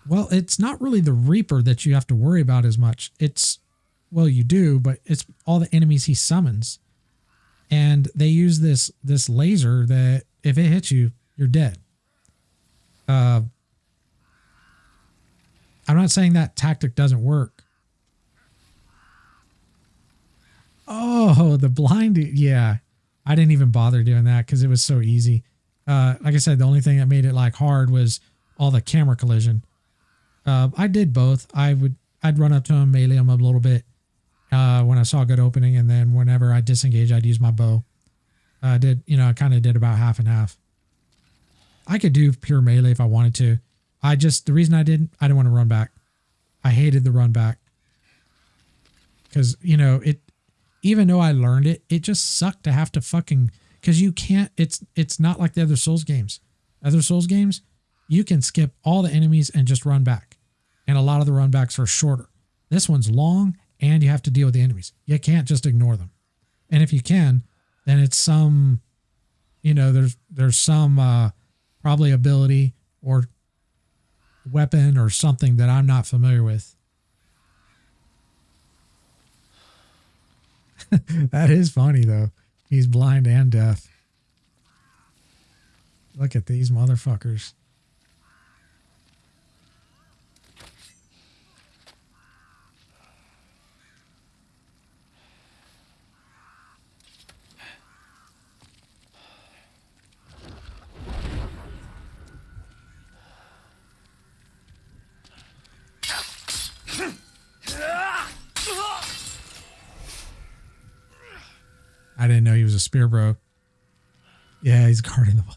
Speaker 1: Well, it's not really the Reaper that you have to worry about as much. Well, you do, but it's all the enemies he summons. And they use this laser that if it hits you, you're dead. I'm not saying that tactic doesn't work. Oh, the blinded. Yeah. I didn't even bother doing that because it was so easy. Like I said, the only thing that made it like hard was all the camera collision. I did both. I'd run up to him, melee him a little bit when I saw a good opening, and then whenever I disengage, I'd use my bow. I kind of did about half and half. I could do pure melee if I wanted to. The reason I didn't want to run back. I hated the run back. Because, even though I learned it, it just sucked to have to because you can't, it's not like the other Souls games. Other Souls games, you can skip all the enemies and just run back. And a lot of the run backs are shorter. This one's long and you have to deal with the enemies. You can't just ignore them. And if you can, then it's some, there's some probably ability or weapon or something that I'm not familiar with. That is funny though. He's blind and deaf. Look at these motherfuckers. I didn't know he was a spear bro. Yeah, he's guarding the wall.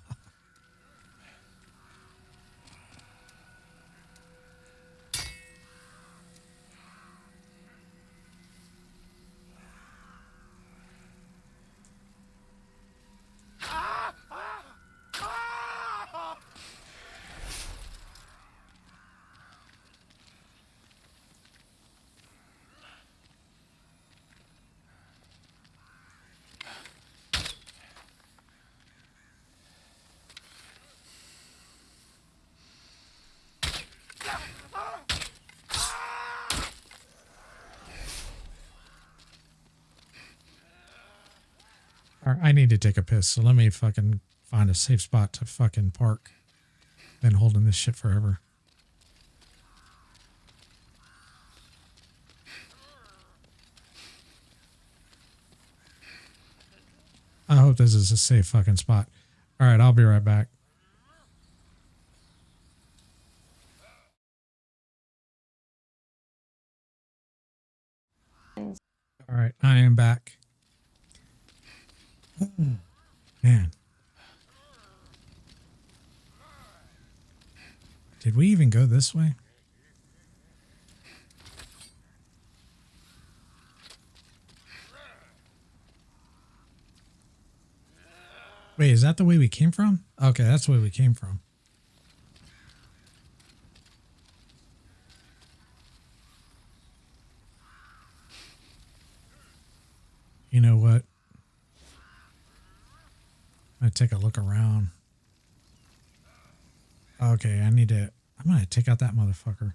Speaker 1: All right, I need to take a piss, so let me fucking find a safe spot to fucking park. Been holding this shit forever. I hope this is a safe fucking spot. All right, I'll be right back. All right, I am back. Man. Did we even go this way? Wait, is that the way we came from? Okay, that's the way we came from. You know what? I'm going to take a look around. Okay, I'm going to take out that motherfucker.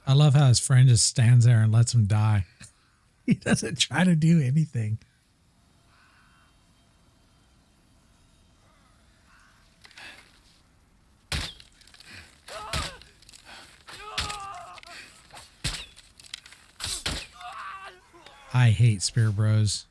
Speaker 1: I love how his friend just stands there and lets him die. He doesn't try to do anything. I hate spear bros.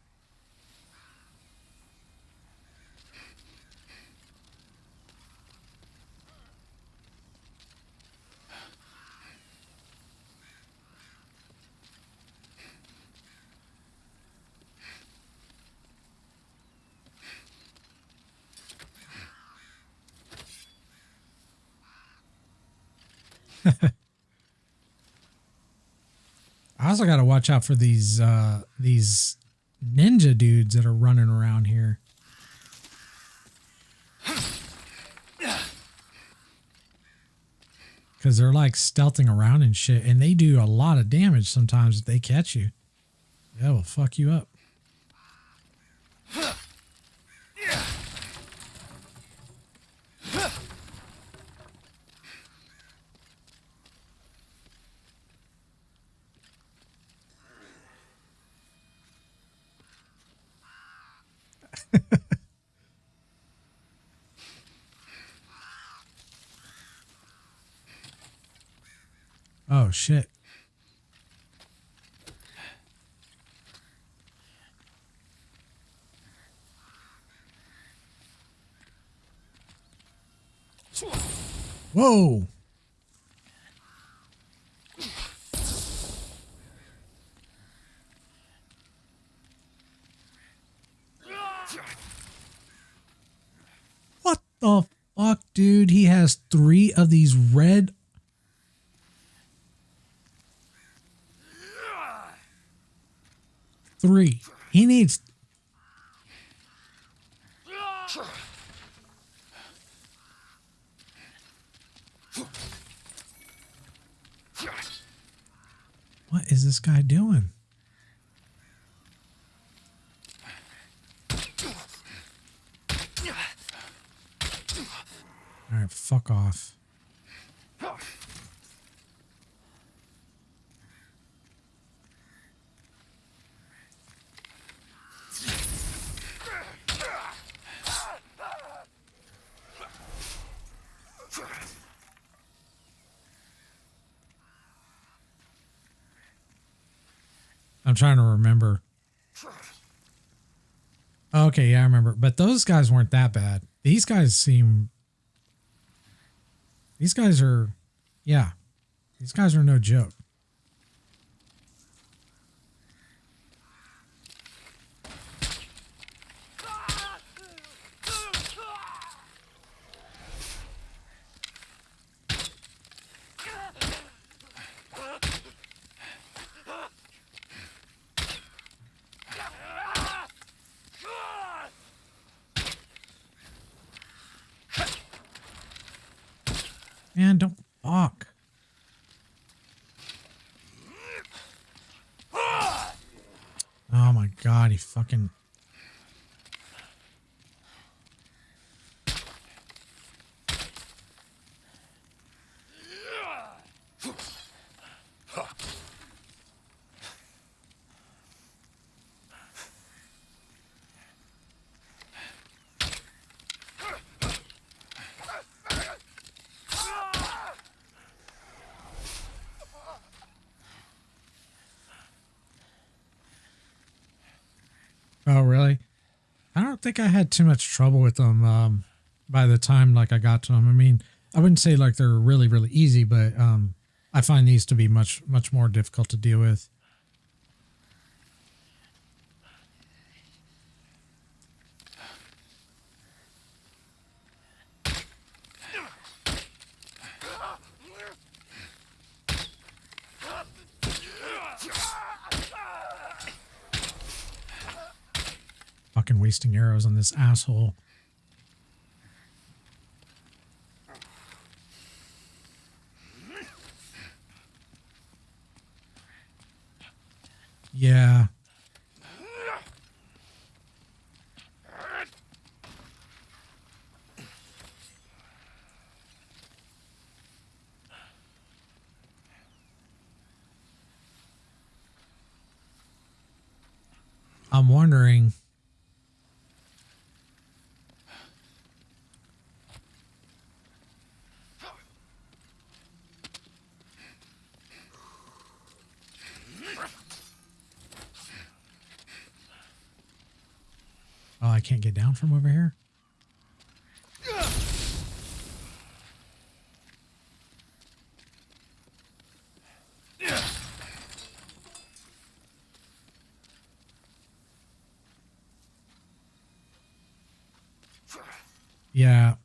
Speaker 1: I also got to watch out for these ninja dudes that are running around here. Because they're like stealthing around and shit, and they do a lot of damage sometimes if they catch you. Yeah, will fuck you up. Oh, shit. Whoa. What the fuck, dude? He has 3 of these red... Three. He needs... What is this guy doing? All right, fuck off. I'm trying to remember. Okay, yeah, I remember. But those guys weren't that bad. These guys seem... These guys are... Yeah. These guys are no joke. Man, don't fuck. Oh my god, he fucking... Oh, really? I don't think I had too much trouble with them by the time like I got to them. I mean, I wouldn't say like they're really, really easy, but I find these to be much, much more difficult to deal with. Fucking wasting arrows on this asshole. Yeah. I'm wondering... Oh, I can't get down from over here? Yeah.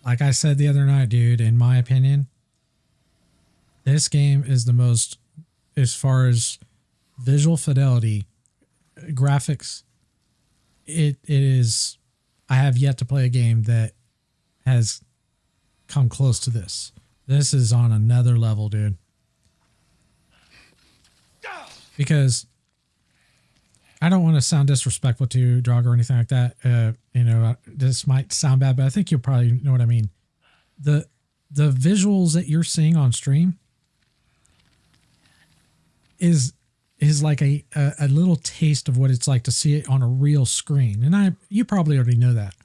Speaker 1: Like I said the other night, dude, in my opinion, this game is the most, as far as visual fidelity, graphics, it is, I have yet to play a game that has come close to this. This is on another level, dude. Because I don't want to sound disrespectful to you, Draug, or anything like that. You know, this might sound bad, but I think you'll probably know what I mean. The visuals that you're seeing on stream is like a little taste of what it's like to see it on a real screen. And you probably already know that.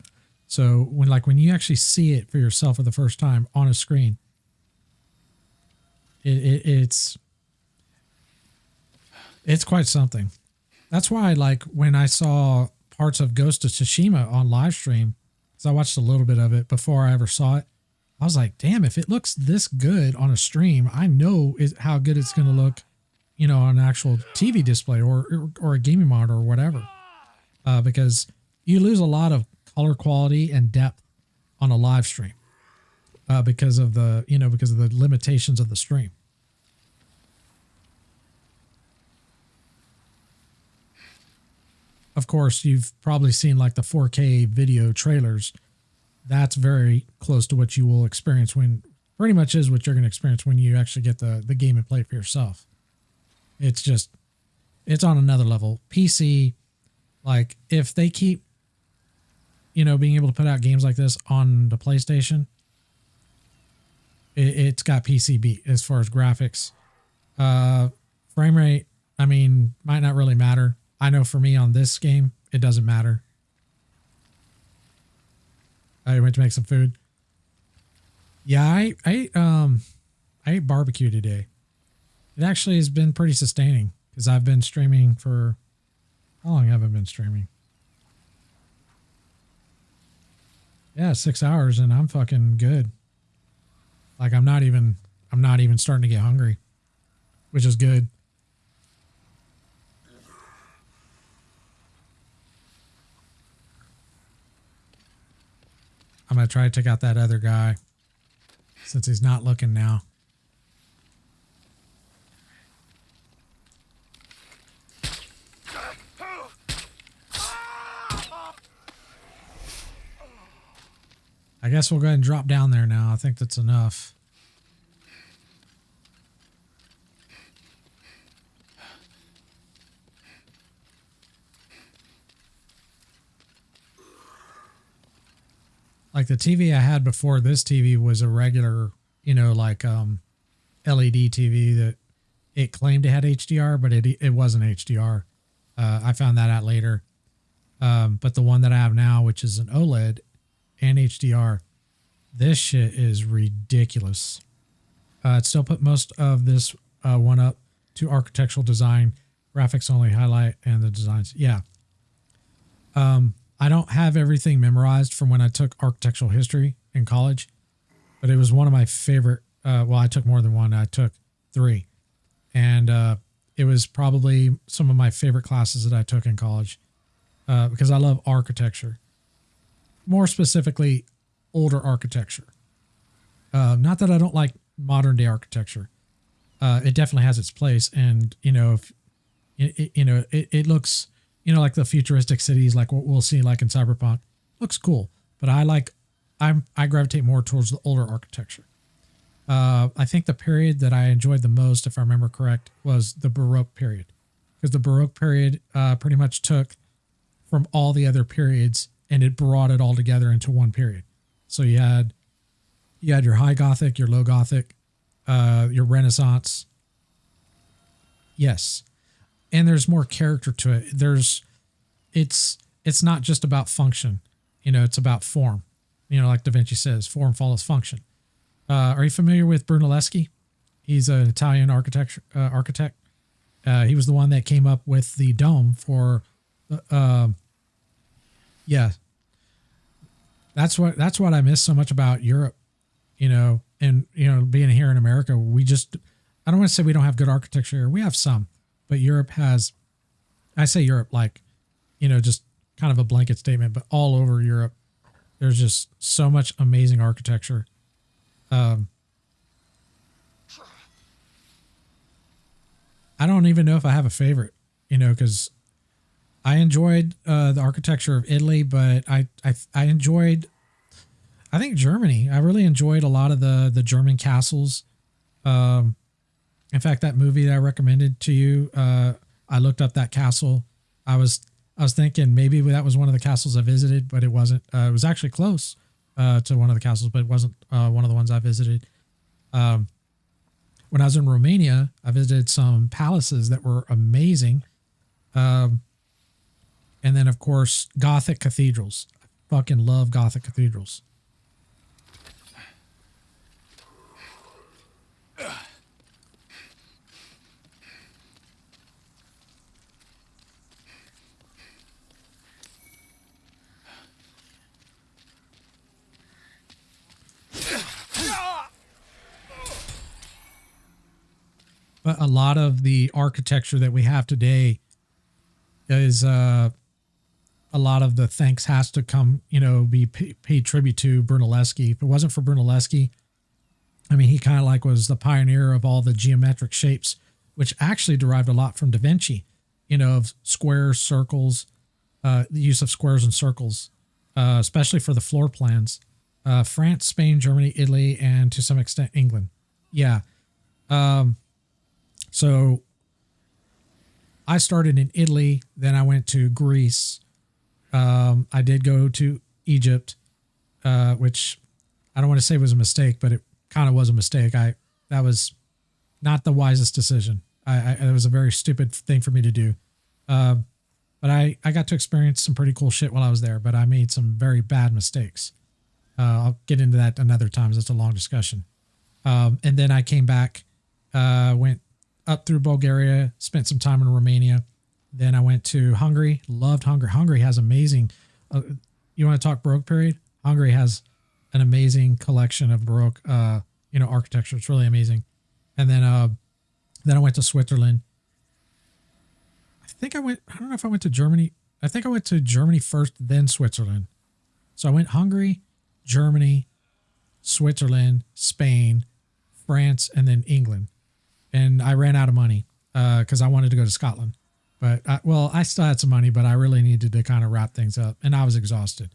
Speaker 1: So when you actually see it for yourself for the first time on a screen, it's quite something. That's why, like, when I saw parts of Ghost of Tsushima on live stream, because I watched a little bit of it before I ever saw it, I was like, damn, if it looks this good on a stream, I know how good it's going to look, you know, on an actual TV display or a gaming monitor or whatever. Because you lose a lot of color quality and depth on a live stream because of the limitations of the stream. Of course, you've probably seen like the 4K video trailers. That's very close to what you will experience when pretty much is what you're going to experience when you actually get the game and play it for yourself. It's just, it's on another level. PC, like if they keep, being able to put out games like this on the PlayStation, it's got PC beat as far as graphics. Frame rate, I mean, might not really matter. I know for me on this game, it doesn't matter. I went to make some food. Yeah, I ate barbecue today. It actually has been pretty sustaining because I've been streaming for, how long have I been streaming? Yeah, 6 hours, and I'm fucking good. Like I'm not even starting to get hungry, which is good. I'm going to try to take out that other guy since he's not looking now. I guess we'll go ahead and drop down there now. I think that's enough. Like the TV I had before this TV was a regular, like LED TV that it claimed it had HDR, but it wasn't HDR. I found that out later. But the one that I have now, which is an OLED and HDR, this shit is ridiculous. It still put most of this one up to architectural design, graphics only highlight, and the designs. Yeah. I don't have everything memorized from when I took architectural history in college, but it was one of my favorite. Well, I took more than one. I took 3, and it was probably some of my favorite classes that I took in college because I love architecture, more specifically older architecture. Not that I don't like modern day architecture. It definitely has its place, and if it looks. Like the futuristic cities, like what we'll see like in Cyberpunk, looks cool. But I gravitate more towards the older architecture. I think the period that I enjoyed the most, if I remember correct, was the Baroque period. Because the Baroque period pretty much took from all the other periods and it brought it all together into one period. So you had your High Gothic, your Low Gothic, your Renaissance. Yes. And there's more character to it. It's not just about function, it's about form. Like Da Vinci says, form follows function. Are you familiar with Brunelleschi? He's an Italian architect. He was the one that came up with the dome for, yeah. That's what I miss so much about Europe, and being here in America, I don't want to say we don't have good architecture here. We have some. But Europe has, I say Europe like, just kind of a blanket statement, but all over Europe, there's just so much amazing architecture. I don't even know if I have a favorite, because I enjoyed the architecture of Italy, but I enjoyed, I think Germany. I really enjoyed a lot of the German castles. In fact, that movie that I recommended to you, I looked up that castle. I was thinking maybe that was one of the castles I visited, but it wasn't. It was actually close to one of the castles, but it wasn't one of the ones I visited. When I was in Romania, I visited some palaces that were amazing. And then, of course, Gothic cathedrals. I fucking love Gothic cathedrals. But a lot of the architecture that we have today is a lot of the thanks has to come, be paid tribute to Brunelleschi. If it wasn't for Brunelleschi, I mean, he kind of like was the pioneer of all the geometric shapes, which actually derived a lot from Da Vinci, of squares, circles, the use of squares and circles, especially for the floor plans. France, Spain, Germany, Italy, and to some extent England. Yeah. So I started in Italy, then I went to Greece. I did go to Egypt, which I don't want to say was a mistake, but it kind of was a mistake. That was not the wisest decision. It was a very stupid thing for me to do. But I got to experience some pretty cool shit while I was there, but I made some very bad mistakes. I'll get into that another time. It's a long discussion. And then I came back, went up through Bulgaria, spent some time in Romania. Then I went to Hungary, loved Hungary. Hungary has amazing, you want to talk Baroque period? Hungary has an amazing collection of Baroque, architecture. It's really amazing. And then I went to Switzerland. I don't know if I went to Germany. I think I went to Germany first, then Switzerland. So I went Hungary, Germany, Switzerland, Spain, France, and then England. And I ran out of money because I wanted to go to Scotland. But I still had some money, but I really needed to kind of wrap things up. And I was exhausted.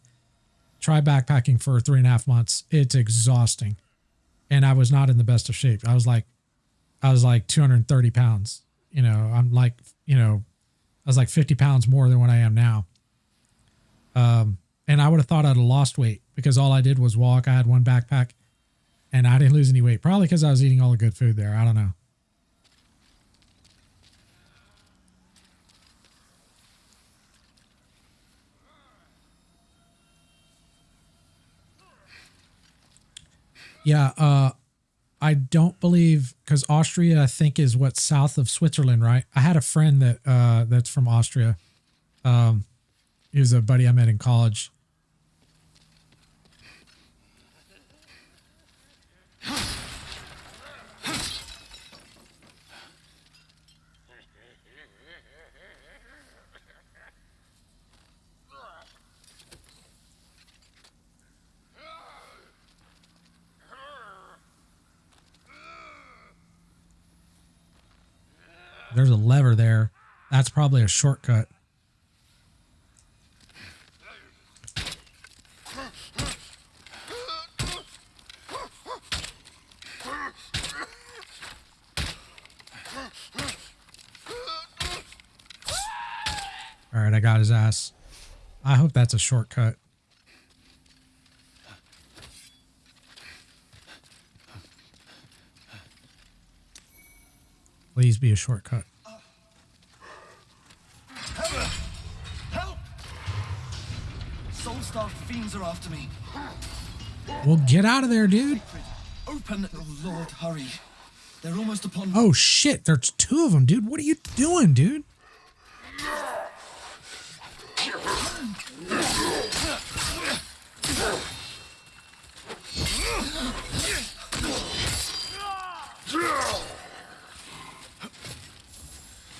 Speaker 1: Try backpacking for 3.5 months. It's exhausting. And I was not in the best of shape. I was like 230 pounds. I was like 50 pounds more than what I am now. And I would have thought I'd have lost weight because all I did was walk. I had one backpack and I didn't lose any weight. Probably because I was eating all the good food there. I don't know. Yeah, I don't believe because Austria, I think, is what's south of Switzerland, right? I had a friend that's from Austria. He was a buddy I met in college. There's a lever there. That's probably a shortcut. All right, I got his ass. I hope that's a shortcut. Please be a shortcut.
Speaker 4: Help! Soul-starved fiends are after me.
Speaker 1: Well, get out of there, dude.
Speaker 4: Open, oh Lord, hurry. They're almost upon me.
Speaker 1: Oh shit, there's 2 of them, dude. What are you doing, dude?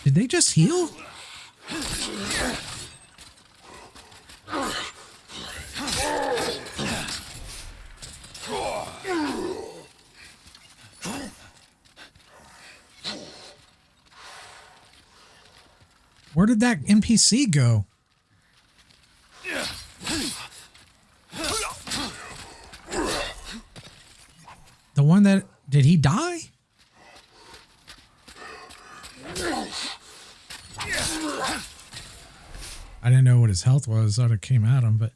Speaker 1: Did they just heal? Where did that NPC go? The one that... Did he die? I didn't know what his health was. I thought it came at him, but...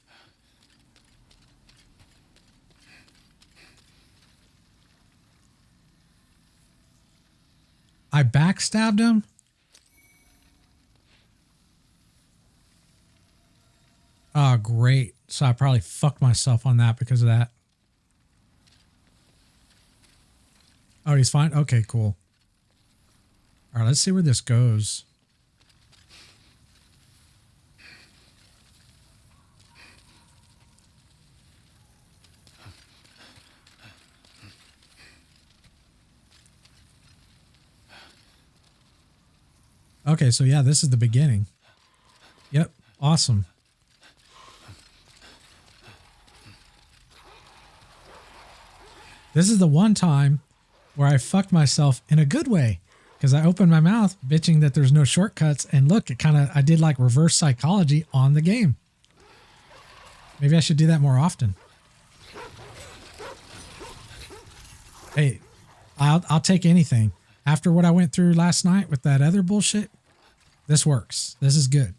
Speaker 1: I backstabbed him? Oh, great. So I probably fucked myself on that because of that. Oh, he's fine? Okay, cool. All right, let's see where this goes. Okay, so yeah, this is the beginning. Yep, awesome. This is the one time where I fucked myself in a good way because I opened my mouth bitching that there's no shortcuts, and look, I did like reverse psychology on the game. Maybe I should do that more often. Hey, I'll take anything. After what I went through last night with that other bullshit, this works. This is good.